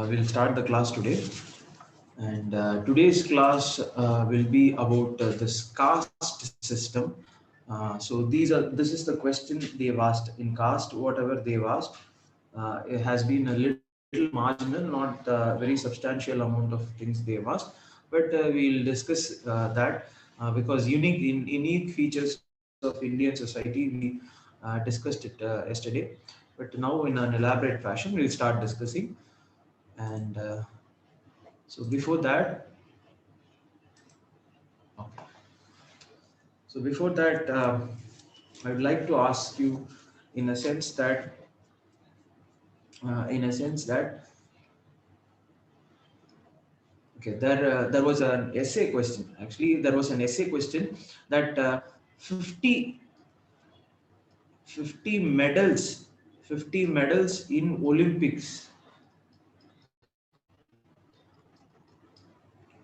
We'll start the class today, and today's class will be about this caste system. This is the question they've asked in caste. Whatever they've asked, it has been a little marginal, not very substantial amount of things they've asked, but we'll discuss that because unique features of Indian society we discussed it yesterday, but now in an elaborate fashion we'll start discussing. And so before that, okay. So before that, I would like to ask you, in a sense that, in a sense that, okay, there was an essay question. Actually, there was an essay question that 50, 50 medals, 50 medals in Olympics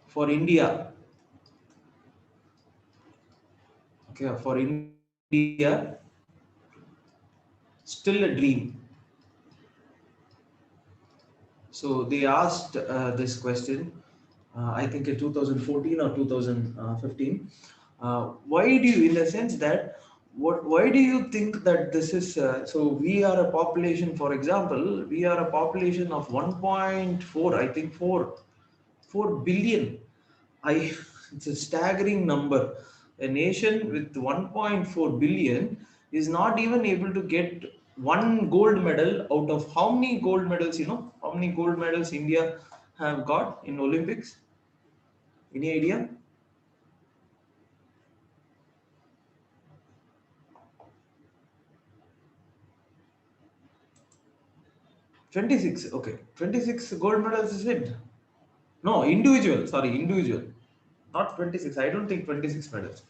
for India. Okay, for India, still a dream. So they asked this question, I think in 2014 or 2015. Why do you, in the sense that, why do you think that this is? So we are a population, for example, we are a population of 1.4, I think 4 billion. It's a staggering number. A nation with 1.4 billion is not even able to get one gold medal out of how many gold medals, how many gold medals India have got in Olympics? Any idea? 26. Okay. 26 gold medals is it? No, individual. Sorry, individual. Not 26. I don't think 26 medals.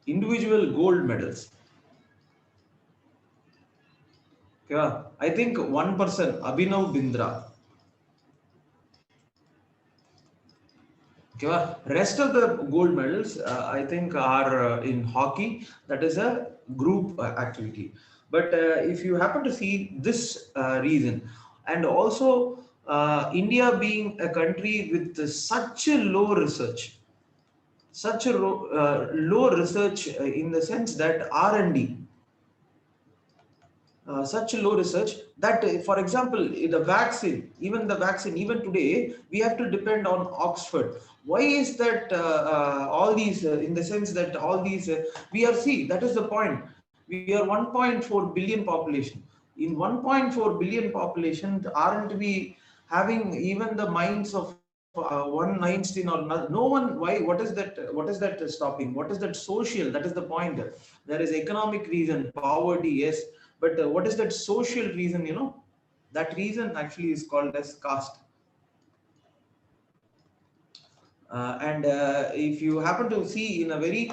Individual gold medals. Yeah, I think one person, Abhinav Bindra. Okay, rest of the gold medals, I think, are in hockey. That is a group activity. But if you happen to see this reason, and also India being a country with such a low research, such a low research in the sense that R&D, such low research that, for example, the vaccine, even today, we have to depend on Oxford. Why is that? All these, in the sense that all these, we are, see, that is the point. We are 1.4 billion population. In 1.4 billion population, aren't we having even the minds of one Einstein or no one? Why? What is that? What is that stopping? What is that social? That is the point. There is economic reason, poverty, yes, but what is that social reason? That reason actually is called as caste. And if you happen to see in a very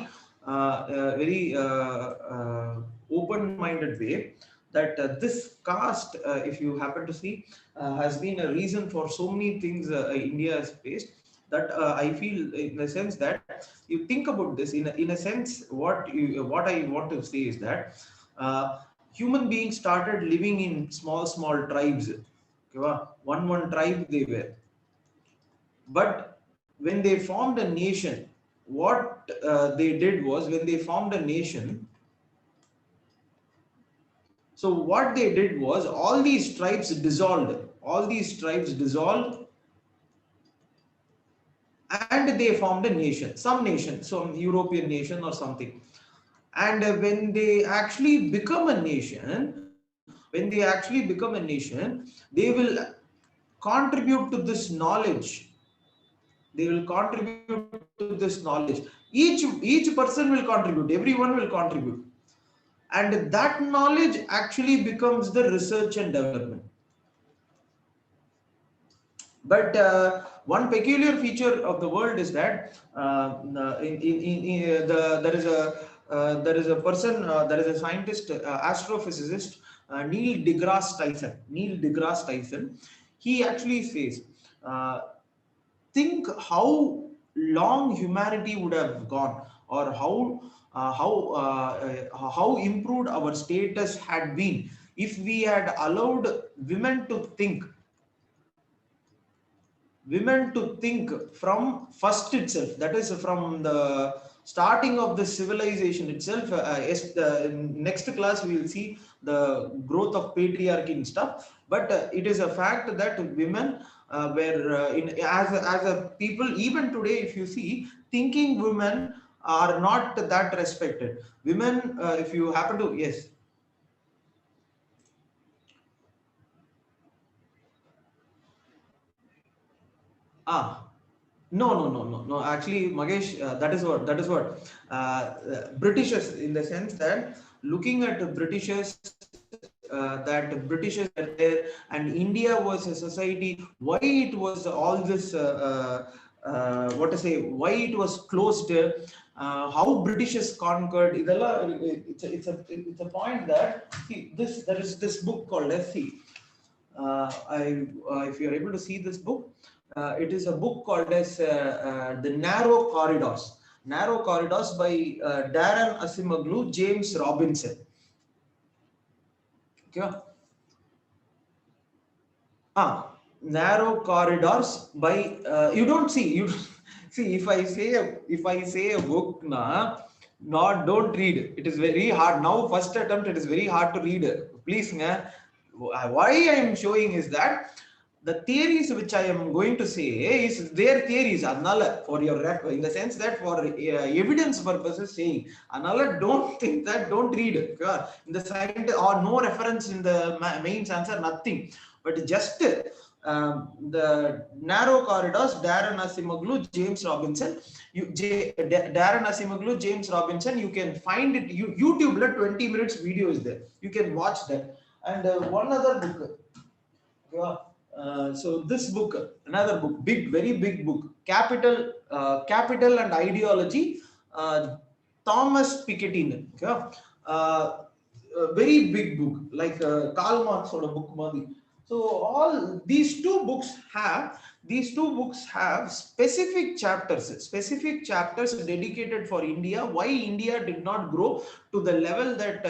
open-minded way, that this caste, if you happen to see, has been a reason for so many things India has faced. That I feel, in a sense that you think about this, in a sense, what I want to say is that human beings started living in small tribes. Okay, one tribe they were, but when they formed a nation, what they did was, when they formed a nation, so what they did was, all these tribes dissolved, and they formed a nation, some nation, some European nation or something. And when they actually become a nation, they will contribute to this knowledge. Each person will contribute, everyone will contribute, and that knowledge actually becomes the research and development. But one peculiar feature of the world is that there is a person, there is a scientist, astrophysicist, Neil deGrasse Tyson. He actually says, think how long humanity would have gone, or how improved our status had been, if we had allowed women to think, from first itself, that is from the starting of the civilization itself. Yes, the next class we will see the growth of patriarchy and stuff, but it is a fact that women were as a people. Even today, if you see, thinking women are not that respected. Women, if you happen to, yes. Ah, no, no, no, no, no. Actually, Magesh, that is what Britishers, in the sense that looking at the Britishers, that Britishers are there, and India was a society. Why it was all this? What to say? Why it was closed? How Britishers conquered? It's a point that, see, there is this book called SC. If you are able to see this book, it is a book called as The Narrow Corridors. Narrow Corridors by Darren Asimoglu, James Robinson. Okay. Narrow Corridors by you don't see you see, if I say a book na, not don't read. It is very hard now. First attempt, it is very hard to read. Please, why I am showing is that the theories which I am going to say is their theories. Anala, for your in the sense that for evidence purposes saying. Anala, don't think that, don't read. In the side or no reference in the main answer, nothing. But just the Narrow Corridors, Darren Asimoglu, James Robinson. Darren Asimoglu, James Robinson. You can find it. YouTube, 20 minutes video is there. You can watch that. And one other book. Yeah. So this book, another book, big, very big book, Capital and Ideology, Thomas Piketty. Okay? A very big book, like Karl Marx sort of book. So all these two books have specific chapters dedicated for India. Why India did not grow to the level that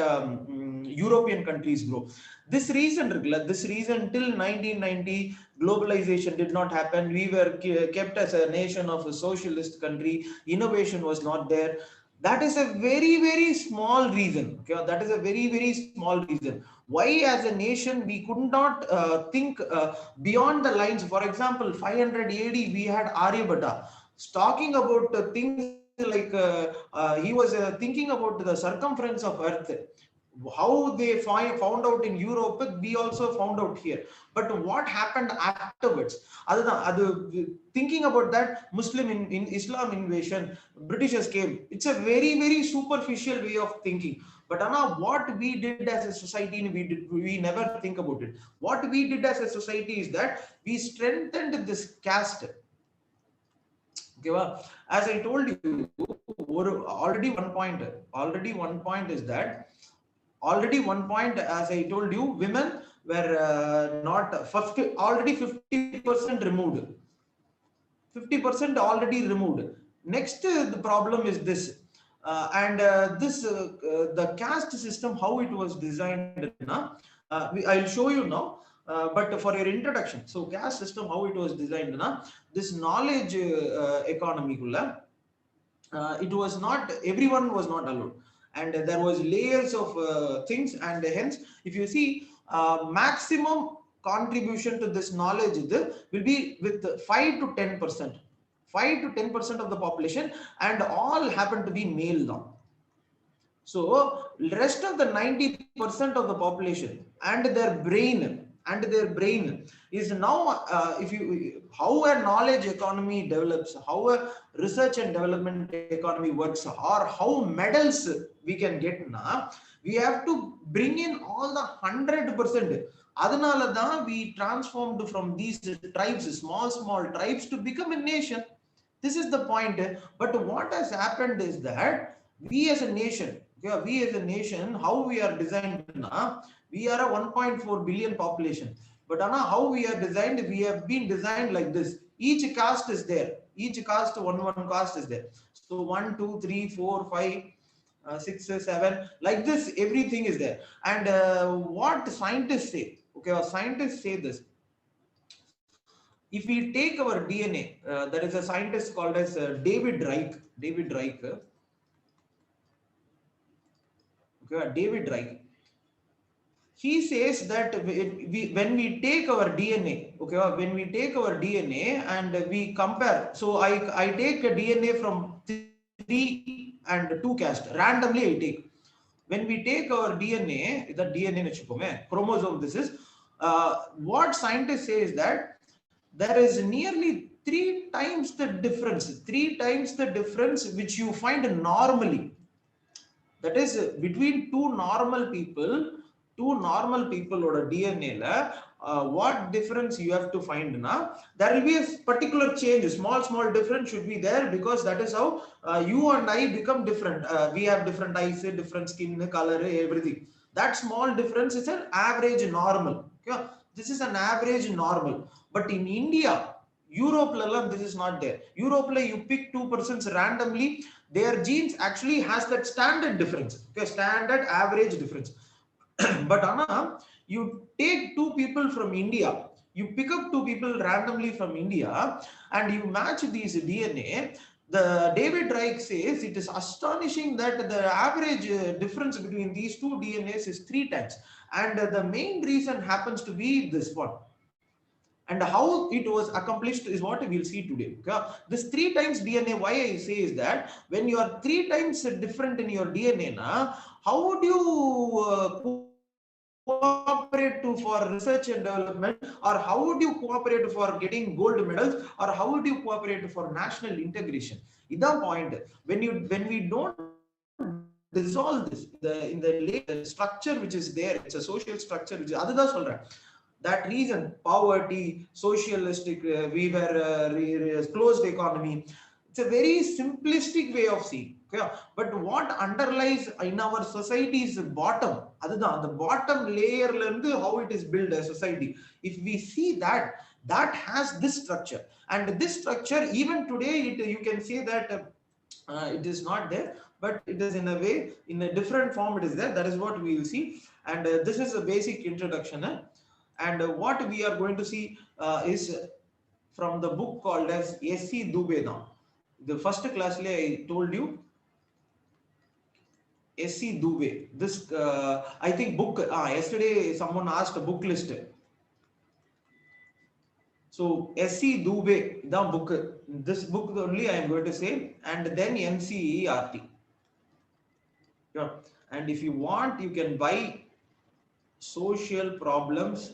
European countries grow. This reason till 1990, globalization did not happen. We were kept as a nation of a socialist country. Innovation was not there. That is a very, very small reason. Okay? That is a very, very small reason. Why, as a nation, we could not think beyond the lines. For example, 500 AD, we had Aryabhatta talking about things like he was thinking about the circumference of Earth. How they found out in Europe, we also found out here. But what happened afterwards? Thinking about that, in Islam invasion, Britishers came. It's a very, very superficial way of thinking. But Anna, what we did as a society, we never think about it. What we did as a society is that we strengthened this caste. Okay, well, as I told you, already one point is that as I told you, women were not 50, already 50% removed. 50% already removed. Next, the problem is this. The caste system, how it was designed. I'll show you now. But for your introduction, so caste system, how it was designed. This knowledge economy, it was not, everyone was not allowed, and there was layers of things, and hence if you see maximum contribution to this knowledge will be with 5 to 10%, 5 to 10% of the population, and all happen to be male now. So rest of the 90% of the population and their brain is now, if you, how a knowledge economy develops, how a research and development economy works, or how medals we can get now, we have to bring in all the 100%. Adanala we transformed from these tribes, small tribes, to become a nation. This is the point. But what has happened is that we as a nation, how we are designed now, we are a 1.4 billion population. But Anna, how we are designed, we have been designed like this. Each caste is there. Each caste, one caste is there. So 1, 2, 3, 4, 5. 6, 7, like this, everything is there. And what scientists say, okay, or scientists say this, if we take our DNA, there is a scientist called as David Reich, okay, David Reich. He says that when we take our DNA, okay, or when we take our DNA and we compare, so I take a DNA from 3 and 2 caste, randomly I take. When we take our DNA, the DNA chromosome, this is what scientists say is that there is nearly 3 times the difference which you find normally. That is between two normal people or DNA la, what difference you have to find now, there will be a particular change, small difference should be there, because that is how you and I become different. We have different eyes, different skin color, everything. That small difference is an average normal, okay? This is an average normal. But in India, Europe level, this is not there. Europe level, you pick two persons randomly, their genes actually has that standard difference, okay, standard average difference. But Anna, you take two people from India, you pick up two people randomly from India, and you match these DNA. The David Reich says it is astonishing that the average difference between these two DNAs is 3 times, and the main reason happens to be this one. And how it was accomplished is what we'll see today. Okay? This 3 times DNA, why I say is that when you are 3 times different in your DNA, na, how would you cooperate to for research and development, or how would you cooperate for getting gold medals, or how would you cooperate for national integration? Is the point. When we don't dissolve this in the structure which is there, it's a social structure which is அதுதான் சொல்றேன். That reason, poverty, socialistic, we were closed economy. It's a very simplistic way of seeing. Okay? But what underlies in our society's bottom, the bottom layer, how it is built a society. If we see that, that has this structure, and this structure even today, you can say that it is not there, but it is in a way, in a different form it is there. That is what we will see. And this is a basic introduction. And what we are going to see is from the book called as S.C. Dubey. Now, the first class I told you S.C. Dubey. This I think book. Yesterday someone asked a book list. So S.C. Dubey, the book. This book only I am going to say, and then NCERT. Yeah. And if you want, you can buy Social Problems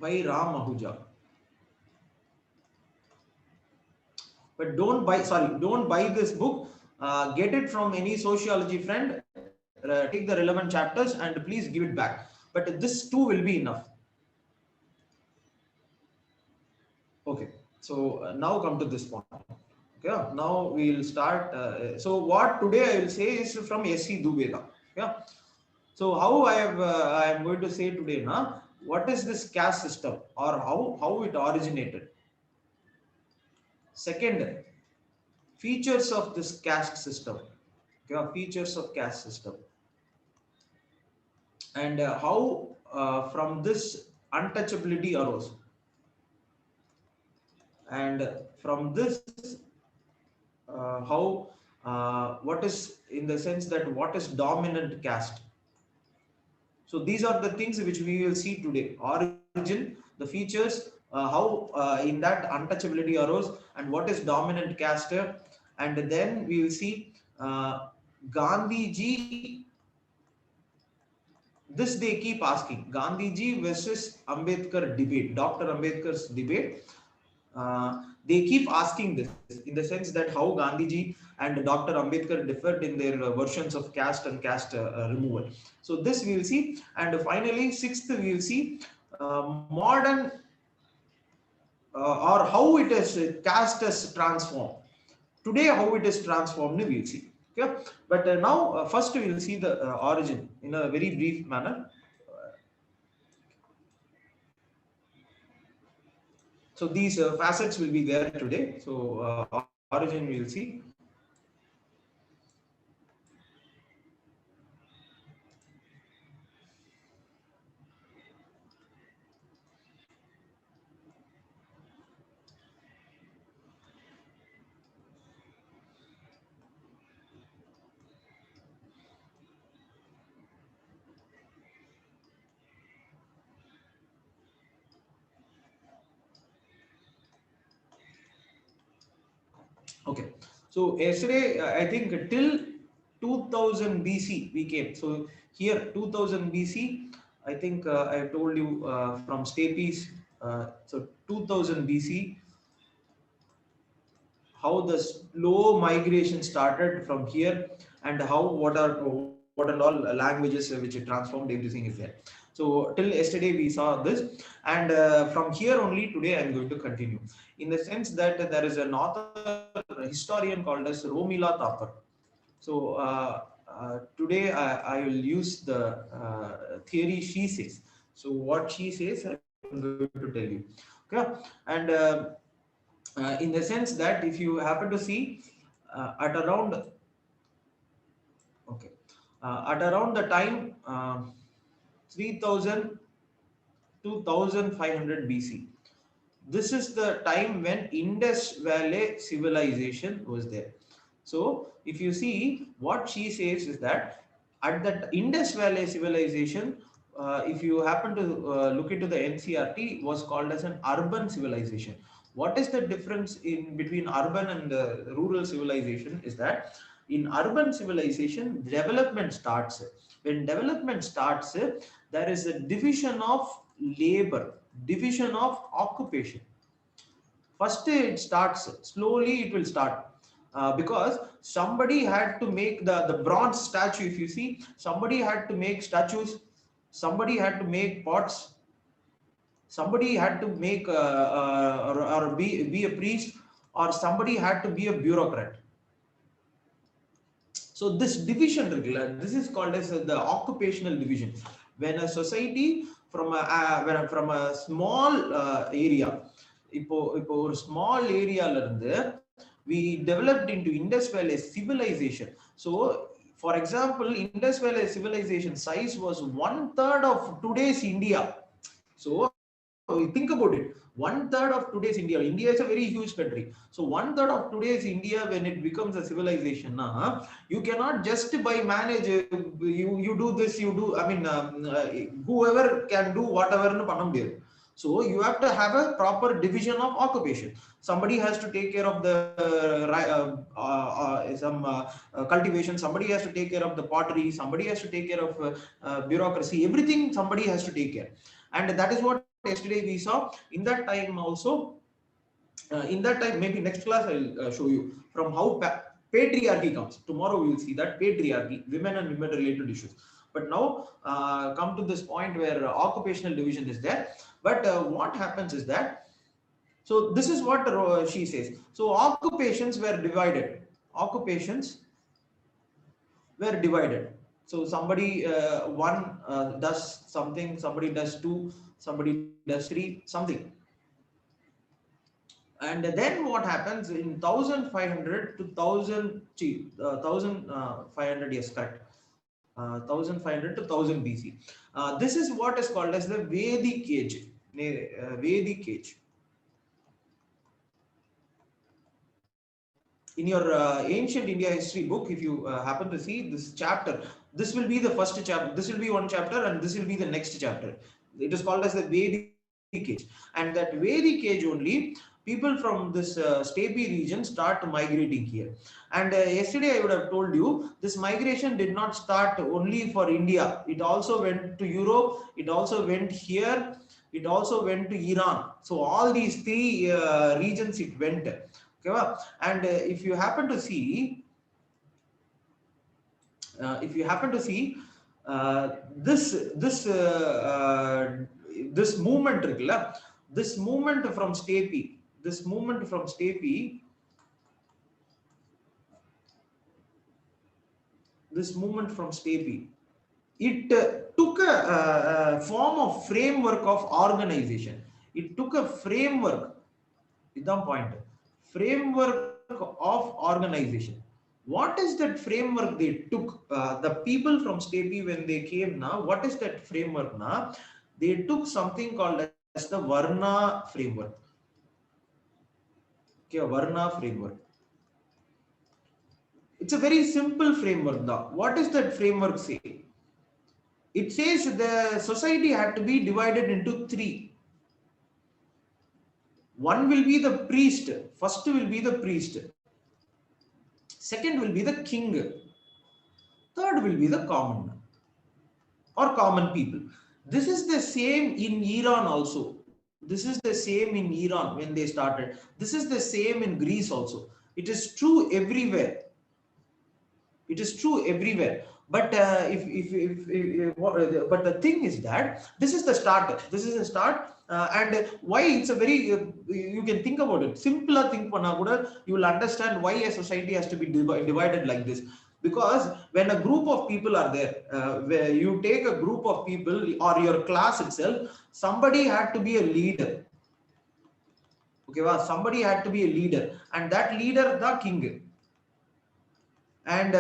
by Ram Ahuja. But don't buy this book. Get it from any sociology friend. Take the relevant chapters and please give it back. But this too will be enough. Okay. So now come to this point. Okay. Now we will start. So what today I will say is from S.C. Dubey. Yeah. So how I am going to say today now, what is this caste system, or how it originated. Second, features of this caste system. Okay, features of caste system, and how from this untouchability arose, and from this how what is, in the sense that what is dominant caste. So these are the things which we will see today: origin, the features, how in that untouchability arose, and what is dominant caste. And then we will see Gandhiji. This they keep asking: Gandhiji versus Ambedkar debate, Dr. Ambedkar's debate. They keep asking this, in the sense that how Gandhiji and Dr. Ambedkar differed in their versions of caste and caste removal. So this we will see. And finally, sixth, we will see modern or how it is caste is transformed. Today, how it is transformed, we will see. Okay, but now first we will see the origin in a very brief manner. So these facets will be there today. So origin we will see. Okay. So yesterday, I think till 2000 BC we came. So here 2000 BC, I think I have told you from Stapes. So 2000 BC, how the slow migration started from here, and how what and all languages which it transformed, everything is there. So till yesterday we saw this, and from here only today I'm going to continue, in the sense that there is an author, a historian called as Romila Thapar. So today I will use the theory she says. So what she says I'm going to tell you. Okay. And in the sense that if you happen to see at around, okay, at around the time 3000 to 1500 BC, this is the time when Indus Valley civilization was there. So if you see, what she says is that at the Indus Valley civilization, if you happen to look into the NCRT, was called as an urban civilization. What is the difference in between urban and rural civilization is that in urban civilization, development starts. When development starts, there is a division of labor, division of occupation. First it starts slowly, it will start because somebody had to make the bronze statue. If you see, somebody had to make statues, somebody had to make pots, somebody had to make or be a priest, or somebody had to be a bureaucrat. So this division, this is called as the occupational division. When a society from a small area, இப்போ ஒரு small areaல இருந்து we developed into Indus Valley civilization. So for example, Indus Valley civilization size was one third of today's India. So think about it. One third of today's India. India is a very huge country. So one third of today's India, when it becomes a civilization, you cannot just by manage. You do this. You do. I mean, whoever can do whatever. So you have to have a proper division of occupation. Somebody has to take care of the some cultivation. Somebody has to take care of the pottery. Somebody has to take care of bureaucracy. Everything somebody has to take care. And that is what yesterday we saw. In that time also, in that time, maybe next class I'll show you from how patriarchy comes. Tomorrow we will see that patriarchy, women and women related issues. But now come to this point where occupational division is there. But what happens is that, so this is what she says. So occupations were divided. Occupations were divided. So somebody one does something, somebody does two, somebody does three, something. And then what happens in 1500 to 1000, 1500, yes, correct, 1500 to 1000 BC. This is what is called as the Vedic age. Vedic age. In your ancient India history book, if you happen to see this chapter, this will be the first chapter, this will be one chapter, and this will be the next chapter. It is called as the Vedic age. And that Vedic age only, people from this steppe region start migrating here. And yesterday I would have told you, this migration did not start only for India. It also went to Europe, it also went here, it also went to Iran. So all these three regions it went. Okay. And if you happen to see, this this movement irukla, this movement from steppe, this movement from steppe, this movement from steppe, it took a form of framework of organization. It took a framework, idam point, framework of organization. What is that framework they took? The people from steppe, when they came now, what is that framework now? They took something called as the Varna framework. Okay, Varna framework. It's a very simple framework now. What does that framework say? It says the society had to be divided into three. One will be the priest. First will be the priest. Second will be the king. Third will be the common man or common people. This is the same in Iran also. This is the same in Iran when they started. This is the same in Greece also. It is true everywhere. It is true everywhere. But but the thing is that this is the start. This is the start, and why it's a very you can think about it. Simpler thing panna kuda, you will understand why a society has to be divided like this. Because when a group of people are there, where you take a group of people or your class itself, somebody had to be a leader. Okay, well, somebody had to be a leader, and that leader, the king. And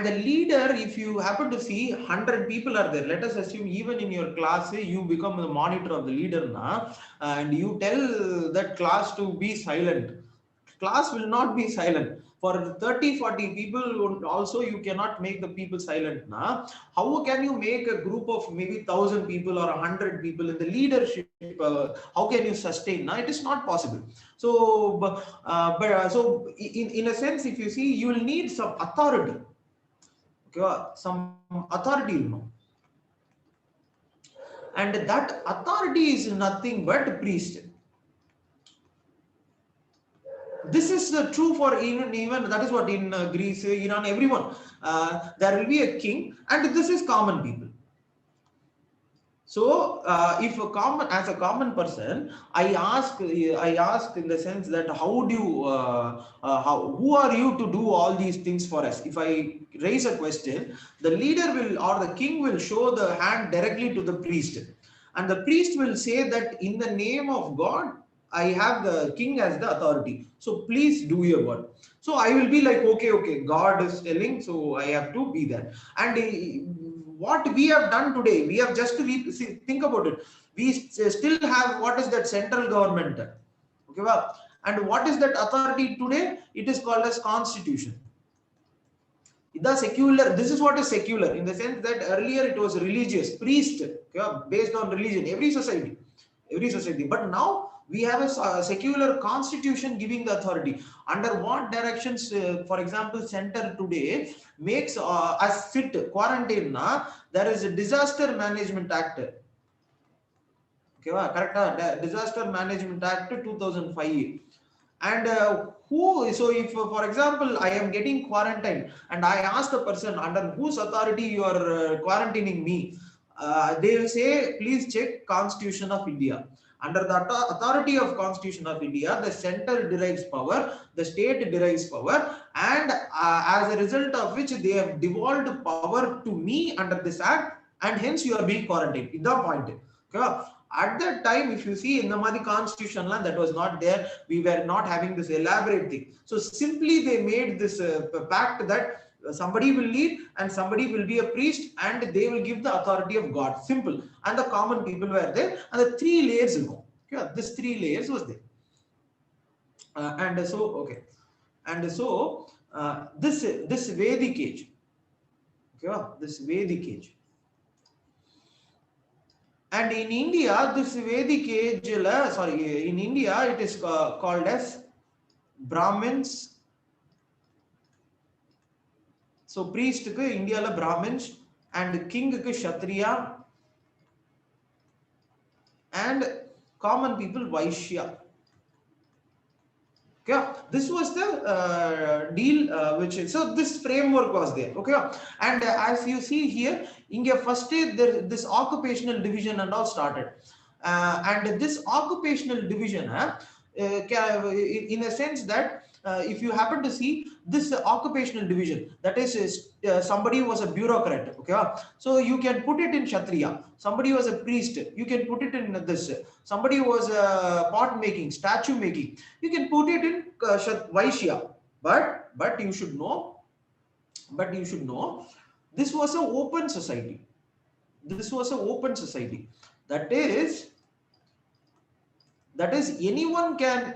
the leader, if you happen to see 100 people are there, let us assume even in your class you become the monitor of the leader now, and you tell that class to be silent. Class will not be silent. For 30-40 people also, you cannot make the people silent now. How can you make a group of maybe 1,000 people or 100 people in the leadership? How can you sustain now? It is not possible. So in a sense, if you see, you will need some authority. Okay, some authority, and that authority is nothing but priest. This is true for even that is what in Greece, Iran, everyone. There will be a king, and this is common people. So, if as a common person, I ask in the sense that how do you, who are you to do all these things for us? If I raise a question, the leader will or the king will show the hand directly to the priest, and the priest will say that in the name of God, I have the king as the authority. So please do your work. So I will be like, okay, God is telling, so I have to be there. And what we have done today, we have just to think about it. We still have what is that central government, okay, well, and what is that authority today? It is called as constitution. The secular, this is what is secular in the sense that earlier it was religious, priest, okay, based on religion, every society. But now we have a secular constitution giving the authority. Under what directions, for example, center today makes us sit quarantine. There is a disaster management act. Okay, correct? Disaster Management Act 2005. And so if for example I am getting quarantined and I ask the person under whose authority you are quarantining me, they will say please check Constitution of India. Under the authority of Constitution of India, the center derives power, the state derives power, and as a result of which they have devolved power to me under this act, and hence you are being quarantined. Is the point? Okay. At that time, if you see in the Madi constitution, that was not there. We were not having this elaborate thing. So simply they made this pact that somebody will lead and somebody will be a priest and they will give the authority of God. Simple. And the common people were there, and the three layers go. Okay, this three layers was there. This Vedic age. Okay, this Vedic age. And in India, this Vedic age, in India, it is called as Brahmins. So priest ku India la Brahmins, and king ku Kshatriya, and common people Vaishya. Okay, this was the deal so this framework was there. Okay, and as you see here, India first this occupational division and all started, and this occupational division, in a sense that if you happen to see this occupational division, that is somebody was a bureaucrat. Okay, so you can put it in Kshatriya. Somebody was a priest, you can put it in this. Somebody was pot making, statue making, you can put it in Vaishya. But you should know, this was an open society. That is, That is, anyone can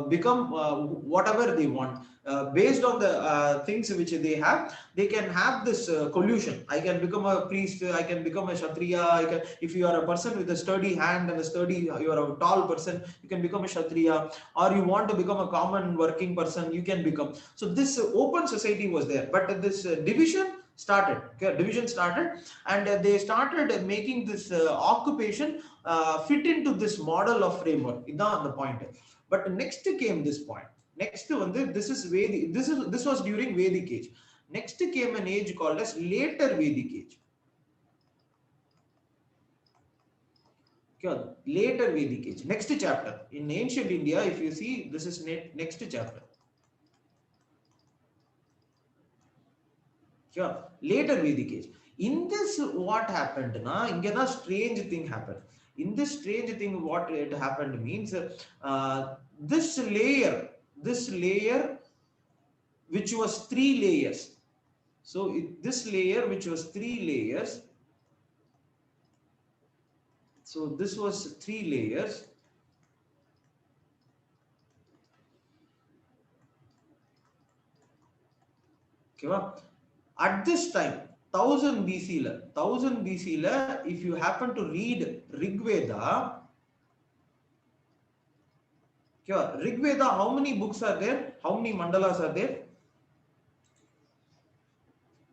become whatever they want, based on the things which they have. They can have this collusion. I can become a priest, I can become a kshatriya. If you are a person with a sturdy hand and a sturdy, you are a tall person, you can become a kshatriya. Or you want to become a common working person, you can become. So this open society was there, but this division started. Okay, division started, and they started making this occupation fit into this model of framework. Idan the point. But next came this point. Next one, this is Vedic. This was during Vedic age. Next came an age called as later Vedic age. Okay, later Vedic age. Next chapter in ancient India. If you see, this is next chapter. Okay, later Vedic age. In this, what happened? Na, inga strange thing happened. In this strange thing, what it happened means, this layer, which was three layers. So this layer, which was three layers. So this was three layers. Okay, at this time, 1000 BC, 1000 BC, if you happen to read Rig Veda, okay, Rig Veda, how many books are there? How many mandalas are there?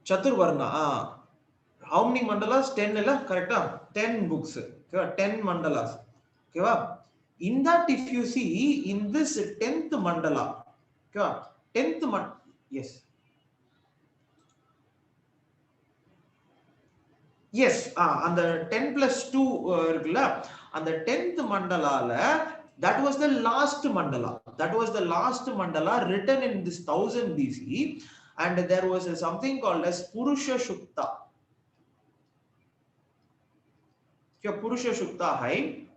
Chaturvarna. How many mandalas? 10, correct? 10 books. Okay, 10 mandalas. Okay, in that, if you see, in this 10th mandala, okay, 10th mandala, yes. Yes, and the 10 plus 2, and the 10th mandala, that was the last mandala. That was the last mandala written in this 1000 BC, and there was something called as Purusha Shukta. Purusha Shukta hymn.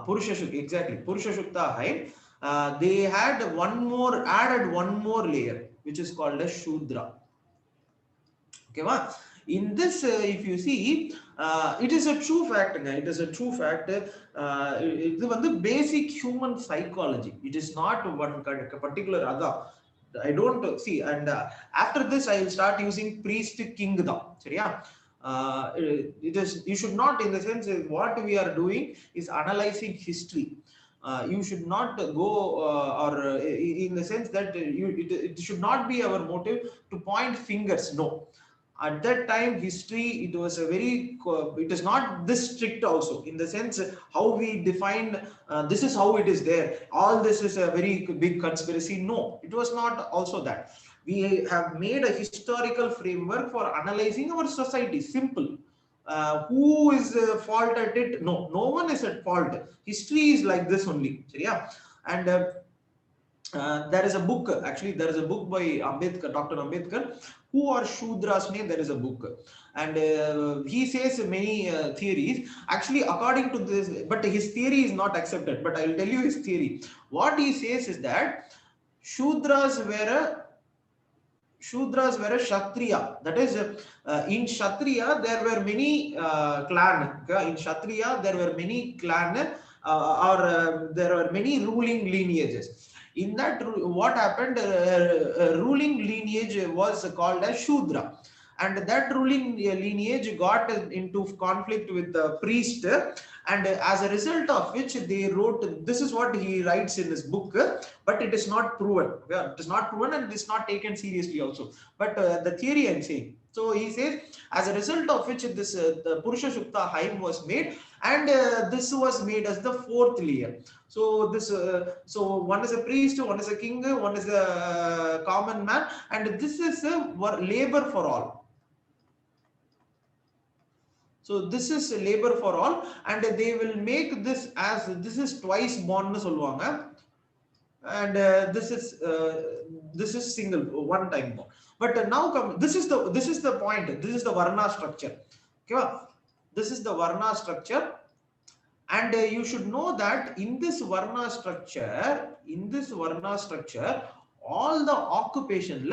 Purusha Shukta, exactly. Purusha Shukta hymn. They had added one more layer, which is called as Shudra. Okay, in this, if you see, it is a true fact. It is a true fact. It is the basic human psychology. It is not one particular other. I don't see. And after this, I will start using priest kingdom. Yeah. It is, you should not, in the sense, what we are doing is analyzing history. You should not go, or in the sense that it should not be our motive to point fingers. No, at that time history, it was a very, it is not this strict also, in the sense how we define, this is how it is there, all this is a very big conspiracy. No, it was not also that. We have made a historical framework for analyzing our society. Simple. Who is fault at it? No one is at fault. History is like this only. Yeah. And there is a book, actually there is a book by Ambedkar, Dr. Ambedkar, Who Are Shudras name. There is a book, and he says many theories, actually according to this, but his theory is not accepted, but I will tell you his theory. What he says is that shudras were a Kshatriya. That is, in Kshatriya there were many clan. In Kshatriya there were many clan, or there were many ruling lineages. In that, what happened? Ruling lineage was called as Shudra, and that ruling lineage got into conflict with the priest, and as a result of which they wrote. This is what he writes in his book, but it is not proven. Yeah, it is not proven, and it is not taken seriously also. But the theory I'm saying. So he says, as a result of which this the Purusha Shukta hymn was made, and this was made as the fourth layer. So this, so one is a priest, one is a king, one is a common man, and this is a labor for all. So this is labor for all, and they will make this as, this is twice born solvanga, and this is single, one time born. But now come, this is the point. This is the Varna structure. Okay, this is the Varna structure, and you should know that in this Varna structure, all the occupation,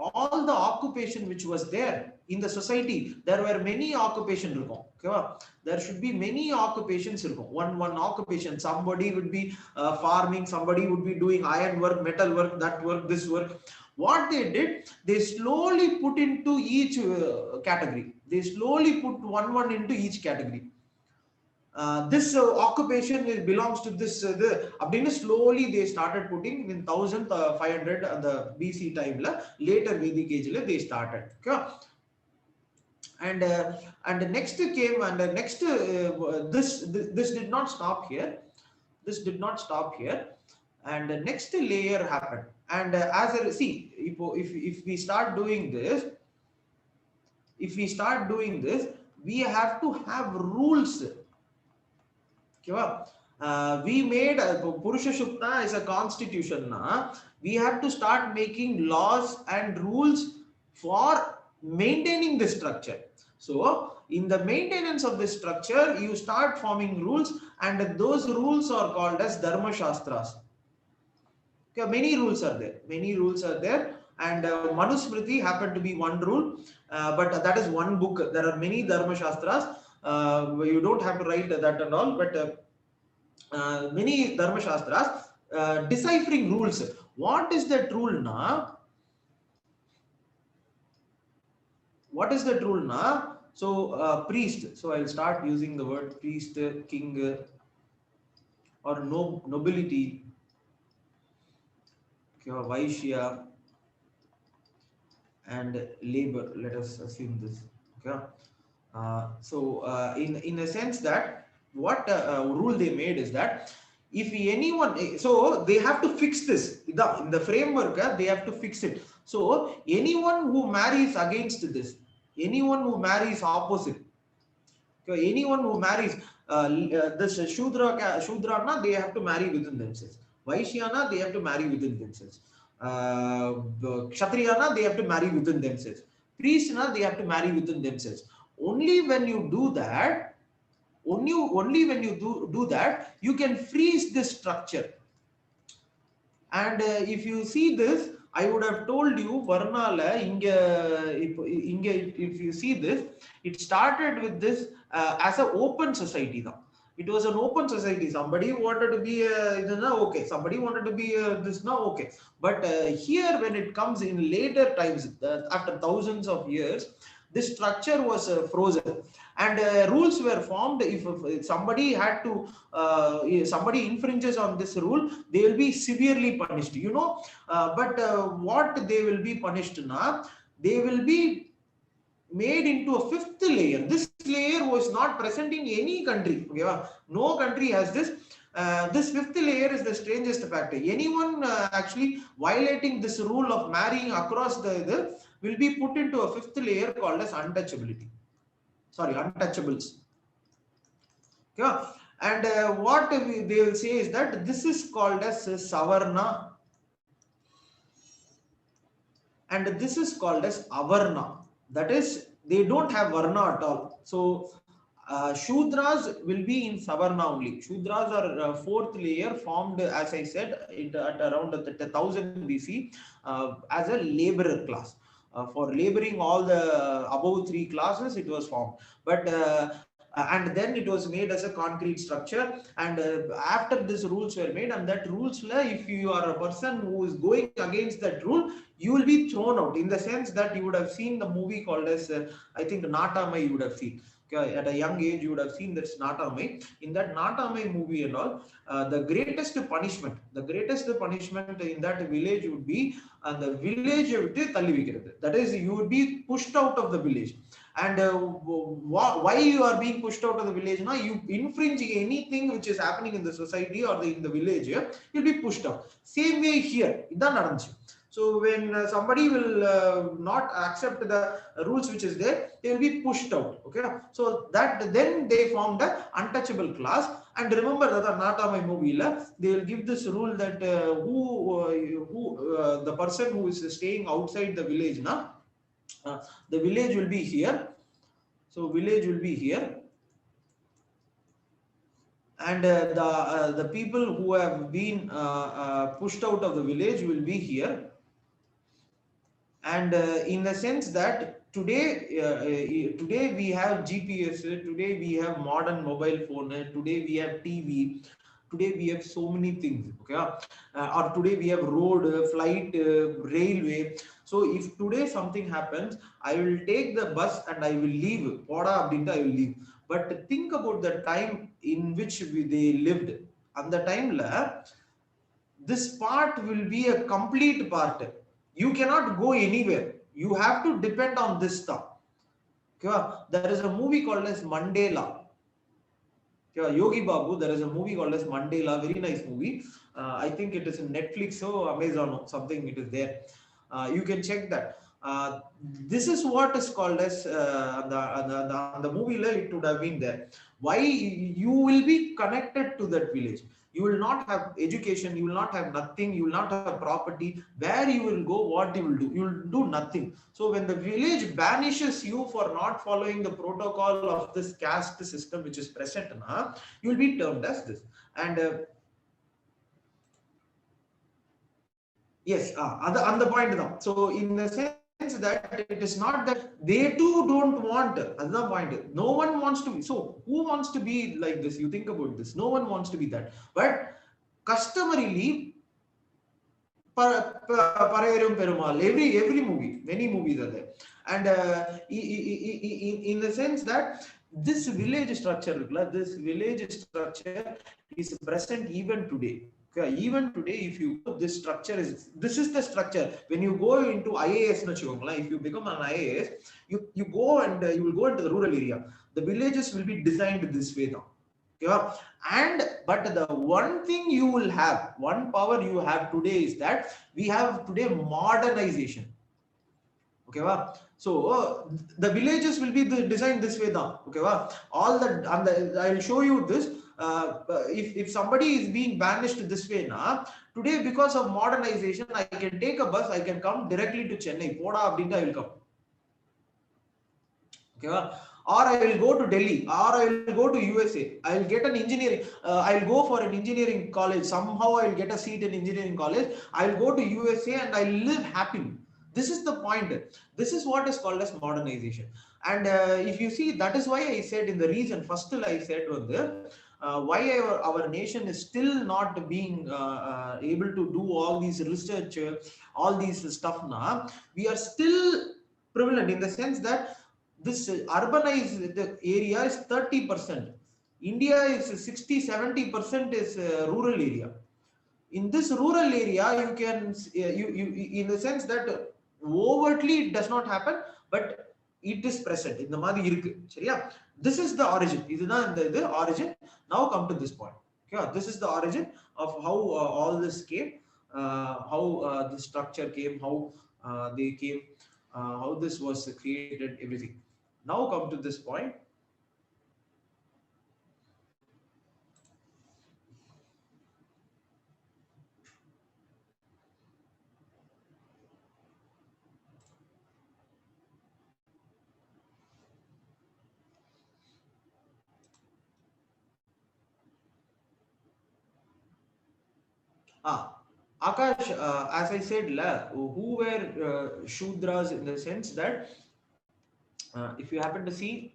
all the occupation which was there in the society, there were many occupation இருக்கும். Okay, there should be many occupations இருக்கும். One occupation, somebody would be farming, somebody would be doing iron work, metal work, that work, this work. What they did, they slowly put into each category, they slowly put one into each category. This occupation belongs to this the slowly they started putting in 1500 the BC time la, later Vedic age la they started. Okay, and the next came, and the next this did not stop here, this did not stop here, and the next layer happened. And as a see, if we start doing this, if we start doing this, we have to have rules. We made Purusha Shukta is a constitution. We have to start making laws and rules for maintaining this structure. So in the maintenance of this structure, you start forming rules, and those rules are called as Dharma Shastras. Okay, many rules are there. Many rules are there. And Manusmriti happened to be one rule, but that is one book. There are many Dharma Shastras. You don't have to write that and all, but many Dharma Shastras deciphering rules. What is that rule now? What is that rule now? So priest. So I'll start using the word priest, king, or nobility, Vaishya, and labor. Let us assume this. Okay. In a sense that what rule they made is that if anyone, so they have to fix this in the framework, they have to fix it. So anyone who marries against this, anyone who marries opposite, okay, anyone who marries this Shudrana, they have to marry within themselves. Vaishyana, they have to marry within themselves. Kshatriyana, they have to marry within themselves. Priestna, they have to marry within themselves. Only when you do that, only when you do that, you can freeze this structure. And if you see this, I would have told you Varnala, if you see this, it started with this as an open society now. It was an open society. Somebody wanted to be okay. Somebody wanted to be this now, okay. But here, when it comes in later times, after thousands of years, this structure was frozen, and rules were formed. If somebody had to, somebody infringes on this rule, they will be severely punished. But what they will be punished now? They will be made into a fifth layer. This layer was not present in any country. Okay? No country has this. This fifth layer is the strangest factor. Anyone actually violating this rule of marrying across the will be put into a fifth layer called as untouchability. Sorry, untouchables. Okay? And what they will say is that this is called as Savarna, and this is called as Avarna. That is, they don't have Varna at all. So Shudras will be in Savarna only. Shudras are fourth layer formed, as I said, at around 1000 BC as a laborer class. For laboring all the above three classes, it was formed. But and then it was made as a concrete structure. And after these rules were made, and that rules, if you are a person who is going against that rule, you will be thrown out. In the sense that you would have seen the movie called as I think Natamai, you would have seen. Okay, at a young age, you would have seen that's Natamai. In that Natamai movie and all, the greatest punishment in that village would be, the village that is, you would be pushed out of the village. And why you are being pushed out of the village now? You infringe anything which is happening in the society or in the village, you'll be pushed out. Same way here. So when somebody will not accept the rules which is there, they will be pushed out. Okay, so that then they formed the untouchable class. And remember that Natamai movie, they will give this rule that the person who is staying outside the village now, the village will be here. So village will be here, and the people who have been pushed out of the village will be here. And in the sense that today we have GPS, today we have modern mobile phone, today we have TV, today we have so many things, okay, or today we have road, flight, railway. So if today something happens, I will take the bus and I will leave, poda abdinta I will leave. But think about the time in which they lived. And the time la, this part will be a complete part. You cannot go anywhere. You have to depend on this stuff. Okay? There is a movie called as Mandela. Okay? Yogi Babu, there is a movie called as Mandela, very nice movie. I think it is in Netflix or Amazon or something, it is there. You can check that. This is what is called as the movie, it would have been there. Why? You will be connected to that village. You will not have education, you will not have nothing, you will not have property. Where you will go, what you will do? You will do nothing. So when the village banishes you for not following the protocol of this caste system which is present now, you will be termed as this. And yes, on the point now. So in the sense that it is not that they too don't want, another point. No one wants to be. So who wants to be like this? You think about this. No one wants to be that. But customarily, Parayarum Perumal, every movie, many movies are there. And in the sense that this village structure is present even today. Okay, even today, if you go, this is the structure. When you go into IAS, if you become an IAS, you go and you will go into the rural area. The villages will be designed this way now. Yeah. And but the one thing you will have, one power you have today is that we have today modernization. Okay, wow. So the villages will be designed this way now. Okay, wow. All the and I will show you this. If somebody is being banished this way now, today because of modernization, I can take a bus, I can come directly to Chennai. Poda abdinta I will come. Okay, or I will go to Delhi, or I will go to USA. I will get an engineering. I will go for an engineering college. Somehow I will get a seat in engineering college. I will go to USA and I will live happily. This is the point. This is what is called as modernization. And if you see, that is why I said in the reason. First, I said was why our nation is still not being able to do all these research, all these stuff now. We are still prevalent in the sense that this urbanized area is 30%. India is 60-70% is rural area. In this rural area, you can in the sense that overtly it does not happen, but it is present. In the மாதிரி இருக்கு சரியா? This is the origin. இதுதான் the origin. Now come to this point. Okay, this is the origin of how all this came, how the structure came, how they came, how this was created, everything. Now come to this point. Akash, as I said, who were Shudras in the sense that if you happen to see,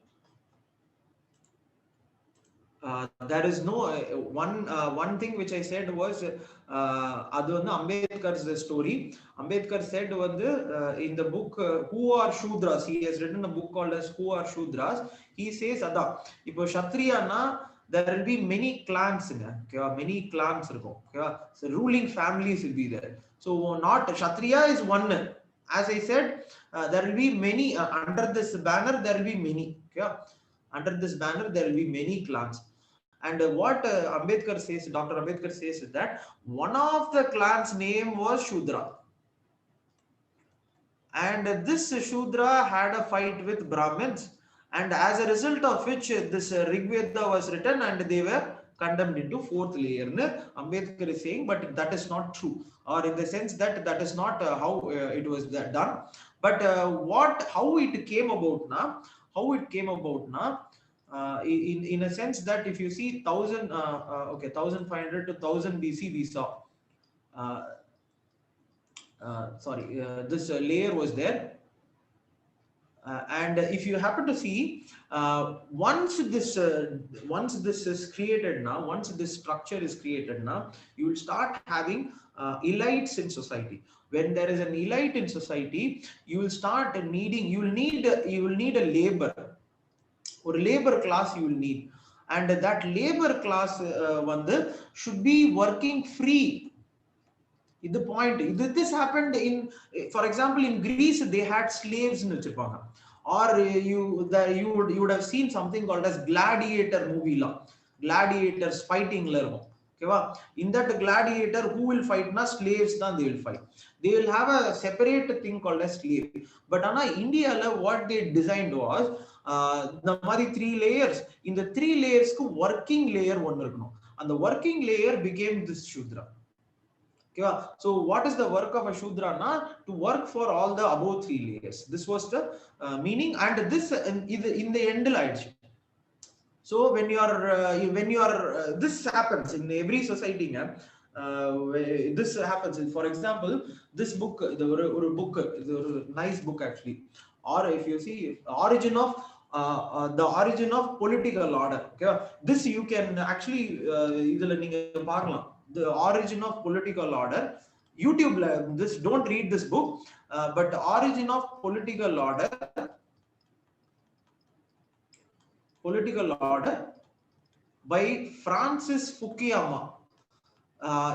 there is no one thing which I said was அது வந்து Ambedkar's story. Ambedkar said in the book Who Are Shudras, he has written a book called as Who Are Shudras. He says அதான் இப்போ Kshatriyana, there will be many clans, okay, many clans இருக்கும், okay, so ruling families will be there. So not Kshatriya is one. As I said, there will be many under this banner, there will be many, okay, under this banner there will be many clans. And what Ambedkar says, Dr. Ambedkar says is that one of the clans name was Shudra, and this Shudra had a fight with Brahmins, and as a result of which this Rigveda was written and they were condemned into fourth layer. Ambedkar is saying, but that is not true, or in the sense that that is not how it was done. But how it came about now, in a sense that if you see 1500 to 1000 BC, we saw this layer was there. And if you happen to see, once this is created now, once this structure is created now, you will start having elites in society. When there is an elite in society, you will start needing, you will need a labor, or labor class you will need. And that labor class should be working free. The point, this happened in, for example, in Greece, they had slaves in Chipanga. Or you would have seen something called as gladiator movie law. Gladiators fighting level. Okay, in that gladiator, who will fight? Na slaves, then they will fight. They will have a separate thing called as slave. But in India, what they designed was the three layers. In the three layers, working layer one, and the working layer became this Shudra. Okay, so what is the work of a Shudra? To work for all the above three layers. This was the meaning, and this in the end light. So when you are this happens in every society. This happens. For example, this book, the nice book actually, or if you see the origin of political order. Okay, this you can actually the origin of political order. YouTube, this don't read this book, but the origin of political order by Francis Fukuyama.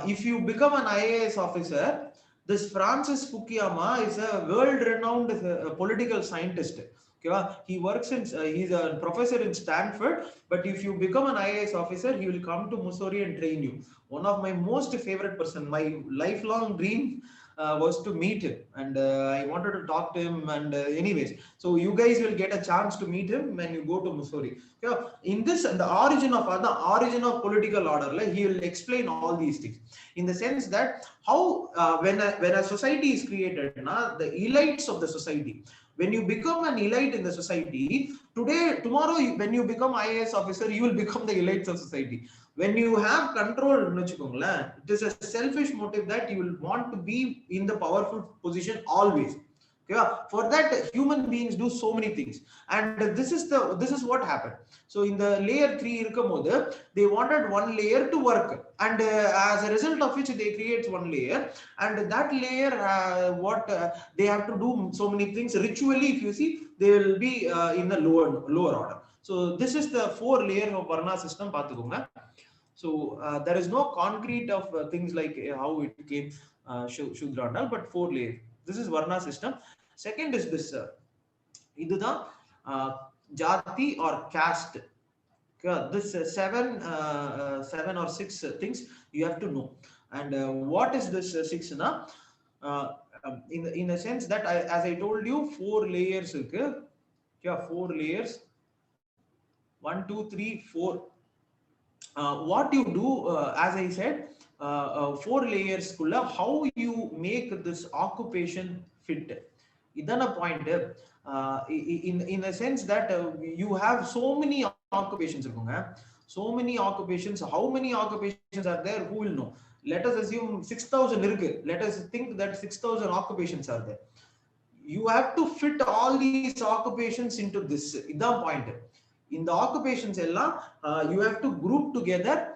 If you become an IAS officer, this Francis Fukuyama is a world-renowned political scientist. Okay, he works in, he's a professor in Stanford, but if you become an IAS officer, he will come to Mussoorie and train you. One of my most favorite person, my lifelong dream was to meet him, and I wanted to talk to him. And anyways, so you guys will get a chance to meet him when you go to Mussoorie. Yeah, in this, the origin of political order, like, he will explain all these things in the sense that how when a society is created, the elites of the society. When you become an elite in the society, tomorrow, when you become IAS officer, you will become the elites of society. When you have control, it is a selfish motive that you will want to be in the powerful position always. Yeah, for that, human beings do so many things, and this is what happened. So in the layer 3, they wanted one layer to work, and as a result of which they create one layer, and that layer, they have to do so many things ritually. If you see, they will be in the lower order. So this is the 4 layer of Varna system. So there is no concrete of things like how it came Shudra, but 4 layers. This is Varna system. Second is this, jati or caste. This 7 or 6 things you have to know. And what is this 6? In a sense that, as I told you, 4 layers. 4 layers. 1, 2, 3, 4. What you do, as I said, 4 layers. How you make this occupation fit. Idana point, in a sense that you have so many occupations. So many occupations. How many occupations are there? Who will know? Let us assume 6,000. Let us think that 6,000 occupations are there. You have to fit all these occupations into this. Idana point. In the occupations, you have to group together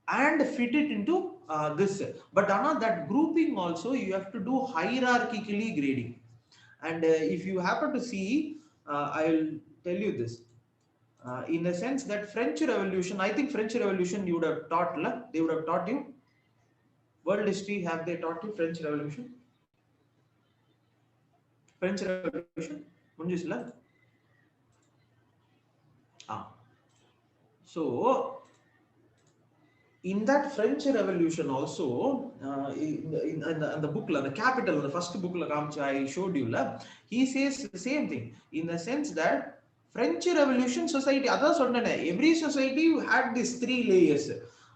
and fit it into this. But that grouping also, you have to do hierarchically grading. And if you happen to see, I'll tell you this. In a sense that French Revolution, I think French Revolution you would have taught, they would have taught you. World history, have they taught you French Revolution? French Revolution? So in that French Revolution also, in the book, the Capital, the first book I showed you, he says the same thing, in the sense that French Revolution society, every society had these 3 layers.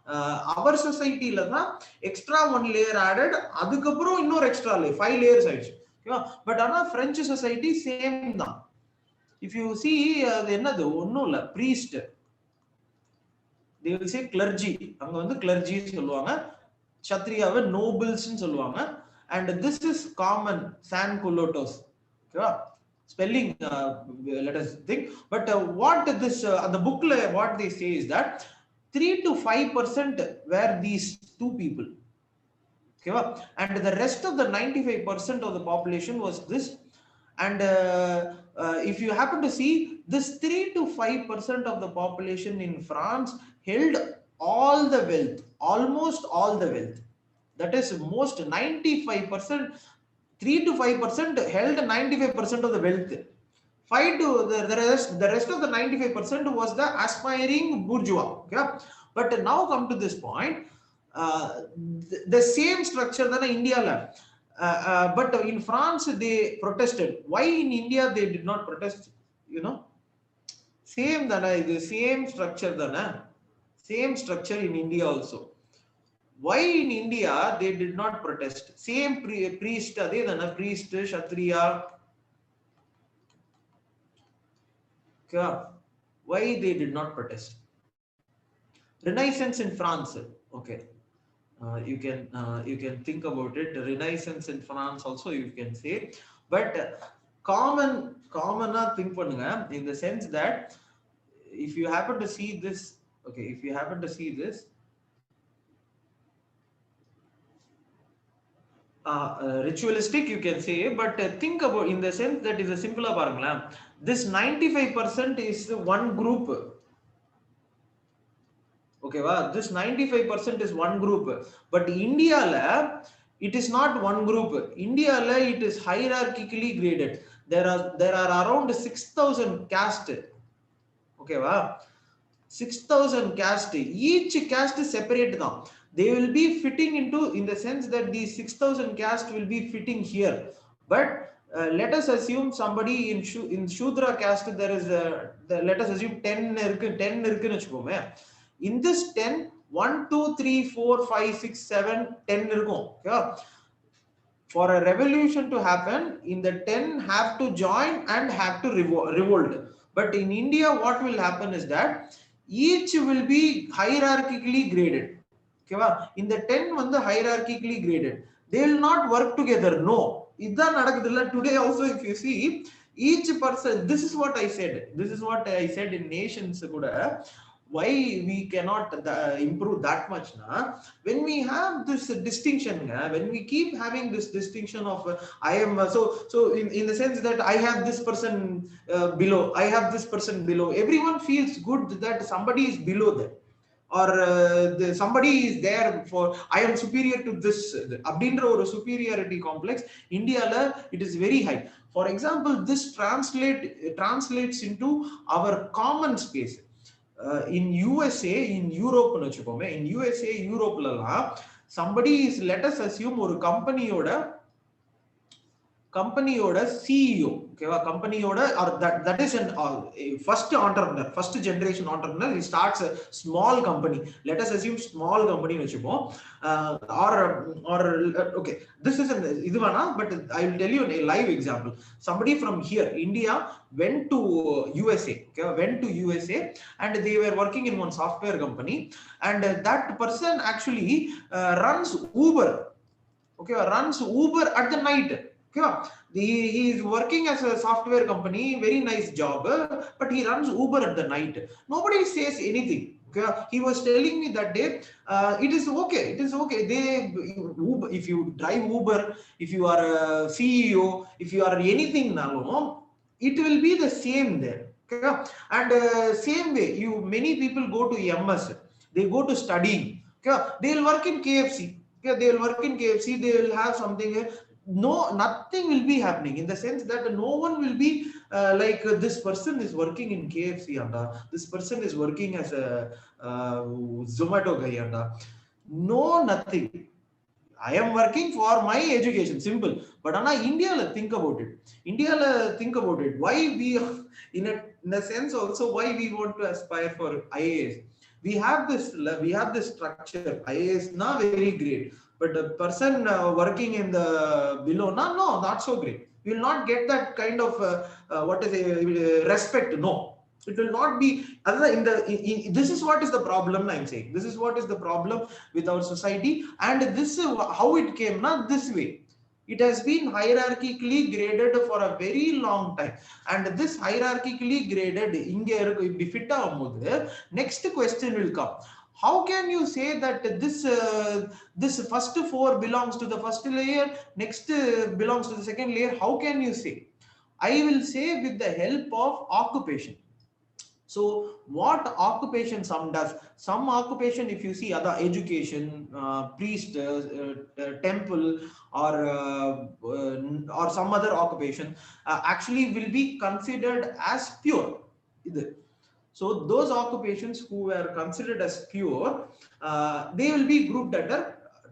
Our society, extra 1 layer added, adukapro innor extra layer, 5 layers. But French society, same. If you see, priest, they will say clergy. அங்க வந்து clergy சொல்லுவாங்க, kshatriyaவை nobles ன்னு சொல்லுவாங்க, and this is common san culottes. Okay, spelling, let us think. But what this the book, what they say is that 3 to 5% were these two people. Okay, and the rest of the 95% of the population was this. And if you happen to see, this 3 to 5% of the population in France held all the wealth, almost all the wealth. That is most 95%, 3 to 5% held 95% of the wealth. 5 to the rest of the 95% was the aspiring bourgeois. Okay? But now come to this point, the same structure than India. But in France they protested. Why in India they did not protest? You know, same the same structure same structure in India also. Why in India they did not protest? Same priest, priest, Kshatriya. Okay. Why they did not protest? Renaissance in France. Okay. You can think about it. Renaissance in France also you can say, but common think பண்ணுங்க, in the sense that if you happen to see this, okay, if you happen to see this, ritualistic you can say, but think about in the sense that is a simpler பாருங்களேன், this 95% is one group. Okay, wow, this 95% is one group, but India it is not one group. India it is hierarchically graded. There are around 6,000 caste. Okay, wow, 6,000 caste. Each caste is separate now. They will be fitting into, in the sense that these 6,000 caste will be fitting here. But let us assume somebody in Shudra caste, there is let us assume 10 இருக்குன்னு வச்சுக்கோமே. In this 10, 1 2 3 4 5 6 7 10 இருக்கும். Okay? For a revolution to happen, in the 10 have to join and have to revolt. But in India what will happen is that each will be hierarchically graded. Okay, in the 10 வந்து hierarchically graded. They will not work together. No, இதான் நடக்குதுல்ல today also. If you see, each person, this is what I said in nations கூட, why we cannot improve that much when we have this distinction, when we keep having this distinction of I am so in the sense that I have this person below, I have this person below, everyone feels good that somebody is below them, or somebody is there for I am superior to this abdindra or superiority complex. India it is very high. For example, this translates into our common space. In USA, in Europe, in USA, Europe, somebody is, let us assume, ஒரு கம்பெனியோட CEO. Okay, கம்பெனியோட, or that is an first entrepreneur, first generation entrepreneur. He starts a small company. Let us assume small company வச்சுப்போம். Or okay, this is an இதுவானா, but I will tell you a live example. Somebody from here, India, went to USA. Okay, went to USA, and they were working in one software company, and that person actually runs Uber. Okay, runs Uber at the night. Okay, he is working as a software company, very nice job, but he runs Uber at the night. Nobody says anything. Okay, he was telling me that day, it is okay. Uber, if you drive Uber, if you are a CEO, if you are anything now, it will be the same there. Okay, and same way, many people go to MS, they go to studying. Okay, they will work in KFC. Okay, they will work in KFC. They will have something. No, nothing will be happening, in the sense that no one will be like this person is working in KFC, and this person is working as a Zomato guy, and no, nothing. I am working for my education, simple. But India think about it. Why we in a sense also, why we want to aspire for IAS? We have this structure. IAS very great, but the person working in the below, no, not so great. We will not get that kind of respect. No, it will not be. This is what is the problem. I'm saying this is what is the problem with our society, and this is how it came this way. It has been hierarchically graded for a very long time, and this hierarchically graded inge இப்படி fit ஆகும்போது next question will come. How can you say that this first four belongs to the first layer, next belongs to the second layer? How can you say? I will say with the help of occupation. So what occupation some does, some occupation, if you see other education, priest, temple, or some other occupation, actually will be considered as pure. So those occupations who were considered as pure, they will be grouped at the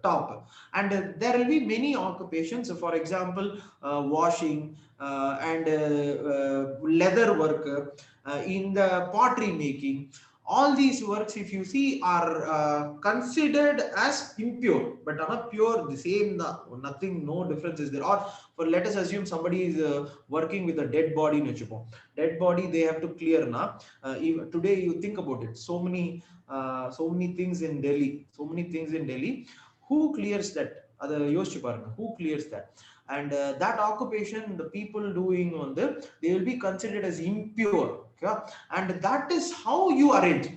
top. And there will be many occupations, for example, washing, and leather work, in the pottery making. All these works, if you see, are considered as impure, but are pure the same, nothing, no difference is there. Or for, let us assume somebody is working with a dead body, dead body, they have to clear now. Even today, you think about it, so many things in Delhi, who clears that? Who clears that? And that occupation, the people doing on the, they will be considered as impure. Okay? And that is how you arrange.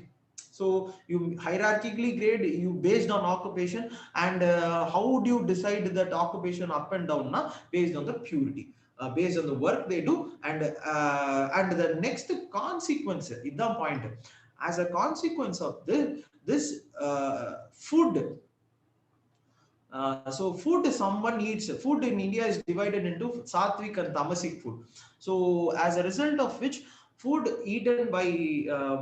So you hierarchically grade you based on occupation. And how do you decide that occupation up and down na? Based on the purity, based on the work they do. And the next consequence is the point. As a consequence of this food, so food, someone eats food in India is divided into sattvic and tamasic food. So as a result of which, food eaten by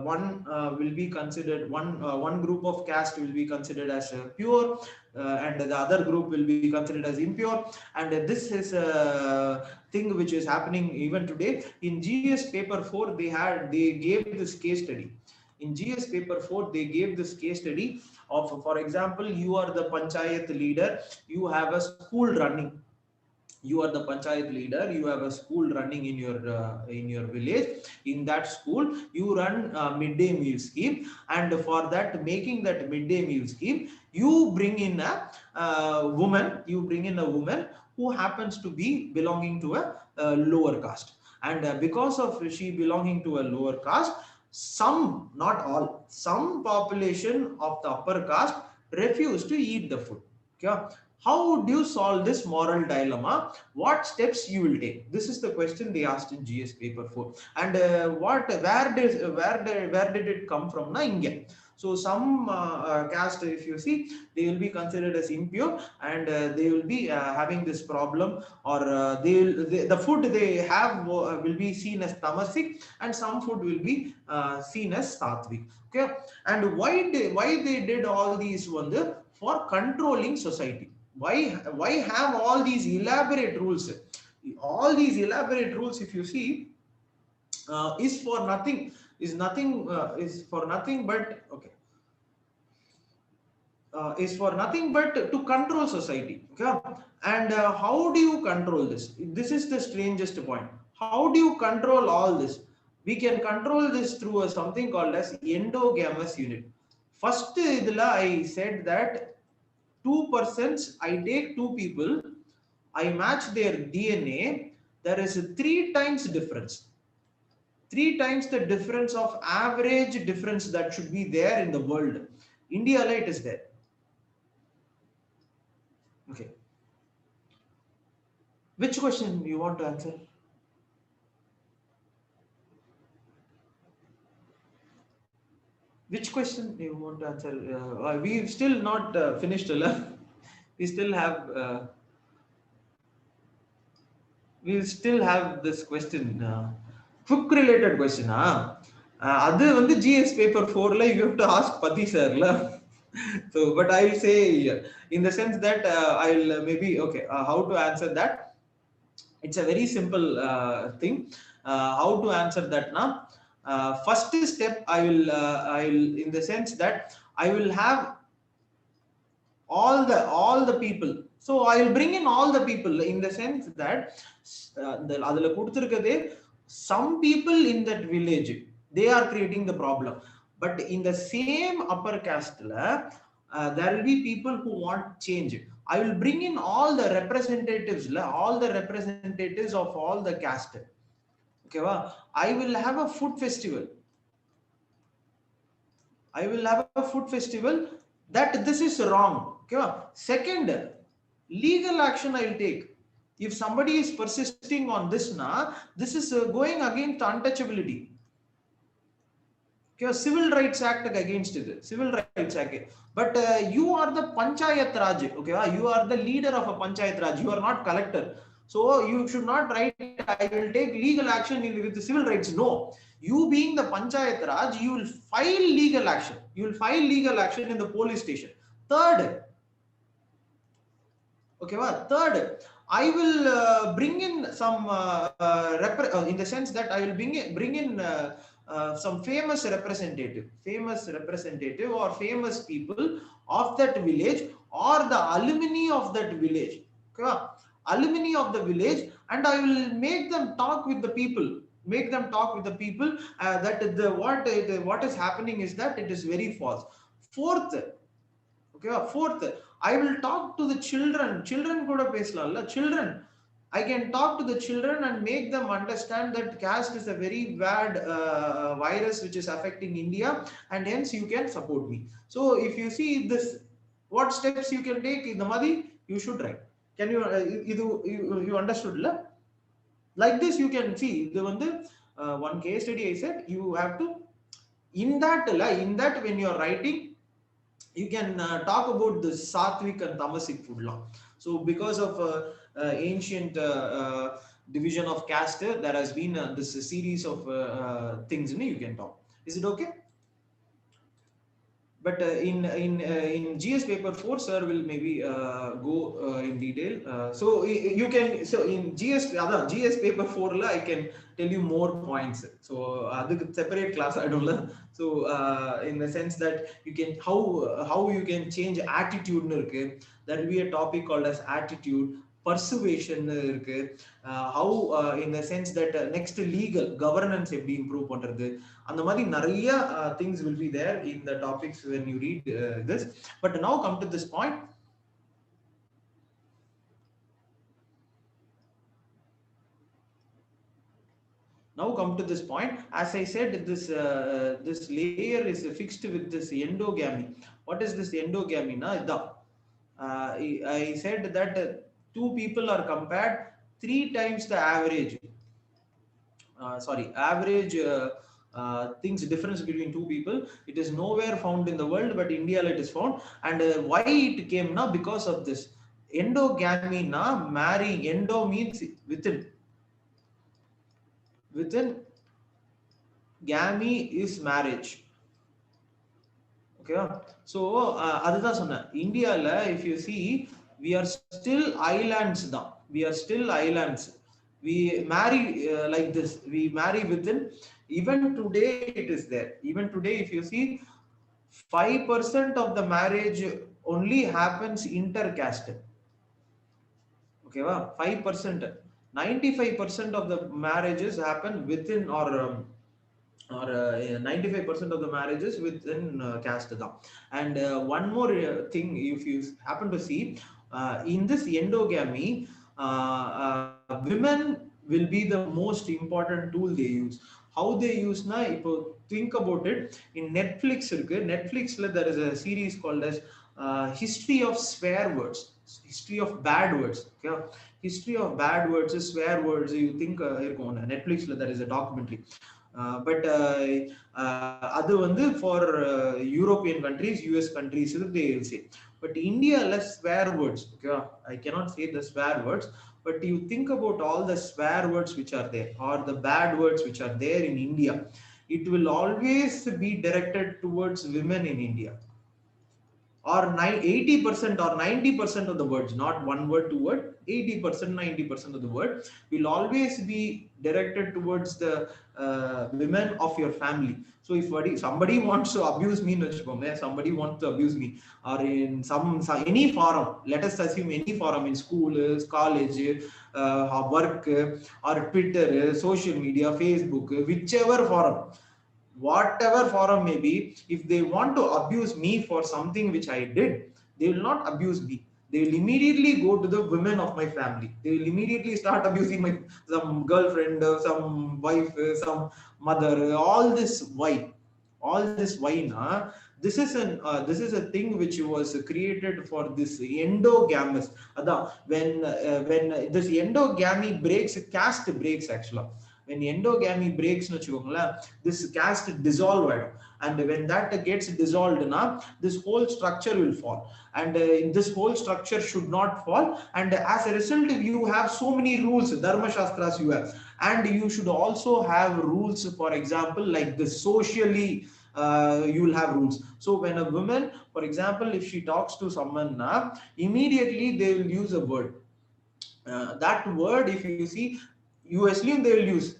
one will be considered, one group of caste will be considered as pure, and the other group will be considered as impure. And this is a thing which is happening even today. In GS paper 4, they gave this case study. In GS paper 4, they gave this case study of, for example, you are the panchayat leader, you have a school running. You are the panchayat leader, you have a school running in your village. In that school, you run a midday meal scheme, and for that, making that midday meal scheme, you bring in a woman who happens to be belonging to a lower caste. And because of she belonging to a lower caste, some, not all, some population of the upper caste refuse to eat the food. Okay? How would you solve this moral dilemma? What steps you will take? This is the question they asked in GS paper 4. And where did it come from na? India. So some caste, if you see, they will be considered as impure, and they will be having this problem, or the food they have will be seen as tamasic, and some food will be seen as sattvic. Okay? And why they did all these wonder? For controlling society. Why have all these elaborate rules? All these elaborate rules, if you see, is for nothing but, okay, is for nothing but to control society. Okay? And how do you control this? This is the strangest point. How do you control all this? We can control this through something called as endogamous unit. First idla I said that 2 persons, I take 2 people, I match their DNA, there is a 3 times difference. 3 times the difference of average difference that should be there in the world. India light is there. Okay. Which question you want to answer? Which question you want to answer? We've still not finished. We still have this question, hook related question. Adu vandu GS paper 4 la you have to ask Pati sir la. So but I will say in the sense that I'll maybe, okay, how to answer that? It's a very simple thing. How to answer that now? First step, I will in the sense that I will have all the people. So I will bring in all the people in the sense that adula kuduthirukade, some people in that village, they are creating the problem. But in the same upper caste la, there will be people who want change. I will bring in all the representatives, of all the caste. Okay, I will have a food festival. That this is wrong. Okay, second, legal action I will take. If somebody is persisting on this, this is going against untouchability. Okay, Civil Rights Act against it. Civil Rights Act. But you are the Panchayat Raj. Okay, you are the leader of a Panchayat Raj. You are not collector. So you should not write, I will take legal action with the civil rights. No. You being the Panchayat Raj, you will file legal action. You will file legal action in the police station. Third, okay, third, I will bring in some in the sense that I will bring in some famous representative or famous people of that village or the alumni of that village. Okay, alumni of the village, and I will make them talk with the people. That what is happening is that it is very false. Fourth, okay, fourth, I will talk to the children kuda pesalala. Children, I can talk to the children and make them understand that caste is a very bad virus which is affecting India, and hence you can support me. So if you see this, what steps you can take in the madi, you should write. Can you you understood la? Like this you can see the one case study I said. You have to, in that when you are writing, you can talk about the sattvic and tamasic food law. So because of ancient division of caste, there has been this series of things you can talk. Is it okay? But in GS paper 4, sir will maybe go in detail. So you can, so in GS paper 4 la, I can tell you more points. So the separate class I don't learn. So in the sense that you can, how you can change attitude, there will be a topic called as attitude. Persuasion how in the sense that next legal governance எப்படி improve பண்றது, அந்த மாதிரி நிறைய things will be there in the topics when you read this. But now come to this point. As I said, this layer is fixed with this endogamy. What is this endogamy na? I said that two people are compared 3 times the average average things difference between two people. It is nowhere found in the world, but India it is found. And why it came now? Because of this endogamy na, marrying. Endo means within gamy is marriage. Okay, so adha sonna India la, if you see, we are still islands da. We marry like this. We marry within. Even today it is there. Even today, if you see, 5% of the marriage only happens intercaste. Okay, 5%. 95% of the marriages happen within, or 95% of the marriages within caste. And one more thing, if you happen to see, in this endogamy, women will be the most important tool they use. How they use na, think about it. In Netflix there is a series called as history of swear words, history of bad words. Okay, history of bad words is swear words. You think Netflix there is a documentary. But for European countries, US countries, they will say. But India less swear words. Okay, I cannot say the swear words, but you think about all the swear words which are there, or the bad words which are there in India, it will always be directed towards women in India. Or 80% or 90% of the words, not one word, two word, 80%, 90% of the word will always be directed towards the women of your family. So if somebody wants to abuse me, somebody wants to abuse me, or in any forum, let us assume any forum, in school, college, work, or Twitter, social media, Facebook, whichever forum, whatever forum may be, if they want to abuse me for something which I did, they will not abuse me. They will immediately go to the women of my family. They will immediately start abusing my some girlfriend, some wife, some mother. All this why? All this why? Na? This is a thing which was created for this endogamous. When this endogamy breaks, caste breaks actually. When endogamy breaks, this caste dissolved, and when that gets dissolved, this whole structure will fall, and this whole structure should not fall. And as a result, you have so many rules, dharma shastras you have, and you should also have rules. For example, like this socially, you will have rules. So when a woman, for example, if she talks to someone, immediately they will use a word. That word, if you see, USlium they will use,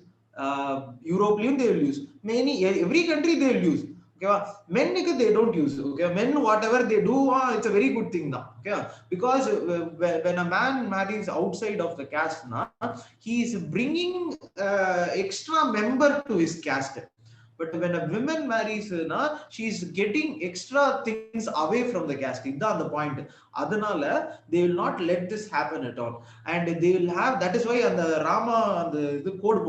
European they will use, many every country they will use. Okay, men they don't use. Okay, men whatever they do, it's a very good thing now. Okay, because when a man marries outside of the caste, he is bringing extra member to his caste. But when a woman marries, she is getting extra things away from the caste. That's the point. Adanala, they will not let this happen at all. And they will have, that is why on the Rama, the code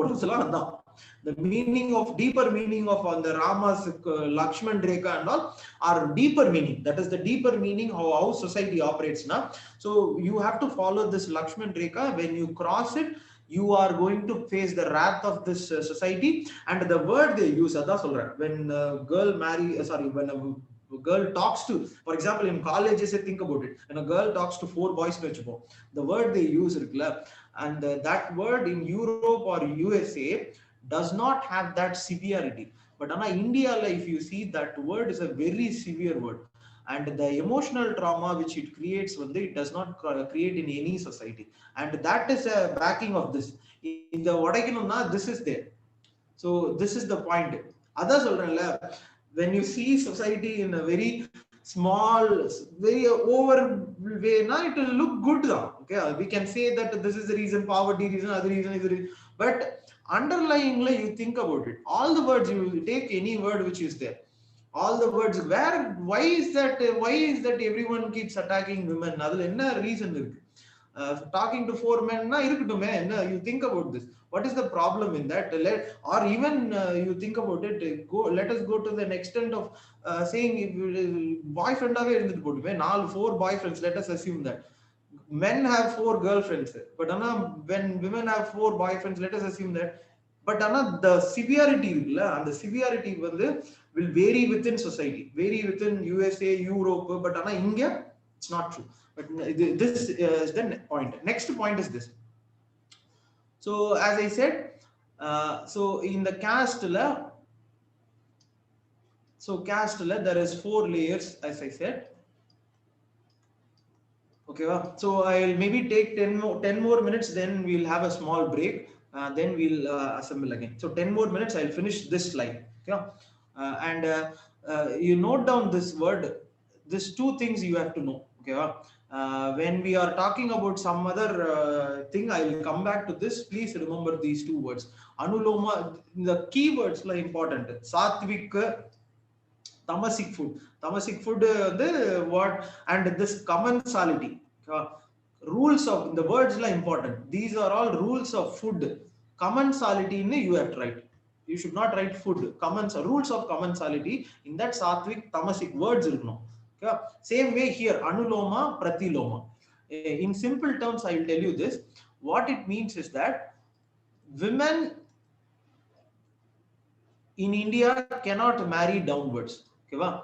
the meaning of deeper meaning of on the Rama's Lakshman Rekha and all are deeper meaning. That is the deeper meaning how society operates now. So you have to follow this Lakshman Rekha. When you cross it, you are going to face the wrath of this society. And the word they use, when a girl when a girl talks to, for example, in colleges, think about it. When a girl talks to four boys, the word they use, and that word in Europe or USA does not have that severity. But in India, if you see, that word is a very severe word. And the emotional trauma which it creates, it does not create in any society. And that is a backing of this. In the this is there. So this is the point. When you see society in a very small, very over way, it will look good. Okay, we can say that this is the reason, poverty reason, other reason is the reason. But underlyingly, you think about it. All the words, you take any word which is there, all the words, why is that everyone keeps attacking women? Adula enna reason irukku? Talking to four men na irukkutume, you think about this. What is the problem in that? Or even you think about it, let us go to the extent of saying, boyfriend ave irundittu potume, four boyfriends, let us assume that men have four girlfriends, but when women have four boyfriends, let us assume that. But the severity and the severity will vary within society, vary within USA, Europe, but India, it's not true. But this is the point. Next point is this. So as I said, so in the caste there is four layers, as I said. Okay, so I'll maybe take 10 more minutes, then we'll have a small break, then we'll assemble again. So 10 more minutes, I'll finish this slide. Okay, and you note down this word. These two things you have to know. Okay, when we are talking about some other thing, I will come back to this. Please remember these two words. Anuloma, the keywords are important. Satvik, tamasic food. Tamasic food, the what, and this commensality. Rules of the words are important. These are all rules of food. Commensality in you have to write. You should not write food. Rules of commensality. In that sattvic, tamasic words no. Okay. Same way here, anuloma, pratiloma. In simple terms, I will tell you this. What it means is that women in India cannot marry downwards. Okay,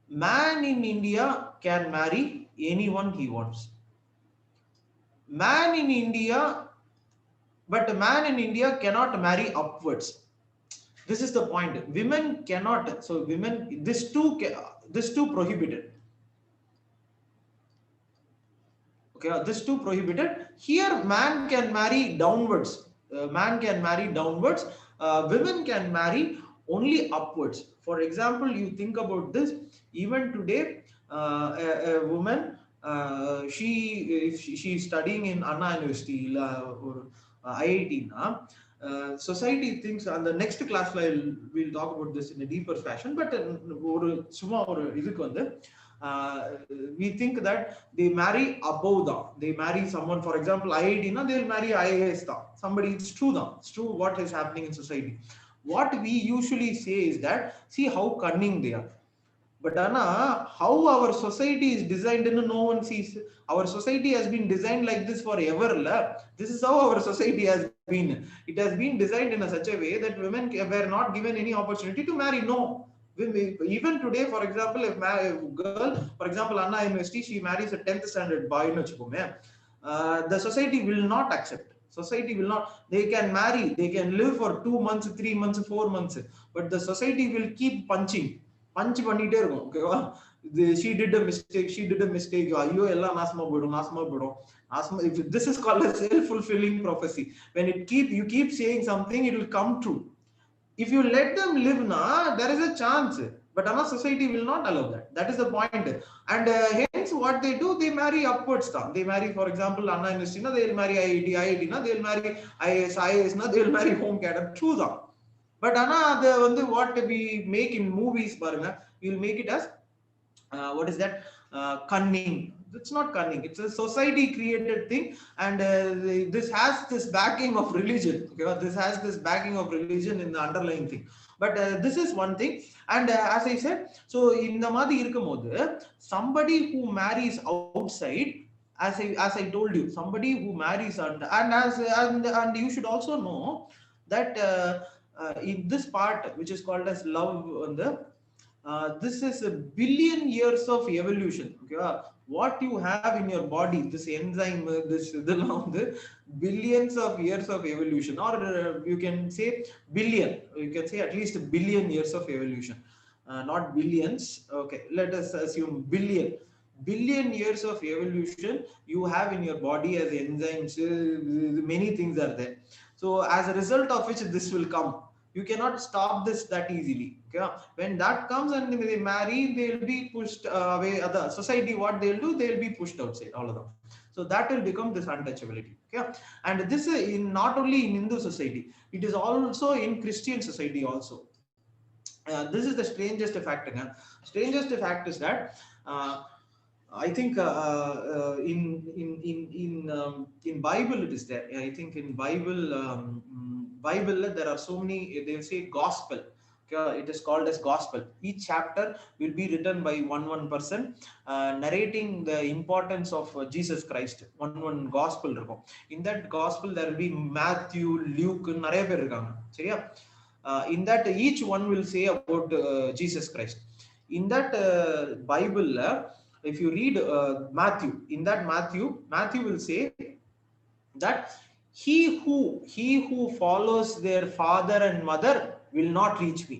man in India can marry anyone he wants. Man in India, but a man in India cannot marry upwards. This is the point. Women cannot. So women, this two prohibited. Okay, this two prohibited. Here, man can marry downwards. Man can marry downwards. Women can marry only upwards. For example, you think about this. Even today, a woman, if she is studying in Anna University or IIT, society thinks, and the next class we'll talk about this in a deeper fashion, but ஒரு சும்மா ஒரு இதுக்கு வந்து we think that they marry above தான், they marry someone, for example IIT na they'll marry IAS தான், somebody. It's true தான், it's true what is happening in society. What we usually say is that, see how cunning they are. But Anna, how our society is designed, no one sees. Our society has been designed like this forever. This is how our society has been. It has been designed in such a way that women were not given any opportunity to marry. No. Even today, for example, if a girl, for example, Anna University, she marries a 10th standard boy, the society will not accept. Society will not. They can marry, they can live for 2 months, 3 months, 4 months, but the society will keep punching. Punch பண்ணிட்டே இருக்கும். ஓகேவா, she did a mistake, ஐயோ எல்லாம் நாசமா போயிடும். This is called a self-fulfilling prophecy. When you keep saying something, it will come true. If you let them live na, there is a chance, but our society will not allow that. That is the point. And hence what they do, they marry upwards. They marry, for example, Anna University na they'll marry IIT na they'll marry IAS na they'll marry home cadre. True da. But what we make in movies, we'll make it as what is that, cunning. It's not cunning, it's a society created thing, and this has this backing of religion. Okay, this has this backing of religion in the underlying thing. But this is one thing. And as I said, so in the madhi irukumbodhu, somebody who marries outside, as I told you, somebody who marries and you should also know that in this part which is called as love, this is a billion years of evolution. Okay, what you have in your body, this enzyme, this billions of years of evolution, or you can say billion, you can say at least a billion years of evolution, not billions. Okay, let us assume billion years of evolution you have in your body as enzymes. Many things are there. So as a result of which this will come, you cannot stop this that easily. Okay, when that comes and they marry, they'll be pushed away. Other society, what they'll do, they'll be pushed outside, all of them. So that will become this untouchability. Okay, and this is in not only in Hindu society, it is also in Christian society also. This is the strangest fact. Strangest fact is that I think in Bible it is there. I think in Bible there are so many. They will say gospel. Okay, it is called as gospel. Each chapter will be written by one person narrating the importance of Jesus Christ. One gospel இருக்கும். In that gospel there will be Matthew, Luke, நிறைய பேர் இருக்காங்க. சரியா? In that each one will say about Jesus Christ. In that Bible, if you read Matthew, in that Matthew will say that he who follows their father and mother will not reach me.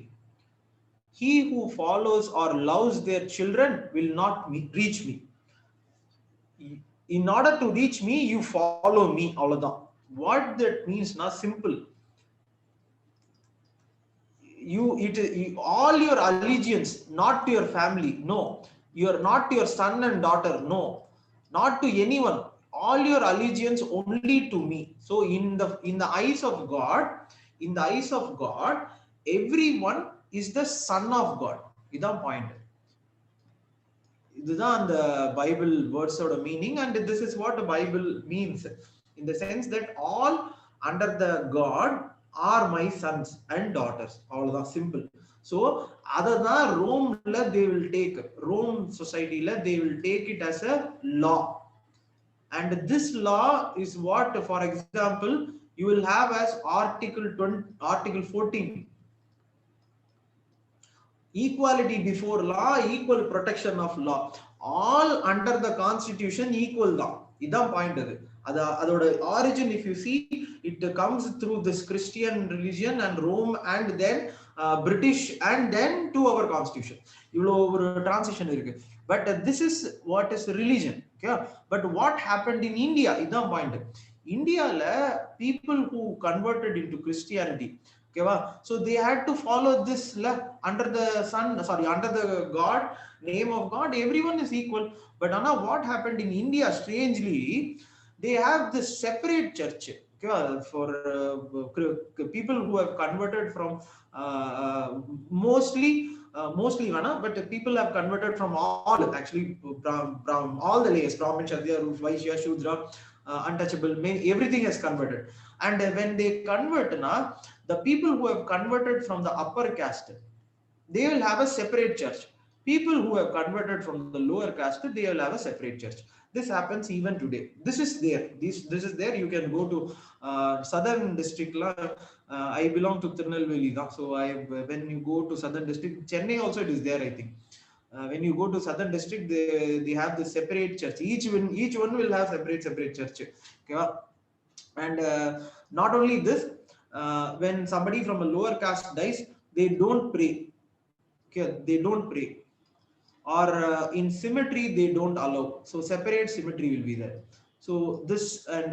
He who follows or loves their children will not reach me. In order to reach me, you follow me. What that means, not simple. All your allegiance, not to your family, no. You're not your son and daughter, no. Not to anyone. All your allegiance only to me. So in the eyes of God, everyone is the son of God. Idan point. இதுதான் the Bible words oda meaning, and this is what the Bible means, in the sense that all under the God are my sons and daughters. All that simple. So adha Rome they will take, Rome society they will take it as a law. And this law is what, for example, you will have as article 14, equality before law, equal protection of law. All under the constitution equal da. Idan point adoda origin, if you see, it comes through this Christian religion and Rome, and then British, and then to our constitution. Ivlo over transition irukku. But this is what is religion. Okay, but what happened in India, idan point. India la people who converted into Christianity, okay, so they had to follow this under the God, name of God, everyone is equal. But what happened in India, strangely, they have this separate church. For people who have converted from mostly but people have converted from all actually brown all the layers, Brahmin, Kshatriya, Vaishya, Shudra, untouchable, everything has converted. And when they convert now, the people who have converted from the upper caste, they will have a separate church. People who have converted from the lower caste, they will have a separate church. This happens even today. This is there. This is there. You can go to southern district. I belong to Tirunelveli. So when you go to southern district, Chennai also it is there, I think. When you go to southern district, they have the separate church. Each one will have separate church. Okay? And not only this, when somebody from a lower caste dies, they don't pray. Okay, they don't pray, or in cemetery they don't allow. So separate cemetery will be there. So this and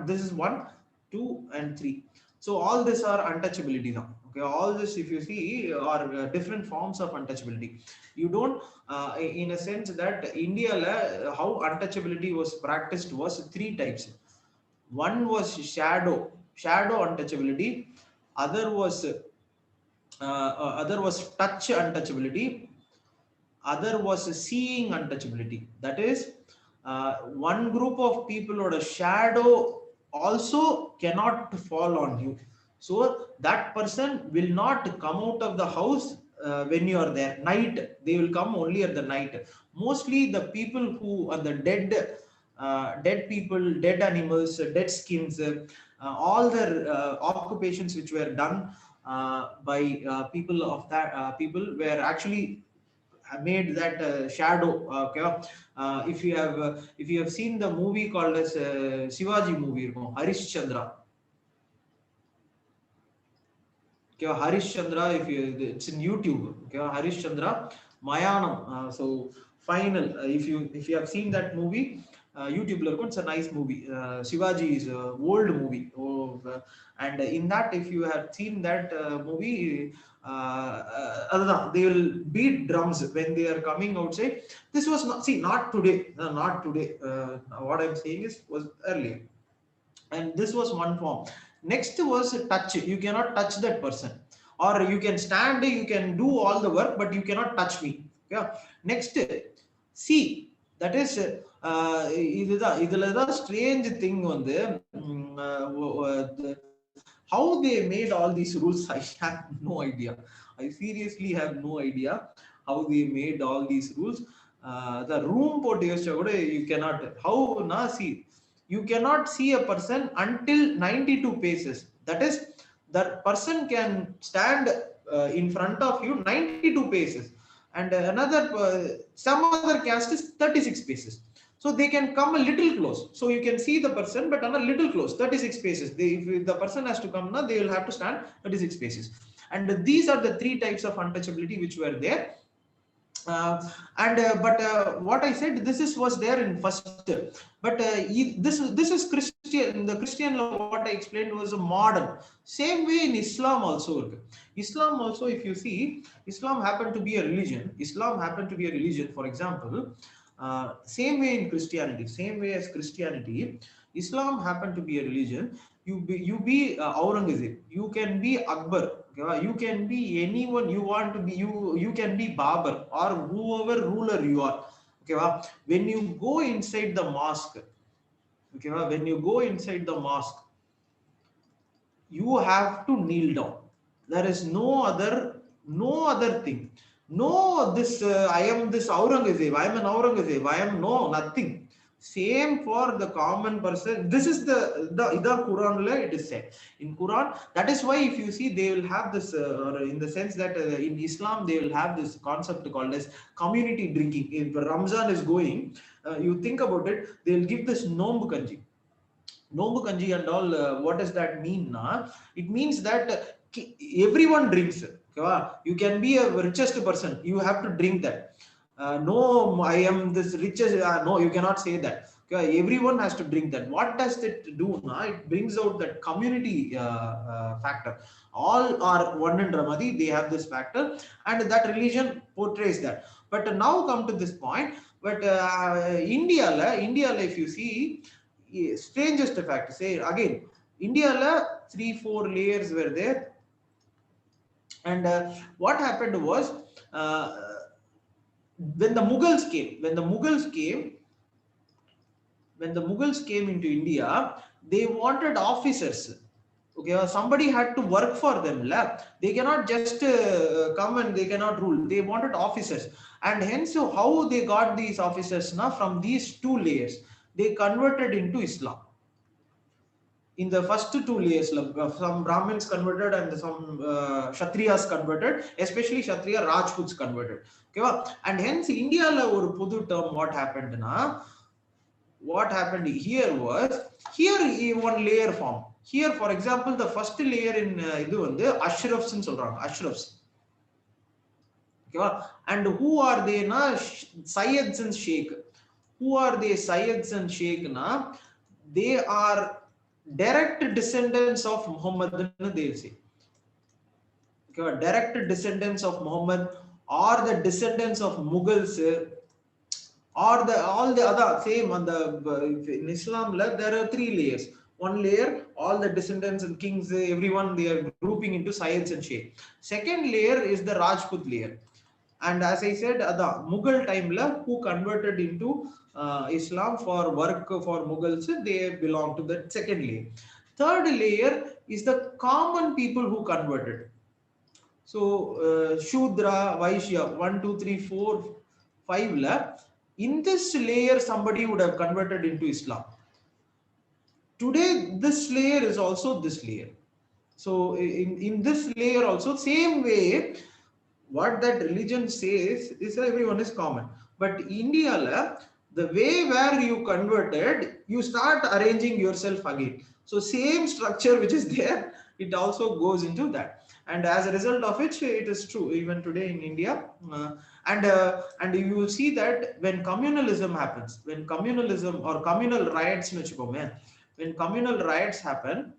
this is 1, 2, and 3. So all this are untouchability now. Okay, all this, if you see, are different forms of untouchability. You don't, in a sense that India, how untouchability was practiced was three types. One was shadow untouchability. Other was touch untouchability. Other was seeing untouchability. That is, one group of people or a shadow also cannot fall on you. So that person will not come out of the house when you are there. Night, they will come only at the night. Mostly the people who are the dead people, dead animals, dead skins, all the occupations which were done by people of that people were actually made that shadow. Okay, if you have seen the movie called as Shivaji movie, Harish Chandra. Okay, Harish Chandra, if you, it's in YouTube. Okay, Harish Chandra, Mayanam. So final. If you have seen that movie, YouTube, it's a nice movie. Shivaji is a old movie. And in that, if you have seen that movie, they will beat drums when they are coming outside. This was not today. Not today. What I'm saying was earlier. And this was one form. Next was touch. You cannot touch that person, or you can stand, you can do all the work, but you cannot touch me. Yeah. Next, see, that is இதுதான் strange thing வந்து, how they made all these rules. I have no idea. I seriously have no idea how they made all these rules. The room போட்டு யோசிச்சா கூட you cannot. How na see, you cannot see a person until 92 paces. That is, that person can stand in front of you 92 paces. And another some other caste is 36 paces. So they can come a little close, so you can see the person, but on a little close, 36 paces. If the person has to come now, they will have to stand 36 paces. And these are the three types of untouchability which were there. But what I said, was there in first, but this is Christian. The Christian law, what I explained, was a modern. Same way in Islam also. Islam also, if you see, Islam happened to be a religion. For example, same way in Christianity, same way as Christianity, Islam happened to be a religion. You be Aurangzeb, you can be Akbar, you can be anyone you want to be. You can be Babar or whoever ruler you are. Okay, when you go inside the mosque, you have to kneel down. There is no other thing. No, this I am this Aurangzeb, I am an Aurangzeb, I am nothing. Same for the common person. This is the Quran it is said in Quran. That is why, if you see, they will have this or in the sense that in Islam they will have this concept called as community drinking. If Ramzan is going, you think about it, they will give this Nombu Kanji and all. What does that mean? It means that everyone drinks. Okay? You can be a richest person, you have to drink that. No, I am this richest. No, you cannot say that. Okay? Everyone has to drink that. What does it do? It brings out that community factor. All are one in Ramadi, they have this factor, and that religion portrays that. But now come to this point. But India, if you see, strangest fact, say again, India la 3 4 layers were there. And what happened was, uh, when the Mughals came, when the Mughals came into India, they wanted officers. Okay, somebody had to work for them. They cannot just come and they cannot rule. They wanted officers, and hence how they got these officers now from these two layers. They converted into Islam. In the first two layers, some Brahmins converted and some Kshatriyas converted, especially Kshatriya Rajputs converted. Okay, and hence India la ஒரு புது term what happened na, what happened here was, here one layer form. Here for example the first layer in இது வந்து ashrafs ன்னு சொல்றாங்க, ashrafs. Okay, and who are they na? Sayyids and sheikh. Who are they? Sayyids and sheikh na, they are direct descendants of Muhammad, they'll say. Okay, direct descendants of Muhammad, or the descendants of Mughals, or the all the other same on the in Islam there are three layers. One layer, all the descendants and kings, everyone they are grouping into Sayyids and Sheikh. Second layer is the Rajput layer, and as I said, the Mughal time who converted into Islam for work for Mughals, they belong to the second layer. Third layer is the common people who converted. So Shudra, Vaishya, 1, 2, 3, 4, 5 in this layer somebody would have converted into Islam. Today this layer is also this layer. So in this layer also, same way, what that religion says is everyone is common. But India, the way where you converted, you start arranging yourself again. So same structure which is there, it also goes into that. And as a result of which, it is true even today in India. And you will see that when communalism happens, when communalism or communal riots, when communal riots happen,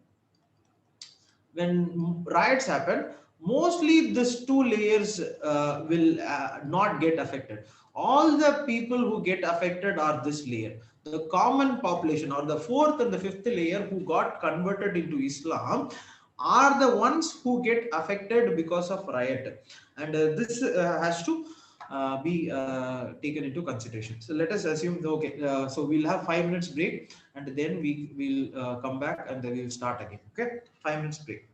when riots happen, mostly these two layers will not get affected. All the people who get affected are this layer. The common population, or the fourth and the fifth layer who got converted into Islam, are the ones who get affected because of riot. And this has to be taken into consideration. So let us assume, okay, so we'll have 5 minutes break, and then we will come back and then we'll start again. Okay, 5 minutes break.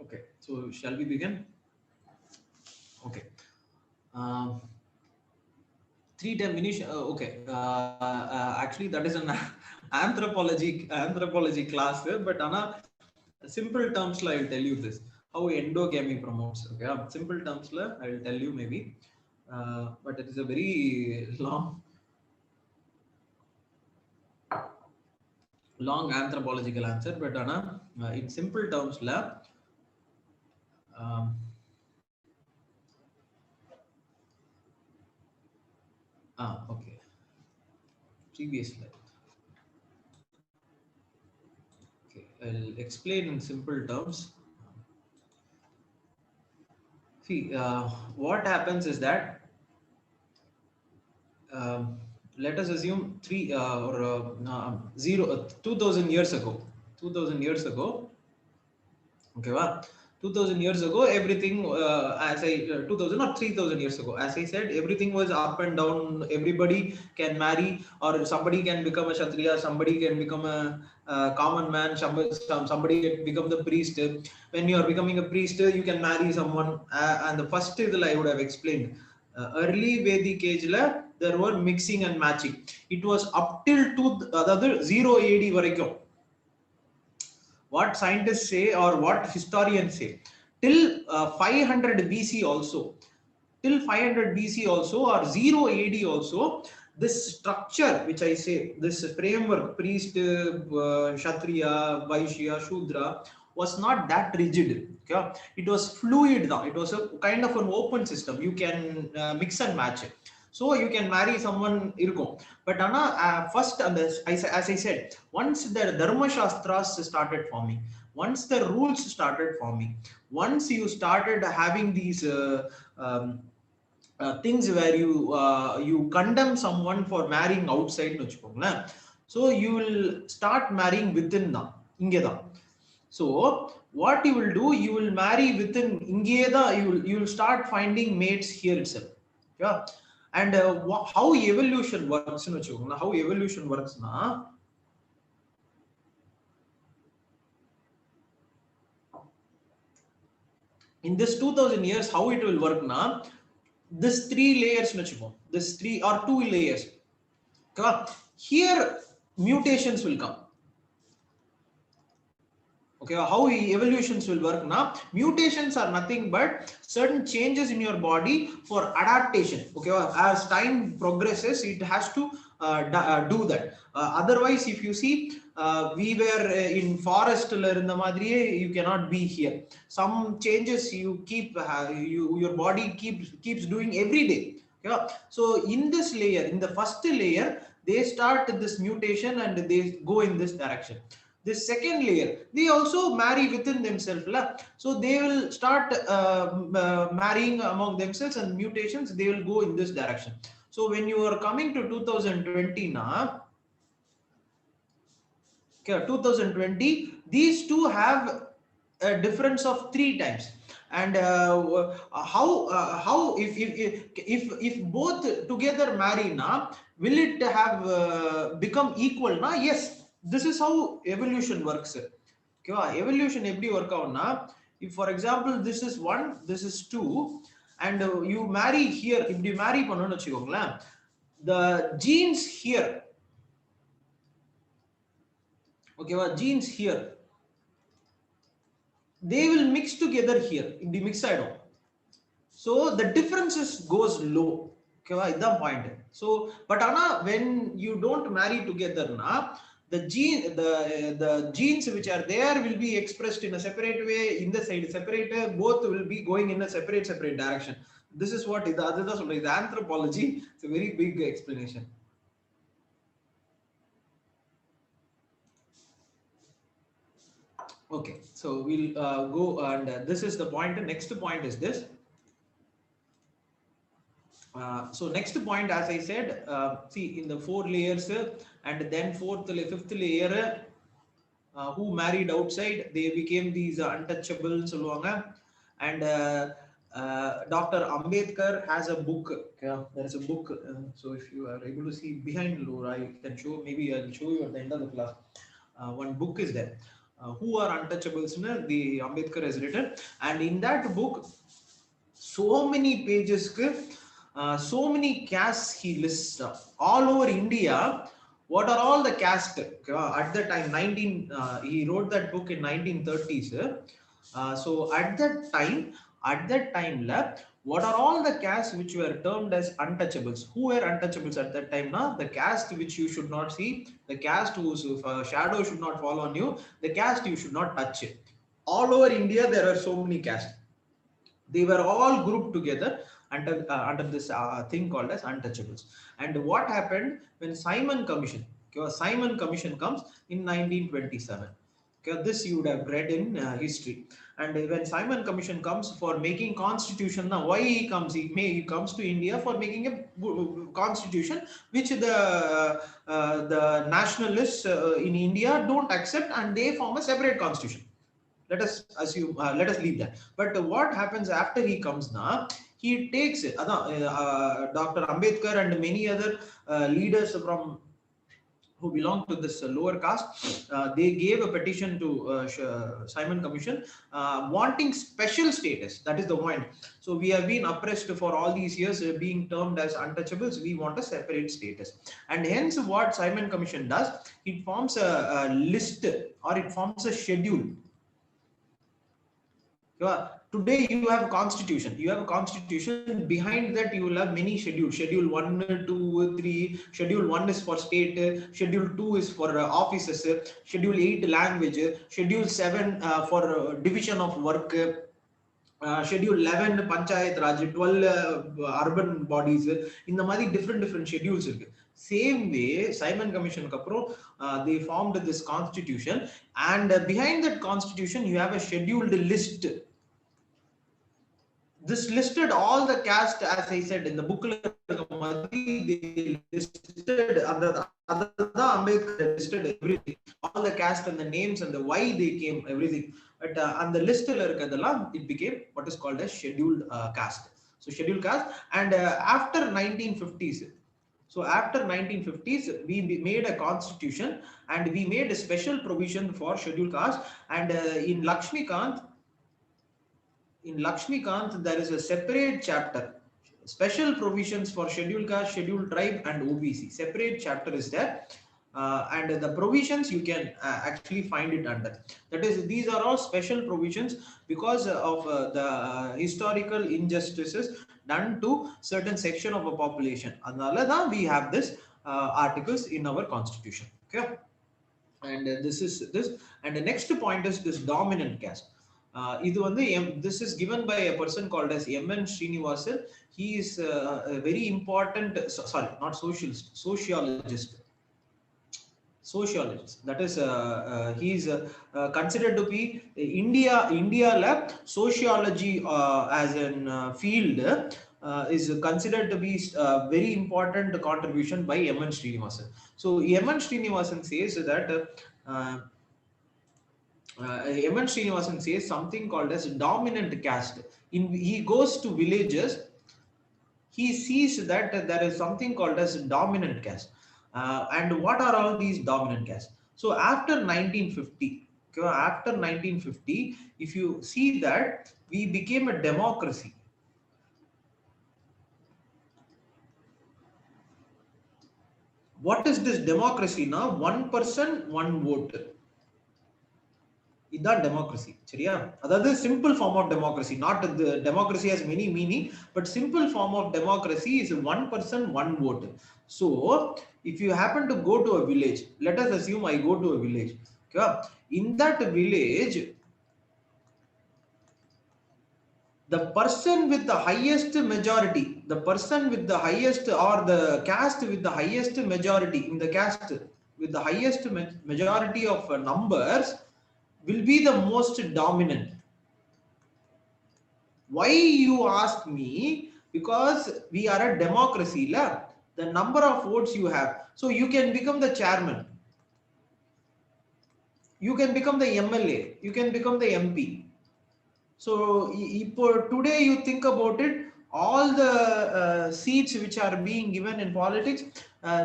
Okay, so shall we begin? Okay. Um, 3 10 minutes. Okay. Actually, that is an anthropology class, but on simple terms, I will tell you this: how endogamy promotes. Okay, simple terms, I will tell you maybe, but it is a very long anthropological answer. But in simple terms, um, okay, previous slide. Okay, I'll explain in simple terms. See, what happens is that um, let us assume 2000 years ago. 2000 years ago, okay, wow. 2000 years ago, everything, 2000 or 3000 years ago, as I said, everything was up and down. Everybody can marry, or somebody can become a Kshatriya, somebody can become a common man, somebody can become the priest. When you are becoming a priest, you can marry someone. And the first idle I would have explained. Early Vedic age, there were mixing and matching. It was up till the other 0 AD varaikkum. What scientists say or what historians say, till 500 BC also, till 500 BC also, or 0 AD also, this structure which I say, this framework, priest, Kshatriya, Vaishya, Shudra, was not that rigid. Okay? It was fluid now. It was a kind of an open system. You can mix and match it. So you can marry someone irko. But first, as I said, once the Dharma Shastras started forming, once the rules started forming, once you started having these things where you condemn someone for marrying outside, so you will start marrying within them. So what you will do, you will marry within Ingeda, you will start finding mates here itself. Yeah. And how evolution works, how evolution works na, in this 2000 years, how it will work na, this three layers, this three or two layers. Here mutations will come. Okay, how evolutions will work now? Mutations are nothing but certain changes in your body for adaptation. Okay, as time progresses, it has to do that. Otherwise, if you see, we were in forest, you cannot be here. Some changes you keep, your body keeps doing every day. Okay, so in this layer, in the first layer, they start this mutation and they go in this direction. This second layer, they also marry within themselves, so they will start marrying among themselves, and mutations, they will go in this direction. So when you are coming to 2020 now, okay, 2020, these two have a difference of 3 times. And how if both together marry now, will it have become equal now? Yes, this is how evolution works. Okay, evolution எப்படி work ஆகும்னா, if for example this is 1, this is 2, and you marry here, இப்படி marry பண்ணனும்னு வெச்சுக்கோங்களேன், the genes here, okay, genes here, they will mix together here, இப்படி mix ஆயிடும். So the differences goes low. Okay, இதான் point. So but when you don't marry together na, the genes which are there will be expressed in a separate way, in the side separate, both will be going in a separate direction. This is what the other is anthropology. It's a very big explanation. Okay, so we'll go, and this is the point. The next point is this. So next point, as I said, see, in the 4 layers, and then fifth layer, who married outside, they became these untouchables. And Dr. Ambedkar has a book. There is a book. So if you are able to see behind Laura, I can show. Maybe I'll show you at the end of the class. One book is there. Who are untouchables? The Ambedkar has written, and in that book, so many pages, so many castes he lists all over India. What are all the castes at the time? 19. He wrote that book in 1930s. So at that time, what are all the castes which were termed as untouchables? Who were untouchables at that time? Now, the caste which you should not see, the caste whose shadow should not fall on you, the caste you should not touch it. All over India, there are so many castes. They were all grouped together under this thing called as untouchables. And what happened when Simon Commission? Okay, Simon Commission comes in 1927. Okay, this you would have read in history. And when Simon Commission comes for making constitution, now why he comes? He comes to India for making a constitution which the nationalists in India don't accept, and they form a separate constitution. Let us assume, let us leave that. But what happens after he comes now? He takes it. Dr. Ambedkar and many other leaders from who belong to this lower caste, they gave a petition to Simon Commission wanting special status. That is the point. So we have been oppressed for all these years, being termed as untouchables. We want a separate status, and hence what Simon Commission does, it forms a list, or it forms a schedule. Today you have a constitution. You have a constitution. Behind that, you will have many schedules. Schedule 1, 2, 3. Schedule 1 is for state. Schedule 2 is for offices. Schedule 8 language. Schedule 7 for division of work. Schedule 11 Panchayat Raj. 12 urban bodies. In the madi different schedules. Same way, Simon Commission kapro, they formed this constitution, and behind that constitution, you have a scheduled list. This listed all the caste, as I said in the booklet. They listed Ambedkar listed everything, all the caste and the names and the why they came, everything. But on the list, it became what is called as scheduled caste. So scheduled caste, and after 1950s. So after 1950s, we made a constitution, and we made a special provision for scheduled caste. And in Lakshmikant, there is a separate chapter, special provisions for scheduled caste, scheduled tribe, and OBC. Separate chapter is there, and the provisions you can actually find it under. That is, these are all special provisions because of the historical injustices done to certain section of a population. Adnala we have this articles in our constitution. Okay, and this is this. And the next point is this dominant caste. This is given by a person called as M.N. Srinivasan. He is a very important, sorry, not socialist, sociologist. That is, he is considered to be India lab sociology as an field. Is considered to be a very important contribution by M.N. Srinivasan. So M.N. Srinivasan says that M.N. Srinivasan says something called as dominant caste. He goes to villages, he sees that there is something called as dominant caste. And what are all these dominant castes? So after 1950, if you see that we became a democracy. What is this democracy now? One person, one vote. This democracy. That is simple form of democracy. Not the democracy has many meaning, but simple form of democracy is one person, one vote. So if you happen to go to a village, let us assume I go to a village. Okay? In that village, the person with the highest majority, the person with the highest, or the caste with the highest majority, in the caste with the highest majority of numbers will be the most dominant. Why, you ask me? Because we are a democracy, the number of votes you have. So you can become the chairman, you can become the MLA, you can become the MP. So today you think about it, all the seats which are being given in politics,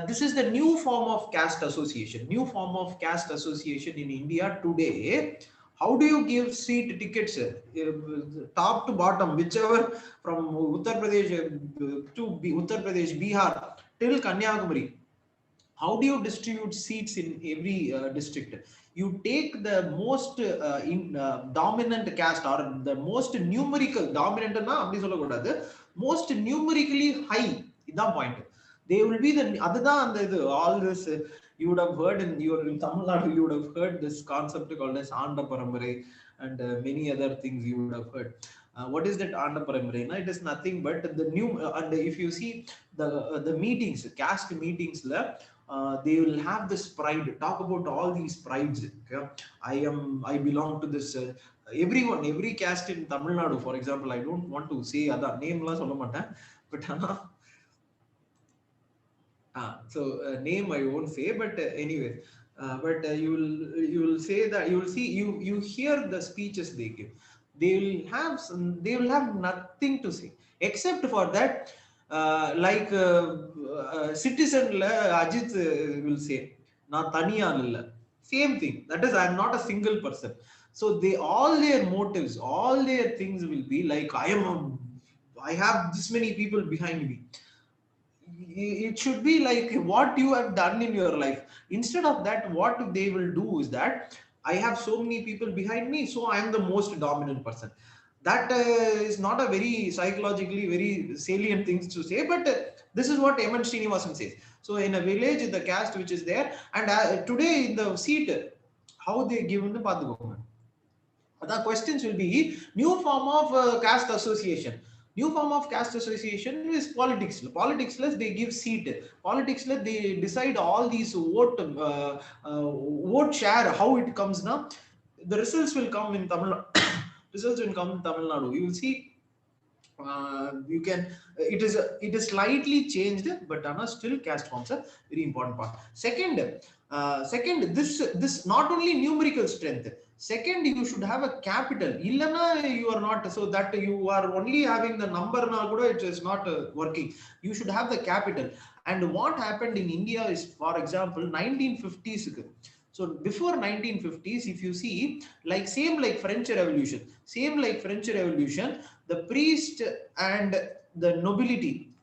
this is the new form of caste association, new form of caste association in India today. How do you give seat tickets, top to bottom, whichever, from Uttar Pradesh to Uttar Pradesh, Bihar till Kanyakumari? How do you distribute seats in every district? You take the most dominant caste, or the most numerical dominant na appdi solla kodadhu, most numerically high, idan point. They will be the adha and the all this you would have heard in your in Tamil Nadu, you would have heard this concept called as Anda Paramare, and many other things you would have heard. What is that Anda Paramare? It is nothing but the new and if you see the meetings, caste meetings la, they will have this pride, talk about all these prides. Okay? I belong to this everyone, every caste in Tamil Nadu, for example. I don't want to say other name la solla matten, but name I won't say, but anyway, but you will say that, you will see, you hear the speeches they give. They will have nothing to say except for that. Like citizen la Ajit will say, "Na taniya illa." Same thing. That is, I am not a single person. So they, all their motives, all their things will be like, I have this many people behind me. It should be like what you have done in your life. Instead of that, what they will do is that, I have so many people behind me, so I am the most dominant person. That is not a very psychologically very salient things to say, but this is what M.N. Srinivasan says. So in a village, the caste which is there, and today in the seat, how they given the path. The questions will be new form of caste association. New form of caste association is politics. Politics less they give seat. Politics less they decide all these vote share, how it comes now. The results will come in Tamil. Results will come in Tamil Nadu. You will see. You can. It is slightly changed, but still caste forms a very important part. Second, this not only numerical strength. Second, you should have a capital. Illana, you are not, so that you are only having the number na kuda, it is not working. You should have the capital. And what happened in India is, for example, 1950s. So before 1950s, if you see, like same like French Revolution, the priest and the nobility,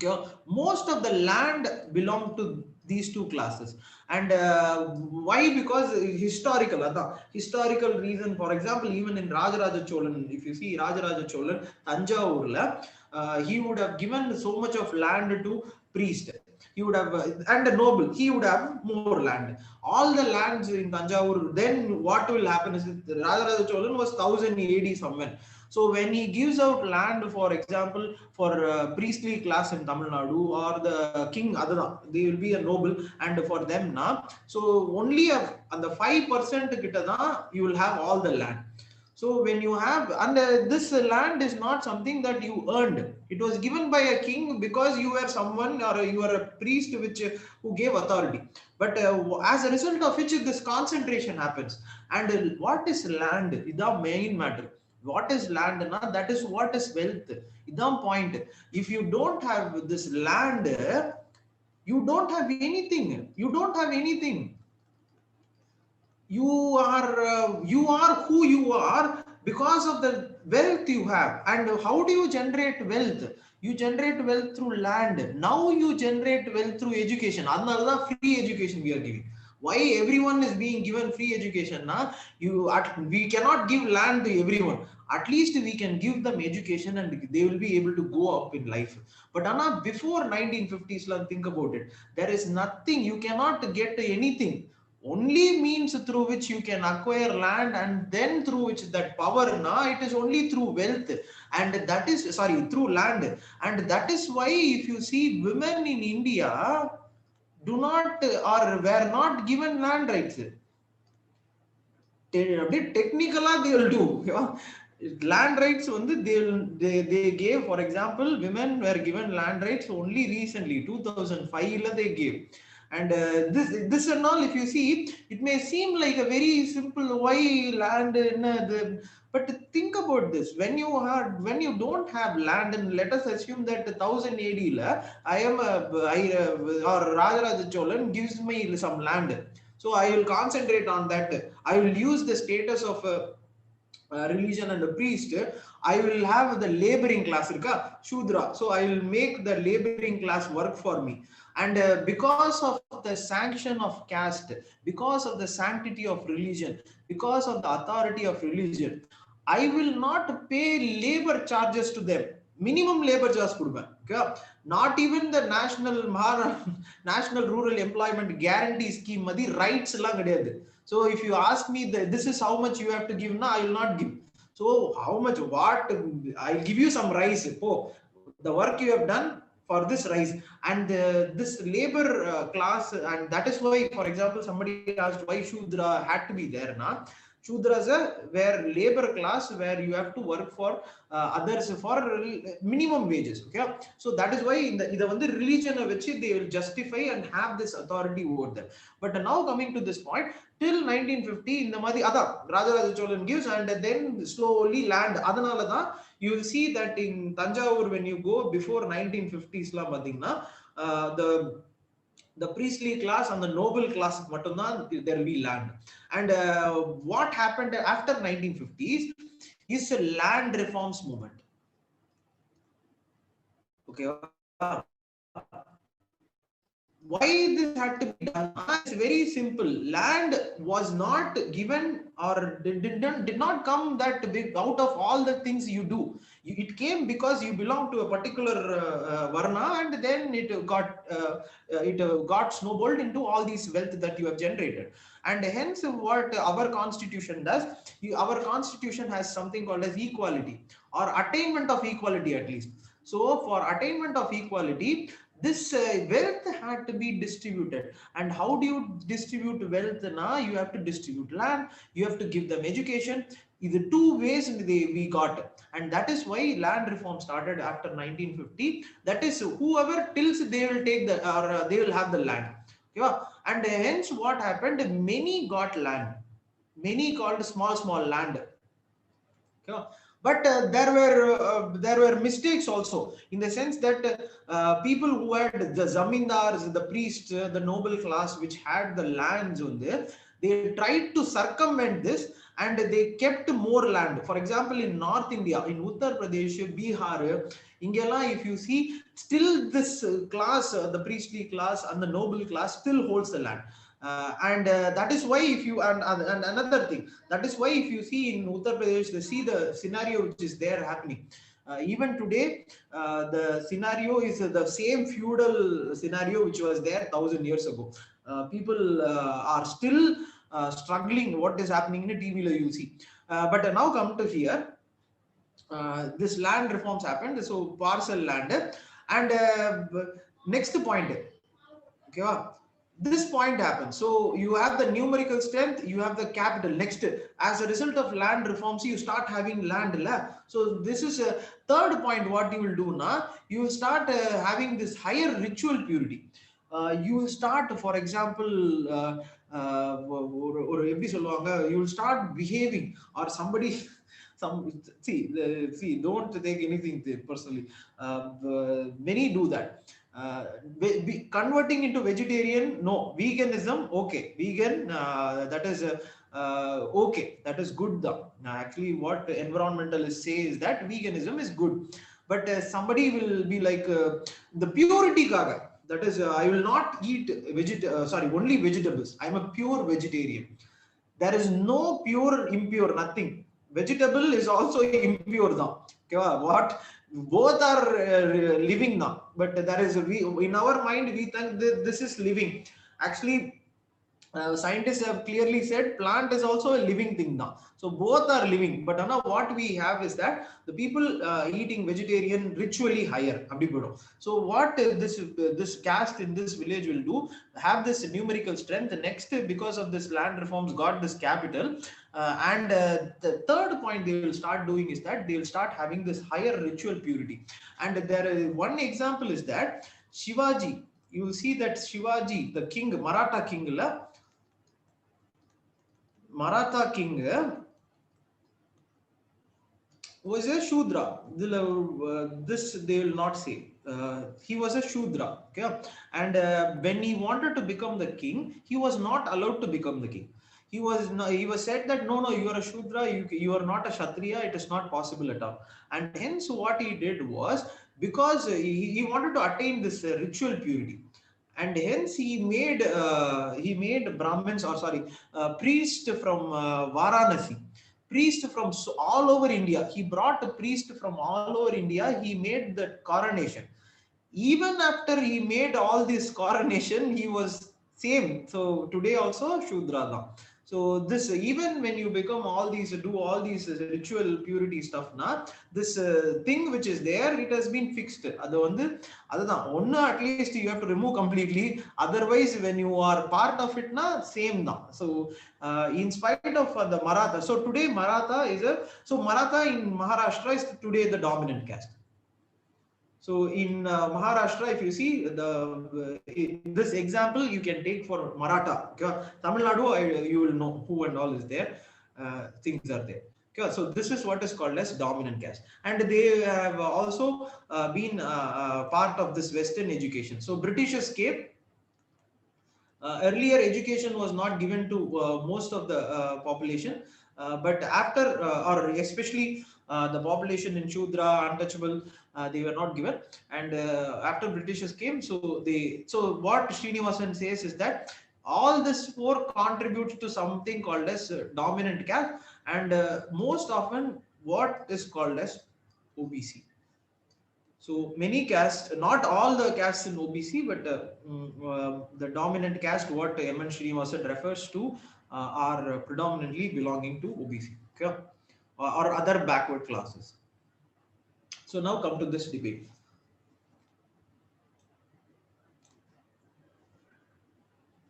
okay, most of the land belonged to these two classes. And why? Because historical reason. For example, even in Rajaraja Cholan, if you see Rajaraja Cholan, Tanjavur, he would have given so much of land to priest. He would have, and a noble, he would have more land. All the lands in Tanjavur, then what will happen is, Rajaraja Cholan was 1000 AD somewhere. So when he gives out land, for example, for priestly class in Tamil Nadu, or the king, they will be a noble, and for them now, so only on the 5% you will have all the land. So when you have, and this land is not something that you earned. It was given by a king because you were someone, or you were a priest which who gave authority. But as a result of which this concentration happens. And what is land? Is the main matter. What is land? Na? That is what is wealth. Idam point. If you don't have this land, you don't have anything. You don't have anything. You are who you are because of the wealth you have. And how do you generate wealth? You generate wealth through land. Now you generate wealth through education. Another free education we are giving. Why everyone is being given free education? Now we cannot give land to everyone. At least we can give them education, and they will be able to go up in life. But Anna, before 1950s, think about it. There is nothing. You cannot get anything. Only means through which you can acquire land, and then through which that power, it is only through wealth, and that is, sorry, through land. And that is why if you see, women in India do not, or were not given land rights. Technically they will do. Land rights they gave. For example, women were given land rights only recently, 2005 they gave. And this and all, if you see, it may seem like a very simple why land in but think about this. When you don't have land, and let us assume that 1000 AD la, or Rajaraja Cholan gives me some land, so I will concentrate on that. I will use the status of religion and a priest. I will have the laboring class, Shudra. So I will make the laboring class work for me. And because of the sanction of caste, because of the sanctity of religion, because of the authority of religion, I will not pay labor charges to them. Minimum labor charge kudben. Okay? Not even the national rural employment guarantee scheme madi rights la kediyadu. So if you ask me this is how much you have to give, now I will not give. So how much, what, I'll give you some rice. Oh, the work you have done for this rice. And this labor class, and that is why, for example, somebody asked why Shudra had to be there. Shudras where labor class, where you have to work for others for minimum wages. Okay, so that is why in the religion which they will justify and have this authority over them. But now coming to this point, till 1950 in the madi ada Rajaraja Cholan gives, and then slowly land adanala da you will see that in Tanjavur, when you go before 1950s la padina, the priestly class and the noble class mattumdan there will be land. And what happened after 1950s is a land reforms movement. Okay, why this had to be done? It's very simple. Land was not given, or did not come that big out of all the things you do. It came because you belong to a particular varna, and then it got snowballed into all these wealth that you have generated. And hence what our constitution does, our constitution has something called as equality, or attainment of equality at least. So for attainment of equality, this wealth had to be distributed. And how do you distribute wealth? Now you have to distribute land, you have to give them education. The two ways we got, and that is why land reform started after 1950. That is, whoever tills, they will take the, or they will have the land. Okay? And hence what happened, many got land, many called small land. Okay? But there were mistakes also, in the sense that people who had the zamindars, the priests, the noble class which had the lands on there, they tried to circumvent this, and they kept more land. For example, in North India, in Uttar Pradesh, Bihar, Ingela, if you see, still this class, the priestly class and the noble class still holds the land. And that is why, if you, and another thing, that is why if you see in Uttar Pradesh, they see the scenario which is there happening. Even today, the scenario is the same feudal scenario which was there 1000 years ago. People are still struggling what is happening in a TV, you see. But now come to here, this land reforms happened, so parcel land. And next point, okay, this point happens. So you have the numerical strength, you have the capital. Next, as a result of land reforms, you start having land. So this is a third point. What you will do now, you will start having this higher ritual purity. You will start, for example, or you will start behaving, or somebody see, don't take anything personally. Many do that. Converting into vegetarian, no. Veganism, okay. Vegan, that is okay. That is good though. Actually, what environmentalists say is that veganism is good. But somebody will be like the purity kaga. That is, I will not eat only vegetables. I'm a pure vegetarian. There is no pure, impure, nothing. Vegetable is also impure now. Okay, what? Both are living now, but there is in our mind we think that this is living. Actually, scientists have clearly said plant is also a living thing now. So both are living. But now what we have is that the people eating vegetarian ritually higher. So what this caste in this village will do, have this numerical strength. Next, because of this land reforms, got this capital. And the third point they will start doing is that they will start having this higher ritual purity. And there is one example is that Shivaji, you will see that Shivaji, the king, Maratha king was a Shudra. This they will not say. He was a Shudra. Okay, and when he wanted to become the king, he was not allowed to become the king. He was said that no, you are a Shudra. You are not a Kshatriya. It is not possible at all. And hence, what he did was, because he wanted to attain this ritual purity, and hence he made Brahmins, or sorry, priest from Varanasi, priest from all over India. He brought a priest from all over India. He made the coronation. Even after he made all this coronation, he was same. So today also Shudra now. So this, even when you become all these, do all these ritual purity stuff now, this thing which is there, it has been fixed. One at least you have to remove completely. Otherwise, when you are part of it now, same now. So in spite of the Maratha, so today Maratha is Maratha in Maharashtra is today the dominant caste. So in Maharashtra, if you see this example, you can take for Maratha. Okay? Tamil Nadu, you will know who and all is there. Things are there. Okay? So this is what is called as dominant caste, and they have also been part of this Western education. So Britishers came. Earlier, education was not given to most of the population, but after, or especially the population in Shudra, untouchable, they were not given. And after Britishers came, so what Srinivasan says is that all this four contributes to something called as dominant caste, and most often what is called as OBC. So many castes, not all the castes in OBC, but the dominant caste, what M.N. Srinivasan refers to, are predominantly belonging to OBC, okay? Or other backward classes. So now come to this debate.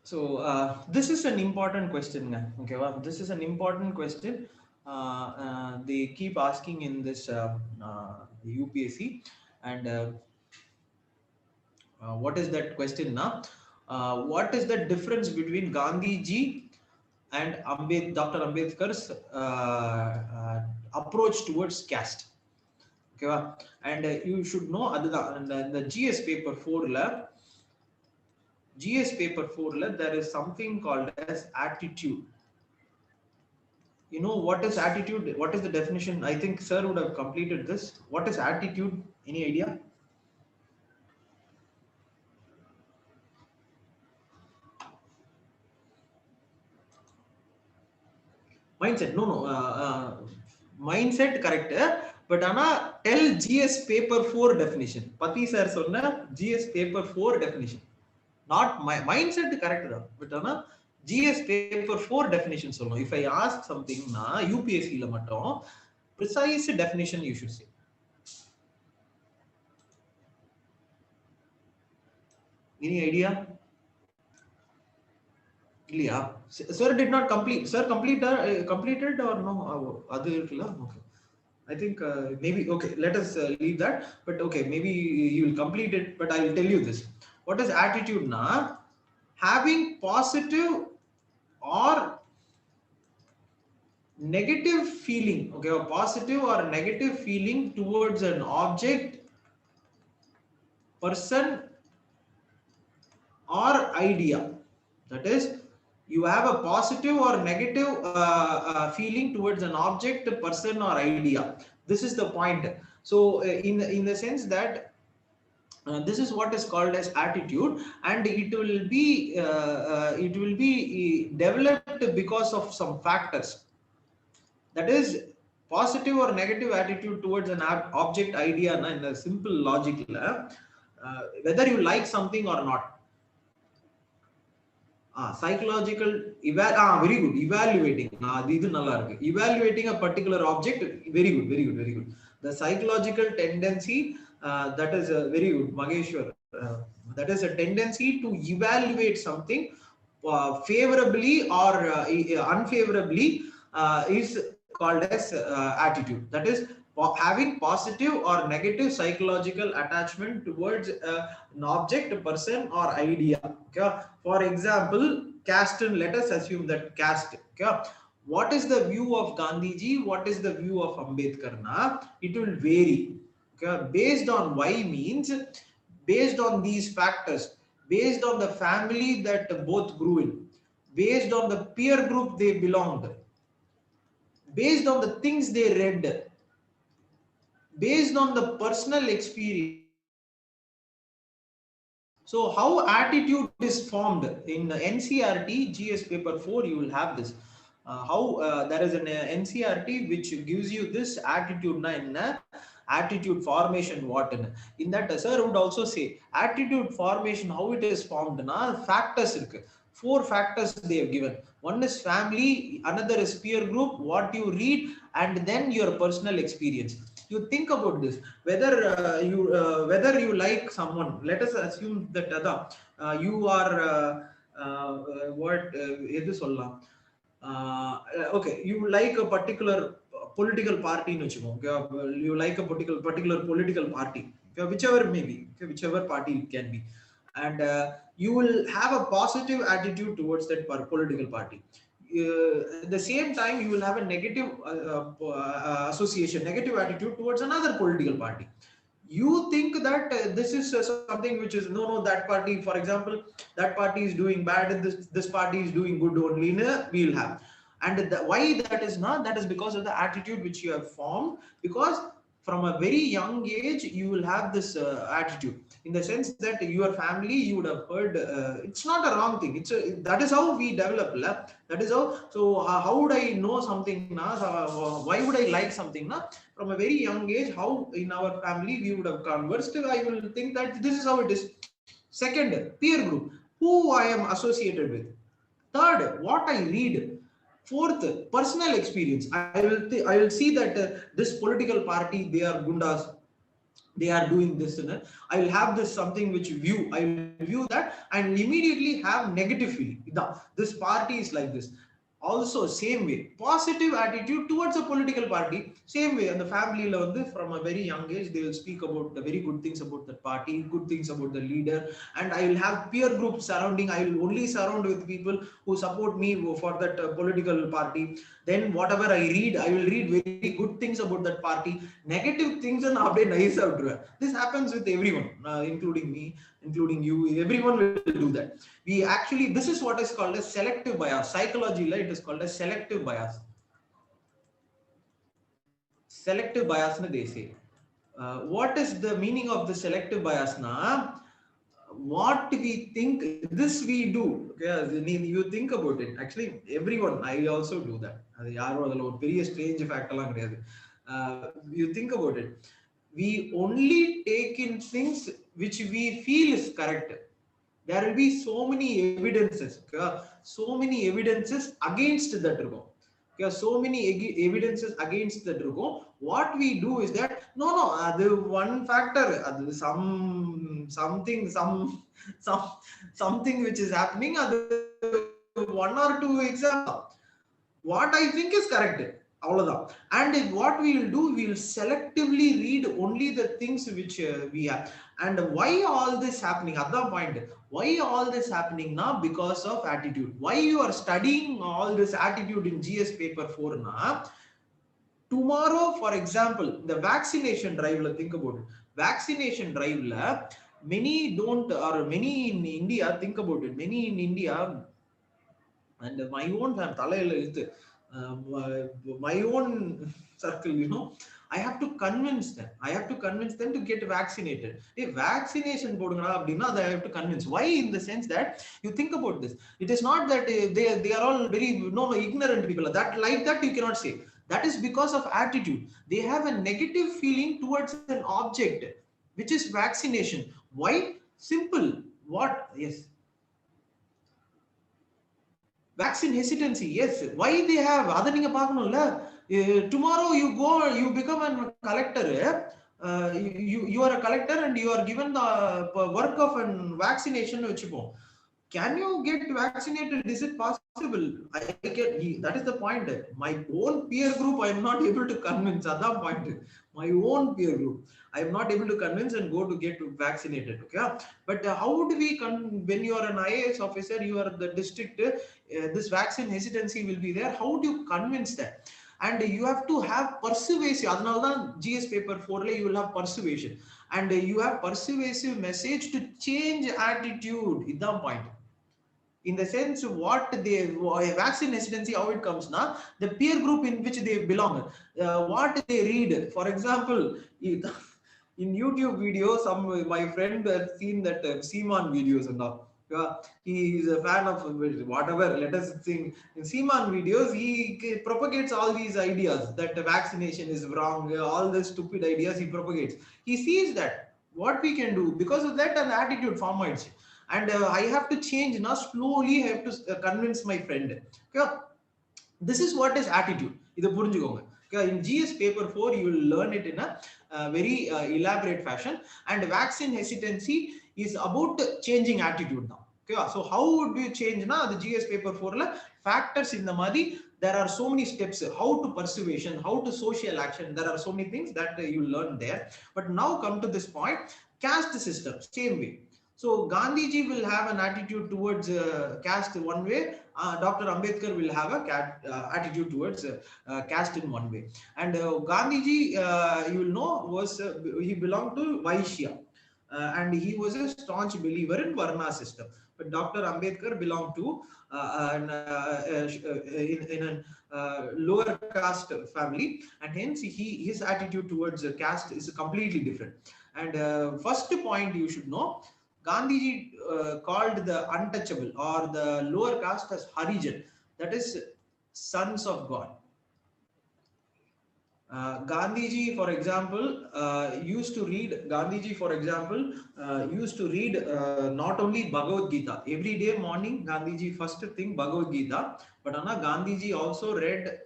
So this is an important question. Okay, well, this is an important question. They keep asking in this UPSC, and what is that question now? What is the difference between Gandhi ji and Dr. Ambedkar's approach towards caste? Okay, and you should know the GS paper 4 there is something called as attitude. You know what is attitude? What is the definition? I think sir would have completed this. What is attitude? Any idea? Mindset. No. Mindset correct. But tell GS paper 4 definition. Pati sir sonna GS paper 4 definition. Not my mindset correct. But GS paper 4 definition. If I ask something na UPSC la precise definition you should say. Any idea? Yeah. Sir did not complete. Sir completed or no? Okay. I think maybe, okay, let us leave that. But okay, maybe you will complete it. But I will tell you this. What is attitude na? Having positive or negative feeling, okay, a positive or negative feeling towards an object, person, or idea. That is, you have a positive or negative feeling towards an object, person, or idea. This is the point. So in the sense that this is what is called as attitude, and it will be developed because of some factors. That is, positive or negative attitude towards an object, idea, in a simple logic, whether you like something or not. Psychological very good, evaluating evaluating a particular object, very good. The psychological tendency, that is very good, Mageshwar. That is a tendency to evaluate something favorably or unfavorably, is called as attitude. That is, having positive or negative psychological attachment towards an object, a person, or idea. Okay? For example, caste. Let us assume that caste. Okay? What is the view of Gandhiji? What is the view of Ambedkar? Na? It will vary. Okay? Based on why means based on these factors, based on the family that both grew in, based on the peer group they belonged, based on the things they read, based on the personal experience. So how attitude is formed in NCRT GS paper 4, you will have this. How there is an NCRT which gives you this attitude in attitude formation what in that sir would also say attitude formation how it is formed na factors irukku. Four factors they have given. One is family, another is peer group, what you read, and then your personal experience. You think about this, whether you like someone. Let us assume that you are what எது சொல்லலாம் okay, you like a particular political party ன்னு வெச்சுக்கோ. You like a particular political party, okay, whichever may be, okay, whichever party it can be, and you will have a positive attitude towards that political party. At the same time you will have a negative association, negative attitude towards another political party. You think that this is something which is no, that party, for example, that party is doing bad and this party is doing good only, we will have. And why that is not, that is because of the attitude which you have formed, because from a very young age you will have this attitude, in the sense that your family, you would have heard, it's not a wrong thing, that is how we develop, that is how. So how would I know something na, why would I like something na, from a very young age, how in our family we would have conversed, I will think that this is how it is. Second, peer group, who I am associated with. Third, what I read. Fourth, personal experience. I will see that this political party, they are gundas, they are doing this, I will have this something which view, I will view that and immediately have negative feeling. This party is like this. Also same way, positive attitude towards a political party, same way. And the family from a very young age, they will speak about the very good things about the party, good things about the leader. And I will have peer group surrounding, I will only surround with people who support me for that political party. Then whatever I read, I will read very good things about that party. Negative things and update nice out. This happens with everyone, including me, including you. Everyone will do that. We actually, this is what is called as selective bias. Psychology, it is called as selective bias. Selective bias na they say. What is the meaning of the selective bias na? What we think, this we do. Okay, you think about it. Actually everyone, I also do that. அது யாரோ அதுல ஒரு பெரிய strange fact எல்லாம் கிடையாது. You think about it, we only take in things which we feel is correct. There will be so many evidences, okay? So many evidences against that இருக்கும். Okay, so many evidences against that இருக்கும். What we do is that no, அது one factor, அது something which is happening, அது one or two example, what I think is correct, அவ்வளவுதான். And what we will do, we will selectively read only the things which we have. And why all this happening, other point, why all this happening now? Because of attitude. Why you are studying all this attitude in GS paper 4 na, tomorrow, for example, the vaccination drive, think about it. Vaccination drive many don't, or many in India, think about it, many in India, and my own my own circle, I have to convince them to get vaccinated. Hey, vaccination podunga appadina, I have to convince. Why? In the sense that you think about this, it is not that they are all very ignorant people, that like that you cannot say. That is because of attitude. They have a negative feeling towards an object, which is vaccination. Why? Simple. What? Yes. Vaccine hesitancy. Yes. Why they have? Adha neenga paakanolla. Tomorrow you go, you become a collector. You are a collector and you are given the work of an vaccination. can you get vaccinated? Is it possible? That is the point. My own peer group, I am not able to convince. That's point. My own peer group, I am not able to convince and go to get vaccinated. Okay, but how would we when you are an IAS officer, you are the district, this vaccine hesitancy will be there. How do you convince that? And you have to have persuasive. Adnalda GS paper 4 you will have persuasion, and you have persuasive message to change attitude. Is the point. In the sense what they vaccine hesitancy, how it comes now, the peer group in which they belong, what they read. For example, in YouTube videos, some my friend has seen that Seaman videos and all. He is a fan of whatever. Let us think. In Seaman videos, he propagates all these ideas that vaccination is wrong. All the stupid ideas he propagates. He sees that what we can do because of that, an attitude forms, and I have to change now. Slowly, I have to convince my friend. Okay? This is what is attitude. Idu purinjukonga. Okay? In GS paper 4, you will learn it in a very elaborate fashion. And vaccine hesitancy is about changing attitude now. Okay? So how would you change now? The GS paper 4 la factors in the madi. There are so many steps. How to persuasion, how to social action. There are so many things that you learn there. But now come to this point. Caste system, same way. So Gandhiji will have an attitude towards caste one way. Dr. Ambedkar will have a attitude towards caste in one way. And Gandhiji, you will know, he belonged to Vaishya, and he was a staunch believer in Varna system. But Dr. Ambedkar belonged to in a lower caste family, and hence his attitude towards caste is completely different. And first point you should know, Gandhiji called the untouchable or the lower caste as Harijan, that is sons of God. Gandhiji, for example, used to read. Gandhiji, for example, used to read not only Bhagavad Gita every day morning. Gandhiji first thing Bhagavad Gita, but Gandhiji also read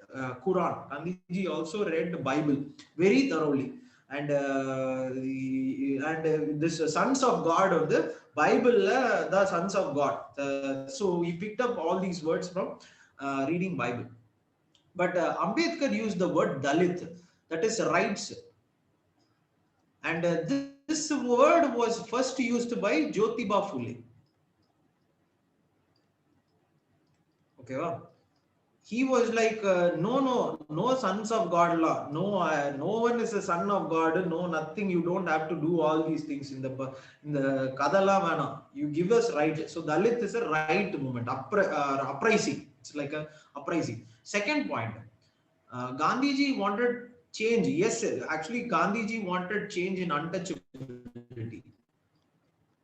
Quran. Gandhiji also read Bible very thoroughly, and this sons of God of the Bible, the sons of God. So he picked up all these words from reading Bible. But Ambedkar used the word Dalit, that is rights. And this word was first used by Jyotiba Phule. Okay, wow. He was like, no sons of God law. No one is a son of God. No, nothing. You don't have to do all these things in the Kadala Vana. You give us right. So Dalit is a right movement, uprising. It's like a uprising. Second point, Gandhiji wanted change. Yes, actually, Gandhiji wanted change in untouchability.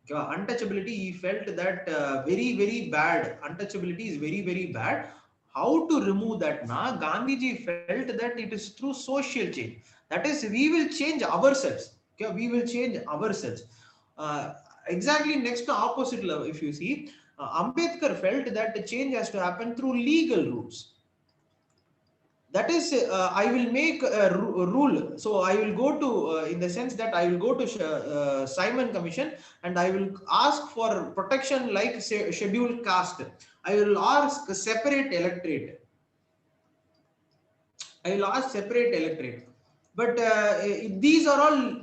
Untouchability, he felt that very, very bad. Untouchability is very, very bad. How to remove that? Na? Gandhiji felt that it is through social change. That is, we will change ourselves. Okay? We will change ourselves. Exactly next to opposite level, if you see, Ambedkar felt that the change has to happen through legal routes. That is, I will make a rule. So I will go to, in the sense that I will go to Simon Commission, and I will ask for protection like say, scheduled caste. I will ask separate electorate. I will ask separate electorate. But these are all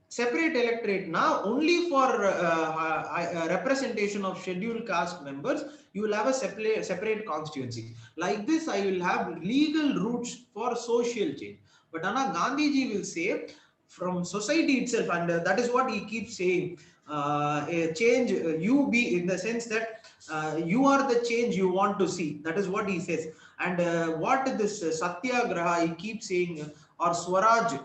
separate electorate. Now only for representation of scheduled caste members you will have a separate constituency. Like this I will have legal routes for social change. But Anna Gandhiji will say from society itself, and that is what he keeps saying, a change, you be, in the sense that you are the change you want to see. That is what he says. And what this satyagraha he keeps saying, or Swaraj.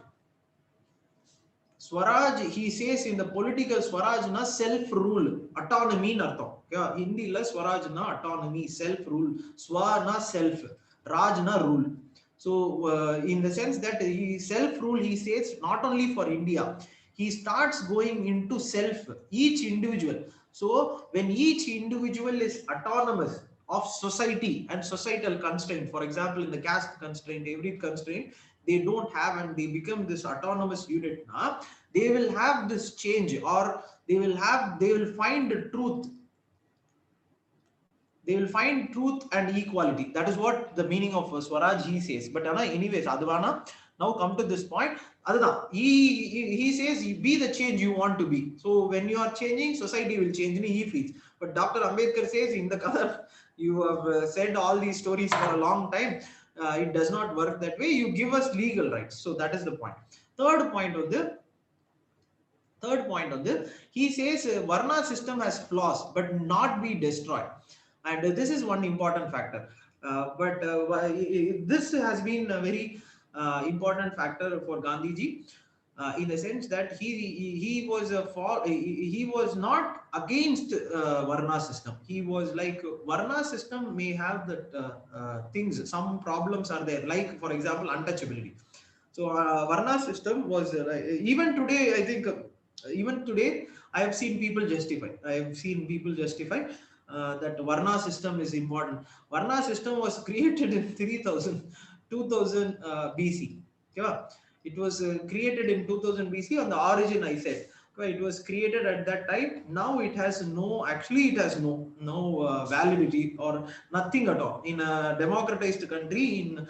Swaraj, he says in the political Swaraj na self-rule, autonomy in artham. Hindi la Swaraj na autonomy, self-rule, Swa na self, Raj na rule. So in the sense that he self-rule, he says not only for India, he starts going into self, each individual. So when each individual is autonomous of society and societal constraint, for example, in the caste constraint, every constraint, they don't have, and they become this autonomous unit they will have this change, or they will find the truth. they will find truth and equality. That is what the meaning of Swaraj he says. But anyways, Advana, now come to this point. Adana, he says, be the change you want to be. So when you are changing, society will change. He feels. But Dr. Ambedkar says, in the color, you have said all these stories for a long time. It does not work that way. You give us legal rights. So that is the point. Third point of the Third point on this, he says Varna system has flaws but not be destroyed, and this is one important factor. But this has been a very important factor for Gandhiji, in the sense that he was he was not against Varna system. He was like, Varna system may have that things, some problems are there, like for example untouchability. So Varna system was even today. I think even today, I have seen people justify. I have seen people justify that Varna system is important. Varna system was created in 2000 BC. Okay? It was created in 2000 BC on the origin. I said. Okay, it was created at that time. Now it has actually it has no validity or nothing at all. In a democratized country in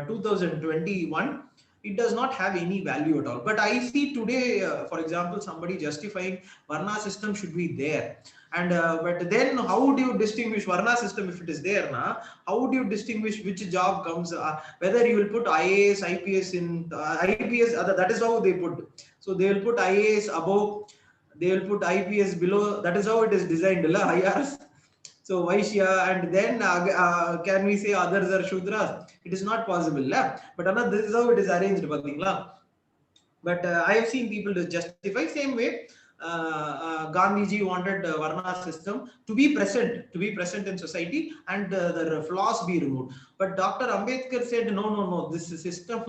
2021, it does not have any value at all. But I see today, for example, somebody justifying Varna system should be there. And but then how do you distinguish Varna system if it is there? How would you distinguish which job comes? Whether you will put IAS, IPS in IPS, that is how they put. So they will put IAS above, they will put IPS below. That is how it is designed, IRS. So Vaishya, and then can we say others are Shudras? It is not possible. But this is how it is arranged. But I have seen people to justify same way. Gandhiji wanted Varna system to be present in society, and the flaws be removed. But Dr. Ambedkar said, no, this system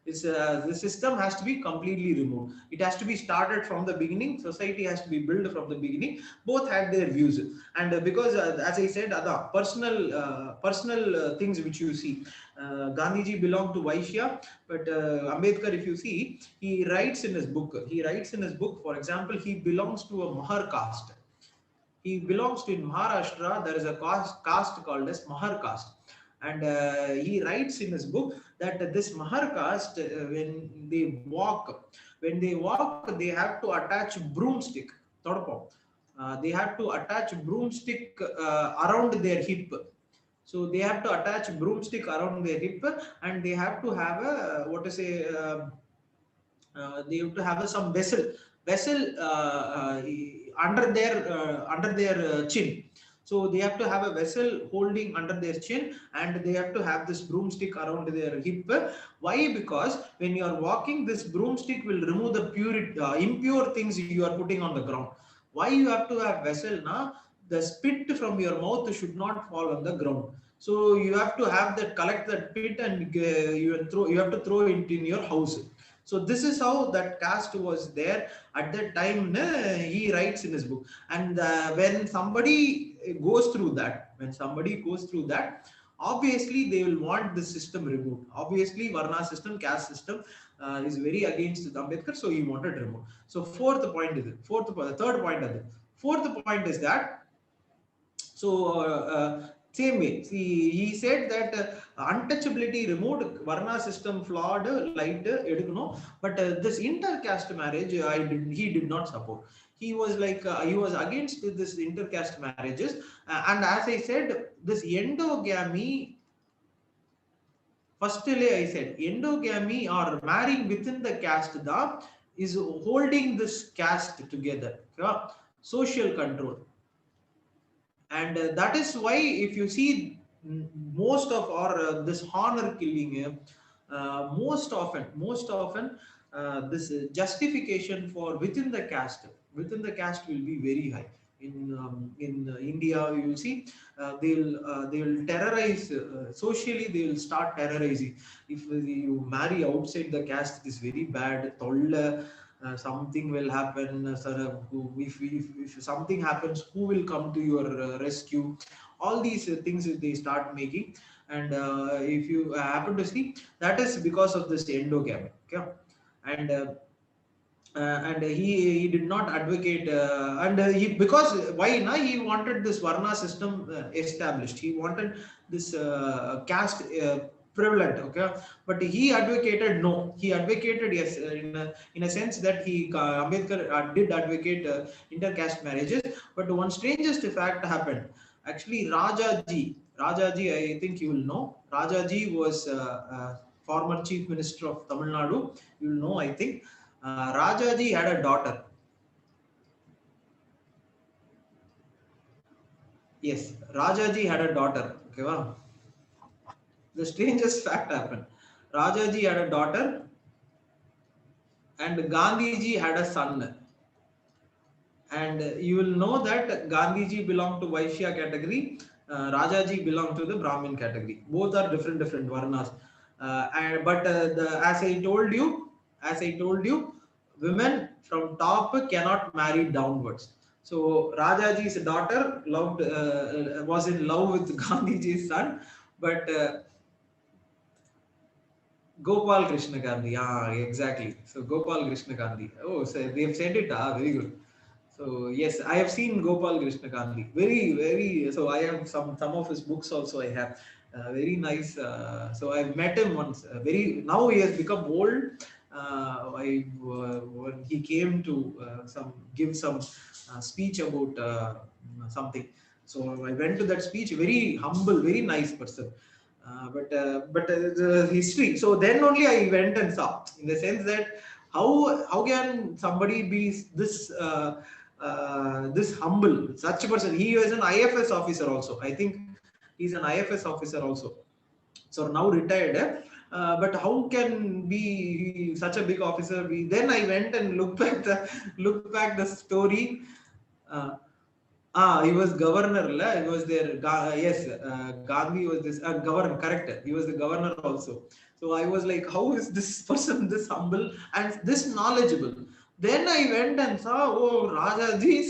the system has to be completely removed. It has to be started from the beginning. Society has to be built from the beginning. Both had their views, and because as I said, other personal things which you see, Gandhiji belonged to Vaishya, but Ambedkar, if you see, he writes in his book. For example, he belongs to a Mahar caste. He belongs to, in Maharashtra, there is a caste called as Mahar caste. And he writes in his book that this Mahar caste, when they walk, they have to attach broomstick. They have to attach broomstick around their hip. So they have to attach broomstick around their hip, and they have to have a they have to have some vessel under their chin. So they have to have a vessel holding under their chin, and they have to have this broomstick around their hip. Why? Because when you are walking, this broomstick will remove the impure things you are putting on the ground. Why you have to have vessel? The spit from your mouth should not fall on the ground. So you have to have that, collect that pit, and you have to throw it in your house. So this is how that caste was there at that time. He writes in his book. And when somebody goes through that, obviously they will want the system removed. Obviously, Varna system, caste system is very against Ambedkar, so he wanted removed. So third point is it. Fourth point is that, so same way, see, he said that untouchability removed, Varna system flawed, light, edukuno, but this intercaste marriage, he did not support. He was like, he was against this intercaste marriages, and as I said, this endogamy. Firstly, I said endogamy or marrying within the caste is holding this caste together. Yeah? Social control. And that is why, if you see, most of our this honor killing, most often this justification for within the caste will be very high. In India, you will see, they will terrorize socially. They will start terrorizing. If you marry outside the caste, it is very bad. Something will happen, sir. If something happens, who will come to your rescue? All these things they start making. And if you happen to see, that is because of this endogamy. Okay? And and he did not advocate, and he, because why na, he wanted this varna system established, he wanted this caste prevalent, okay, but he advocated no, he advocated yes, in a sense that he Ambedkar did advocate intercaste marriages. But one strangest fact happened. Actually, Rajaji, I think you will know. Rajaji was former chief minister of Tamil Nadu. You will know, I think. Rajaji had a daughter. Yes, Rajaji had a daughter. Okay, wow. The strangest fact happened. Rajaji had a daughter, and Gandhiji had a son. And you will know that Gandhiji belonged to Vaishya category, Rajaji belonged to the Brahmin category. Both are different varnas. As I told you, women from top cannot marry downwards. So Rajaji's daughter was in love with Gandhiji's son, but Gopal Krishna Gandhi. Yeah, exactly. So Gopal Krishna Gandhi. Oh, so they have said it. Ah, very good. So yes, I have seen Gopal Krishna Gandhi. Very. So I have some of his books also. I have very nice. So I've met him once. Very now he has become old. When he came to some speech about something. So I went to that speech. Very humble, very nice person. The history. So then only I went and saw, in the sense that how can somebody be this humble, such a person. He was an IFS officer also. I think he's an IFS officer also. So now retired. But how can be such a big officer? Then I went and looked back the story. Uh, he was governor. He was there. Yes, Gandhi was this governor. Correct. He was the governor also. So I was like, how is this person this humble and this knowledgeable? Then I went and saw, oh, Rajaji.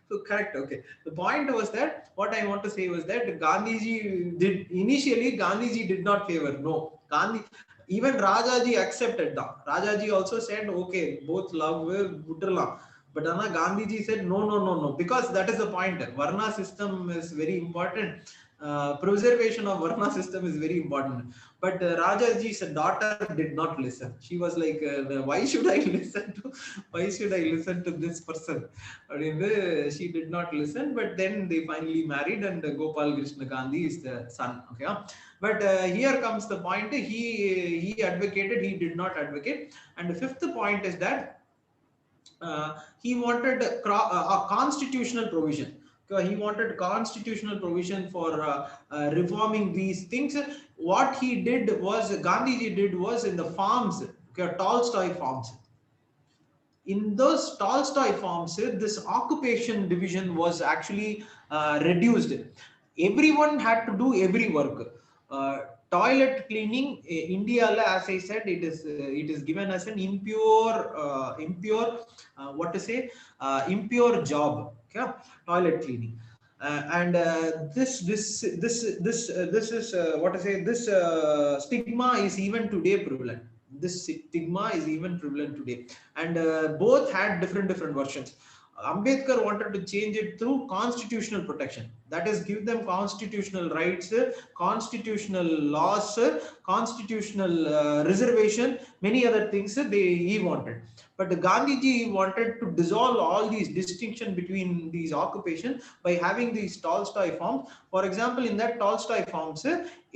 So correct. Okay. The point was that what I want to say was that Gandhiji did not favor. No, Gandhi. Even Rajaji accepted that. Rajaji also said, okay, both love will. But Anna Gandhiji said, no, because that is the point. Varna system is very important. Preservation of Varna system is very important. But Rajaji's daughter did not listen. She was like, why should I listen to this person? She did not listen, but then they finally married, and Gopal Krishna Gandhi is the son. Okay, but here comes the point. He advocated, he did not advocate. And the fifth point is that he wanted a constitutional provision. He wanted constitutional provision for reforming these things. What he did was, Gandhiji did was, in the farms, Tolstoy farms. In those Tolstoy farms, this occupation division was actually reduced. Everyone had to do every work. Toilet cleaning, India, as I said, it is given as an impure what to say, impure job. Okay, toilet cleaning. And this is what to say. This stigma is even today prevalent. This stigma is even prevalent today, and both had different versions. Ambedkar wanted to change it through constitutional protection. That is, give them constitutional rights, constitutional laws, constitutional reservation, many other things he wanted. But Gandhiji wanted to dissolve all these distinction between these occupations by having these Tolstoy forms. For example, in that Tolstoy forms,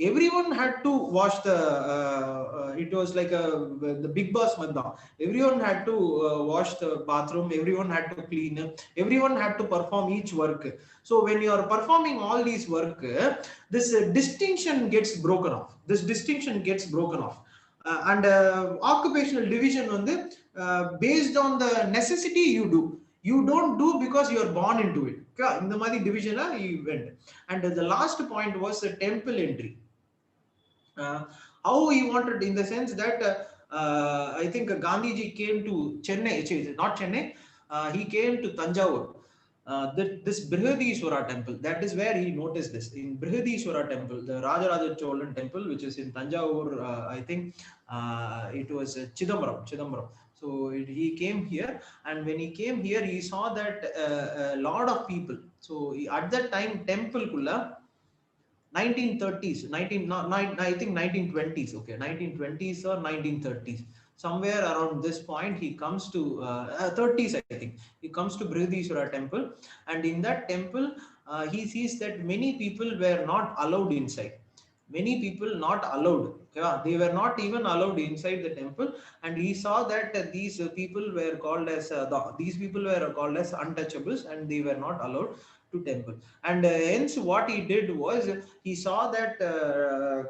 everyone had to wash it was like the Big Boss Madda. Everyone had to wash the bathroom, everyone had to clean, everyone had to perform each work. So when you are performing all these work, this distinction gets broken off. And occupational division on the based on the necessity you don't do because you are born into it. In the Madi division you went. And the last point was the temple entry. How he wanted, in the sense that I think Gandhiji came to Chennai, not Chennai, he came to Tanjavur. this Brihadishwara temple, that is where he noticed this. In Brihadishwara temple, the Rajaraja Cholan temple, which is in Tanjavur, I think it was Chidambaram. So he came here, and when he came here, he saw that a lot of people. So at that time, temple kulla 1930s, 19, not, I think 1920s, okay, 1920s or 1930s. Somewhere around this point, he comes to 30s, I think. He comes to Brihadishwara temple, and in that temple, he sees that many people were not allowed inside. Many people not allowed. Yeah, they were not even allowed inside the temple, and he saw that these people were called as these people were called as untouchables, and they were not allowed to temple. And hence what he did was he saw that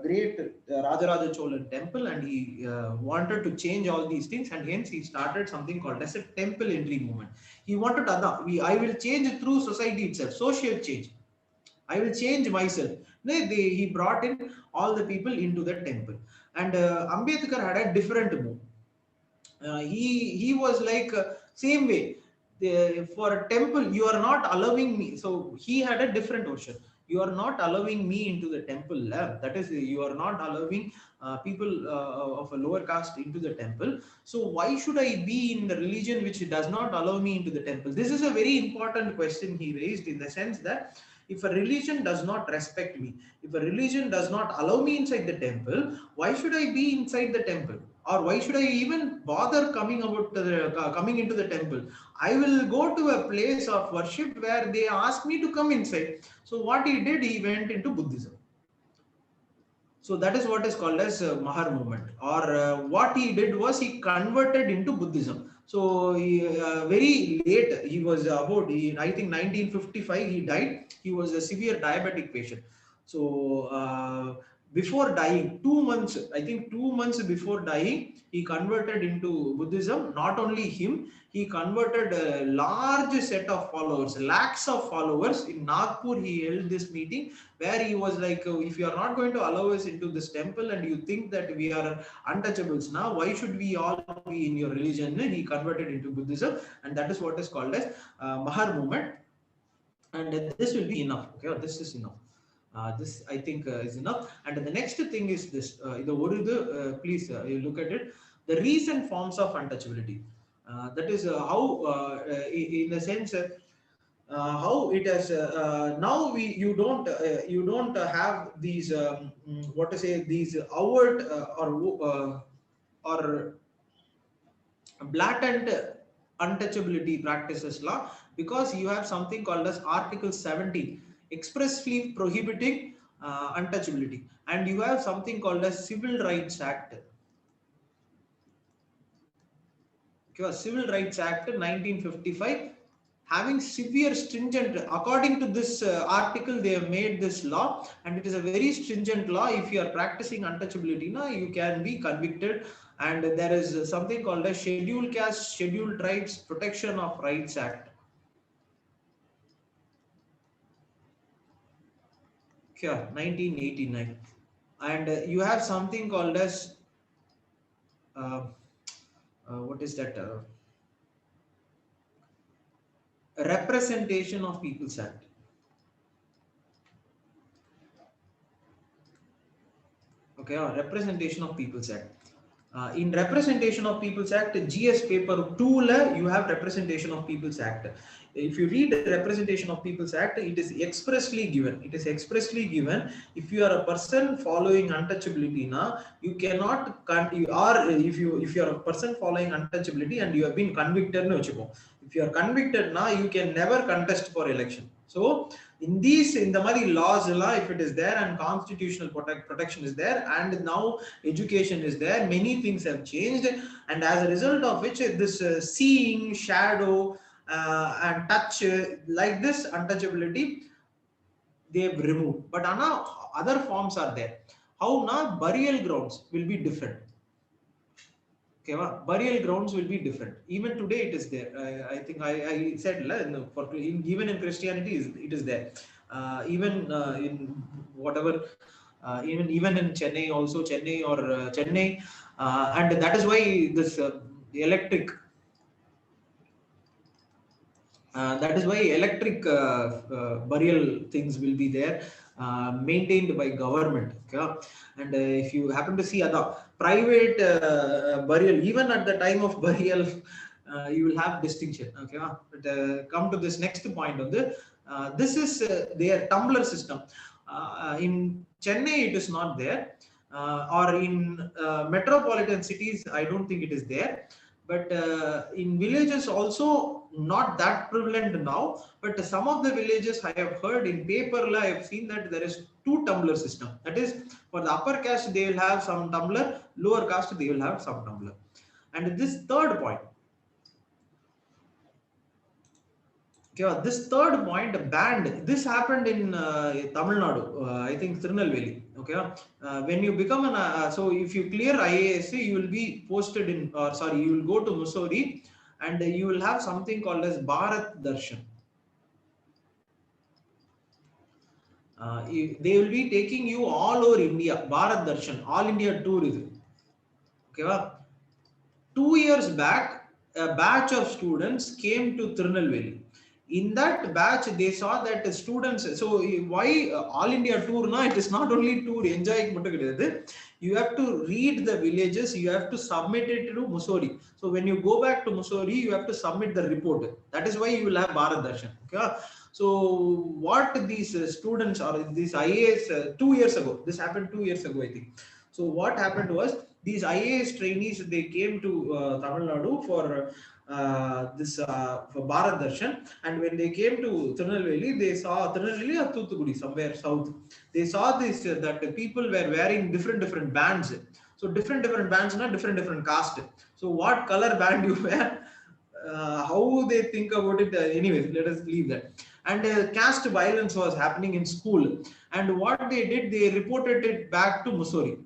great Rajaraja Cholan temple, and he wanted to change all these things, and hence he started something called as a temple entry movement. He wanted I will change through society itself, social change. I will change myself. He brought in all the people into the temple. And Ambedkar had a different move. He was like same way. For a temple, you are not allowing me. So he had a different version. You are not allowing me into the temple. That is, you are not allowing people of a lower caste into the temple. So why should I be in the religion which does not allow me into the temple? This is a very important question he raised, in the sense that if a religion does not respect me, if a religion does not allow me inside the temple, why should I be inside the temple? Or why should I even bother coming into the temple? I will go to a place of worship where they ask me to come inside. So what he did, he went into Buddhism. So that is what is called as Mahar movement. Or what he did was he converted into Buddhism. So very late, he was I think 1955 he died. He was a severe diabetic patient. So before dying, 2 months, I think 2 months before dying, he converted into Buddhism. Not only him, he converted a large set of followers, lakhs of followers. In Nagpur, he held this meeting where he was like, if you are not going to allow us into this temple and you think that we are untouchables now, why should we all be in your religion? He converted into Buddhism, and that is what is called as Mahar movement. And this will be enough. Okay, this is enough. This I think is enough. And the next thing is this. Please you look at it. The recent forms of untouchability. That is how, in the sense. How it has now you don't have these what to say, these overt or blatant untouchability practices law, because you have something called as Article 17 expressly prohibiting untouchability, and you have something called as Civil Rights Act. Okay, Civil Rights Act 1955 having severe stringent, according to this article, they have made this law, and it is a very stringent law. If you are practicing untouchability now, you can be convicted. And there is something called a Scheduled Caste Scheduled Tribes Protection of Rights Act. Okay, 1989. And you have something called as what is that, Representation of People's Act. Okay, Representation of People's Act. In Representation of People's Act, GS paper 2, you have Representation of People's Act. If you read the Representation of People's Act, it is expressly given. It is expressly given. If you are a person following untouchability now, you cannot. If you are a person following untouchability and you have been convicted, if you are convicted now, you can never contest for election. So in the Madi laws, if it is there and constitutional protection is there, and now education is there, many things have changed, and as a result of which this seeing, shadow, and touch, like this untouchability, they've removed. But other forms are there. How now burial grounds will be different. Okay, burial grounds will be different. Even today it is there. I think I said even in Christianity it is there. Even in whatever, even in Chennai also, Chennai, and that is why this electric That is why electric burial things will be there, maintained by government. Okay? And if you happen to see other private burial, even at the time of burial, you will have distinction. Okay? But come to this next point on the this is their tumbler system. In Chennai, it is not there, or in metropolitan cities, I don't think it is there. But in villages also not that prevalent now, but some of the villages I have heard in paper, I have seen that there is two tumbler system. That is, for the upper caste they will have some tumbler, lower caste they will have some tumbler. And this third point, okay, this third point, banned. This happened in Tamil Nadu, I think Tirunelveli. Okay, when you become an so if you clear IASC, you will be posted in, or sorry, you will go to Mussoorie, and you will have something called as Bharat Darshan. They will be taking you all over India. Bharat Darshan, all India tour is it. Okay, 2 years back, a batch of students came to Tirunelveli. In that batch, they saw that the students. So why all India tour? Na, it is not only tour enjoy. You have to read the villages. You have to submit it to Mussoorie. So when you go back to Mussoorie, you have to submit the report. That is why you will have Bharat Darshan. Okay? So what these students or these IAS 2 years ago, this happened 2 years ago, I think. So what happened was these IAS trainees, they came to Tamil Nadu for this for Bharat Darshan, and when they came to Tirunelveli, they saw Tirunelveli or Thuthukudi, somewhere south. They saw this that the people were wearing different bands. So different bands, not different caste. So what color band you wear? How they think about it? Anyways, let us leave that. And caste violence was happening in school, and what they did, they reported it back to Mussoorie.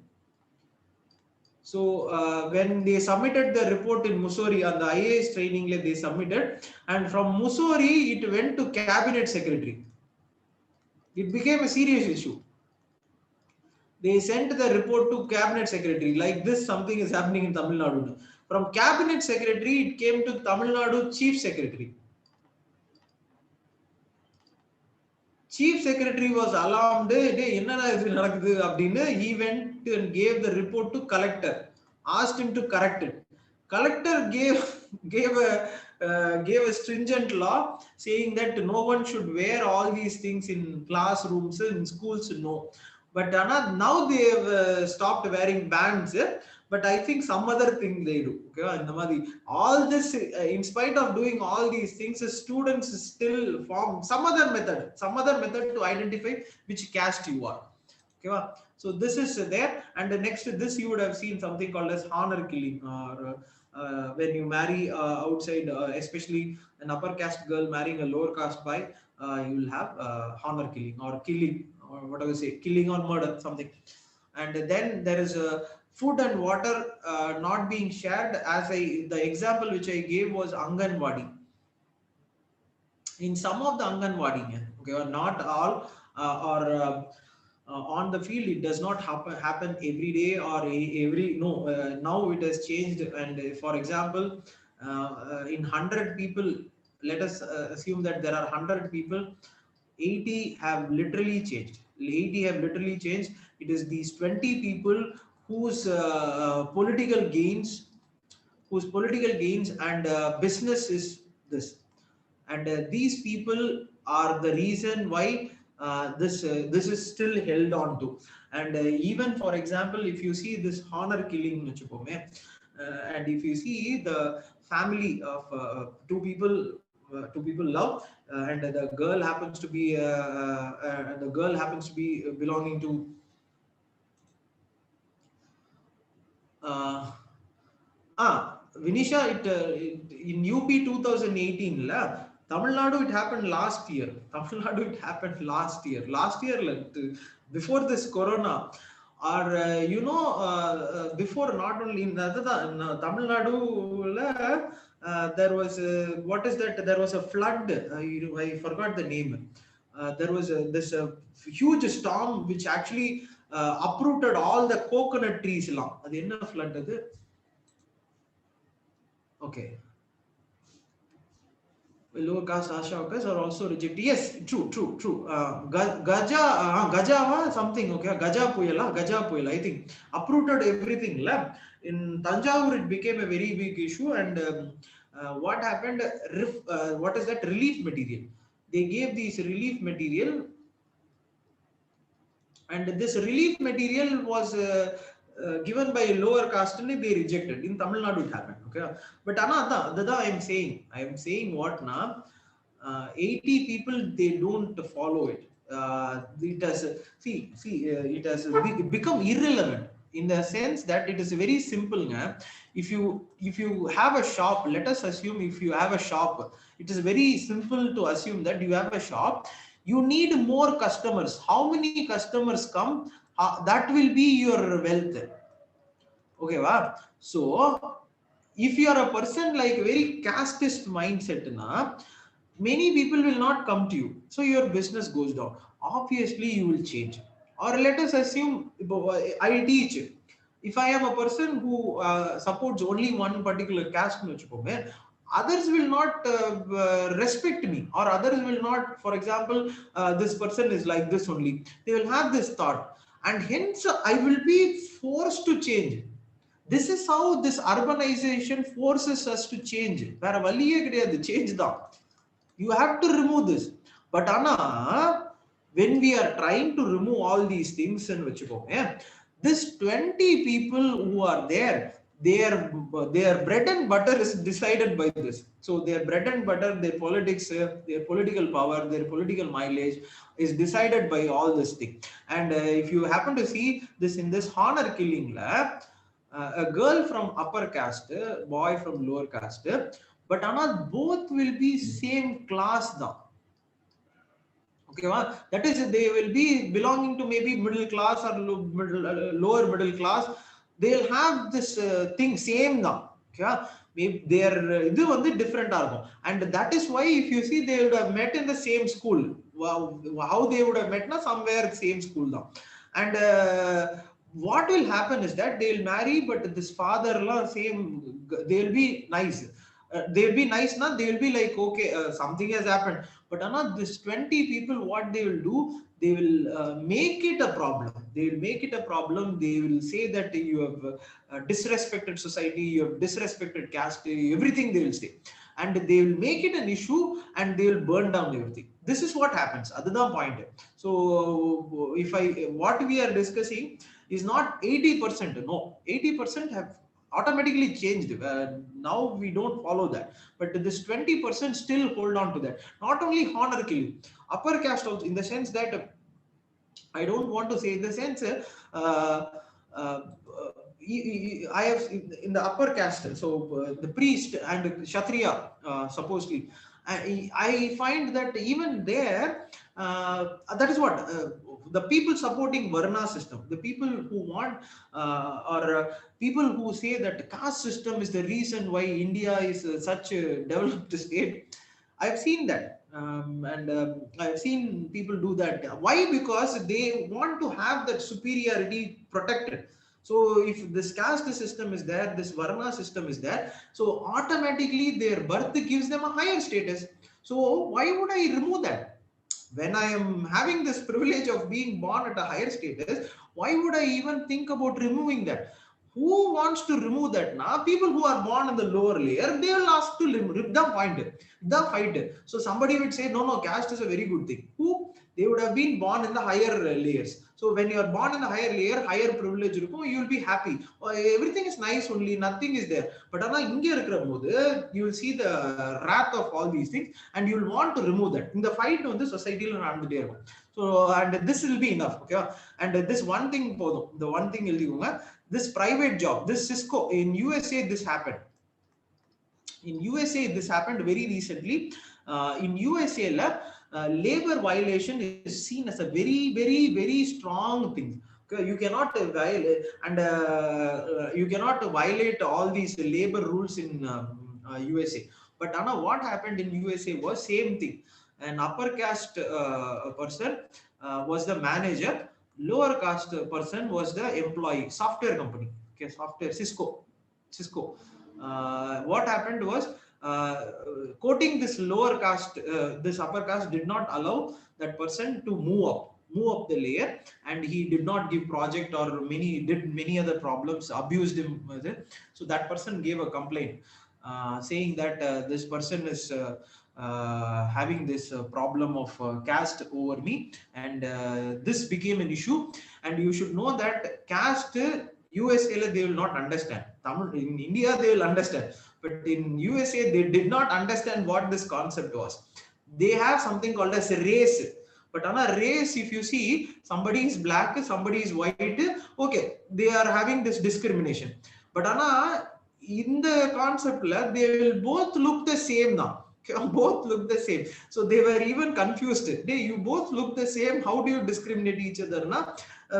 So when they submitted the report in Mussoorie on the IAS training, they submitted, and from Mussoorie it went to cabinet secretary. It became a serious issue. They sent the report to cabinet secretary. Like this, something is happening in Tamil Nadu. From cabinet secretary, it came to Tamil Nadu chief secretary. Chief secretary was alarmed. He went and gave the report to collector, asked him to correct it. Collector gave a stringent law saying that no one should wear all these things in classrooms, in schools. No, but now they have stopped wearing bands. But I think some other thing they do. Okay, all this, in spite of doing all these things, students still form some other method to identify which caste you are. Okay, so this is there, and next to this you would have seen something called as honor killing, or when you marry outside, especially an upper caste girl marrying a lower caste boy, you will have honor killing or killing, or whatever say, killing or murder, something. And then there is a food and water not being shared. As the example which I gave was Anganwadi. In some of the Anganwadi, okay, or not all, or on the field, it does not happen every day or every, no. Now it has changed, and for example, in 100 people, let us assume that there are 100 people, 80 have literally changed. 80 have literally changed. It is these 20 people whose political gains and business is this, and these people are the reason why this is still held on to. And even for example, if you see this honor killing, and if you see the family of two people love, and the girl happens to be belonging to uh, Vinisha, in UP 2018, Tamil Nadu, it happened last year. Tamil Nadu, it happened last year. Last year, before this corona, or before, not only in Tamil Nadu, there was what is that? There was a flood. I forgot the name. There was this huge storm which actually uprooted all the coconut trees. அது என்ன flood அது? Okay. lower caste Asha workers are also rejected. Yes, true, true, true. Gaja something, okay, Gaja Puyala, I think, uprooted everything. In Tanjavur, it became a very big issue, and what happened? What is that? Relief material. They gave these relief material, and this relief material was given by a lower caste and they rejected. In Tamil Nadu it happened, okay. But Anada I am saying what now, 80 people they don't follow it. It has it has become irrelevant in the sense that it is very simple. If you have a shop, let us assume if you have a shop, it is very simple to assume that you have a shop. You need more customers. How many customers come, that will be your wealth. Okay, wow. So if you are a person like very casteist mindset na, many people will not come to you, so your business goes down. Obviously you will change. Or let us assume I teach, if I am a person who supports only one particular caste, others will not respect me, or others will not, for example, this person is like this only, they will have this thought, and hence I will be forced to change. This is how this urbanization forces us to change. வேற வழியே கிடையாது, change தான். You have to remove this. But ஆனா when we are trying to remove all these things and வச்சுக்கோங்க, this 20 people who are there, their bread and butter is decided by this. So their bread and butter, their politics, their political power, their political mileage is decided by all this thing. And if you happen to see this in this honor killing lab, a girl from upper caste, boy from lower caste, but ஆனால் both will be same class தான். Okay, that is, they will be belonging to maybe middle class or lower middle class. They'll have this thing same தான். Okay, maybe their இது வந்து different ஆகும். And that is why if you see they would have met in the same school. How they would have met na, somewhere same school தான். And what will happen is that they'll marry, but this father la same, they'll be nice. They'll be nice na, they'll be like, okay, something has happened. But this 20 people, what they will do, they will make it a problem. They will make it a problem. They will say that you have disrespected society, you have disrespected caste, everything they will say. And they will make it an issue and they will burn down everything. This is what happens. That's point. So what we are discussing is not 80%. No, 80% have automatically changed. Now we don't follow that, but this 20% still hold on to that. Not only honor killing, upper caste also, in the sense that I don't want to say in the sense uh, I have in the upper caste, so the priest and Kshatriya, supposedly, I find that even there, that is what the people supporting Varna system, the people who want or people who say that caste system is the reason why India is such a developed state. I've seen that, and I've seen people do that. Why? Because they want to have that superiority protected. So if this caste system is there, this Varna system is there, so automatically their birth gives them a higher status. So why would I remove that? When I am having this privilege of being born at a higher status, why would I even think about removing that? Who wants to remove that? Now people who are born in the lower layer, they will ask to remove the point, the fight. So somebody would say, no, caste is a very good thing. Who? They would have been born in the higher layers. So when you are born in the higher layer, higher privilege, you will be happy. Everything is nice only, nothing is there. But you will see the wrath of all these things and you will want to remove that. In the fight on the society, so and this will be enough. Okay, and this one thing, the one thing this private job, this Cisco in USA, this happened. In USA, this happened very recently. In USA, labor violation is seen as a very, very, very strong thing. Okay, you cannot violate, and you cannot violate all these labor rules in USA. But Anna, what happened in USA was same thing. An upper caste person was the manager, lower caste person was the employee. Software company, okay, software, Cisco. What happened was quoting this lower caste, this upper caste did not allow that person to move up the layer, and he did not give project or did many other problems, abused him with it. So that person gave a complaint, saying that this person is having this problem of caste over me, and this became an issue. And you should know that caste, USA they will not understand. Tamil, in India they will understand, but in USA they did not understand what this concept was. They have something called as race. But on a race, if you see somebody is black, somebody is white, okay, they are having this discrimination. But on in the concept, they will both look the same now. Both look the same. So they were even confused. You both look the same. How do you discriminate each other? Na?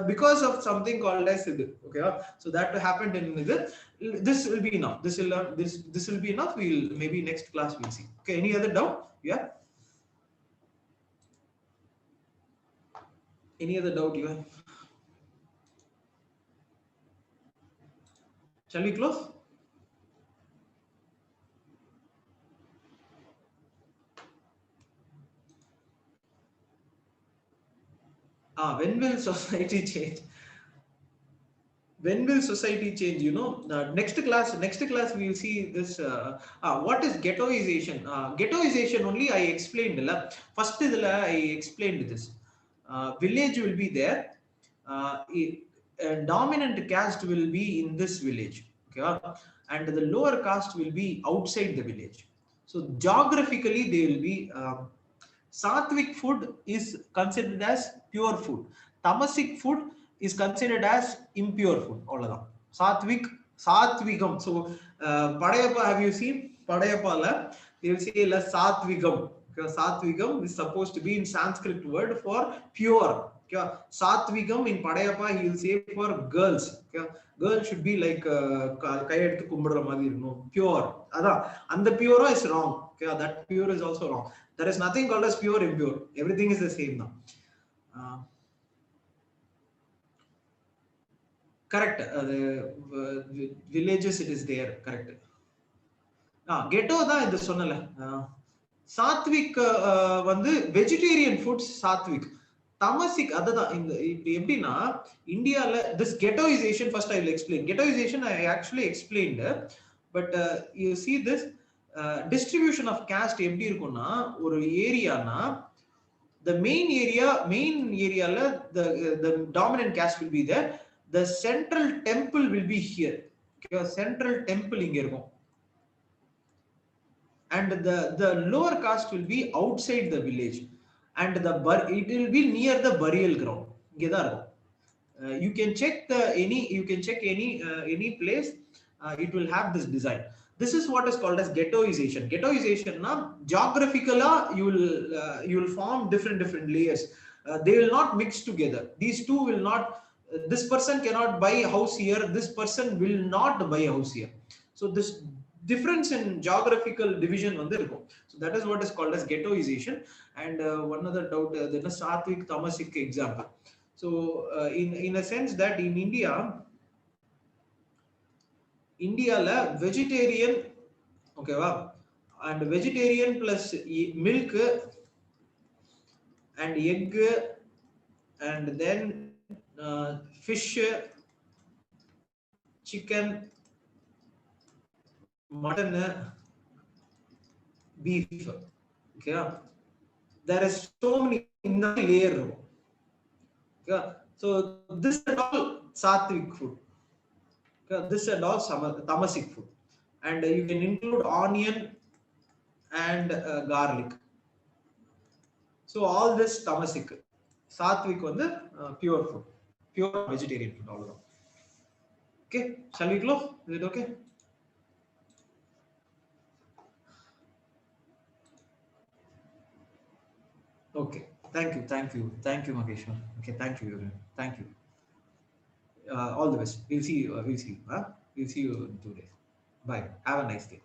Because of something called as okay. So that happened in this. This will be enough. This will be enough. We'll maybe next class we'll see. Okay. Any other doubt? Yeah. Any other doubt you have? Shall we close? When will society change? When will society change? Next class we will see this. What is ghettoization? Ghettoization only I explained. First I explained this. Village will be there. A dominant caste will be in this village. Okay, and the lower caste will be outside the village. So geographically they will be. Sattvic food is considered as pure food. Tamasic food is considered as impure food. All of them. Satvigam. So, Padayappa, have you seen? Padayappa, they will say Satvigam. Because Satvigam is supposed to be in Sanskrit word for pure. Satvigam in Padayappa, he will say for girls. Girls should be like pure. And the pure is wrong. That pure is also wrong. There is nothing called as pure, impure. Everything is the same now. Correct. The villages it is there. Correct. Ghetto தான் இது சொன்னல. சாத்விக் வந்து vegetarian foods Satwik. தமசிக் அதுதான் இந்த எப்படின்னா இந்தியால this ghettoization first I will explain. Ghettoization I actually explained, but you see this distribution of caste எப்படி இருக்கும்னா ஒரு ஏரியானா the main area the dominant caste will be there. The central temple will be here. Okay, central temple inga irukum. And the lower caste will be outside the village, and it will be near the burial ground. You can check any place. It will have this design. This is what is called as ghettoization. Ghettoization na geographically you will form different layers. They will not mix together. These two will not. This person cannot buy a house here. This person will not buy a house here. So this difference in geographical division வந்து இருக்கும். So that is what is called as ghettoization. And one other doubt, the Sattvic Tamasic example. So in a sense that in India vegetarian, okay va, and vegetarian plus milk and egg and then fish, chicken, mutton, beef. Okay, there is so many layer. Okay, so this is all sattvic food. Okay, this is all tamasic food, and you can include onion and garlic. So all this tamasic. Sattvic வந்து pure food, pure vegetarian food. All of them. Okay, shall we close? Is it okay? Okay, thank you, Mageshwar. Okay, thank you. All the best. We'll see you. We'll see you in 2 days. Bye. Have a nice day.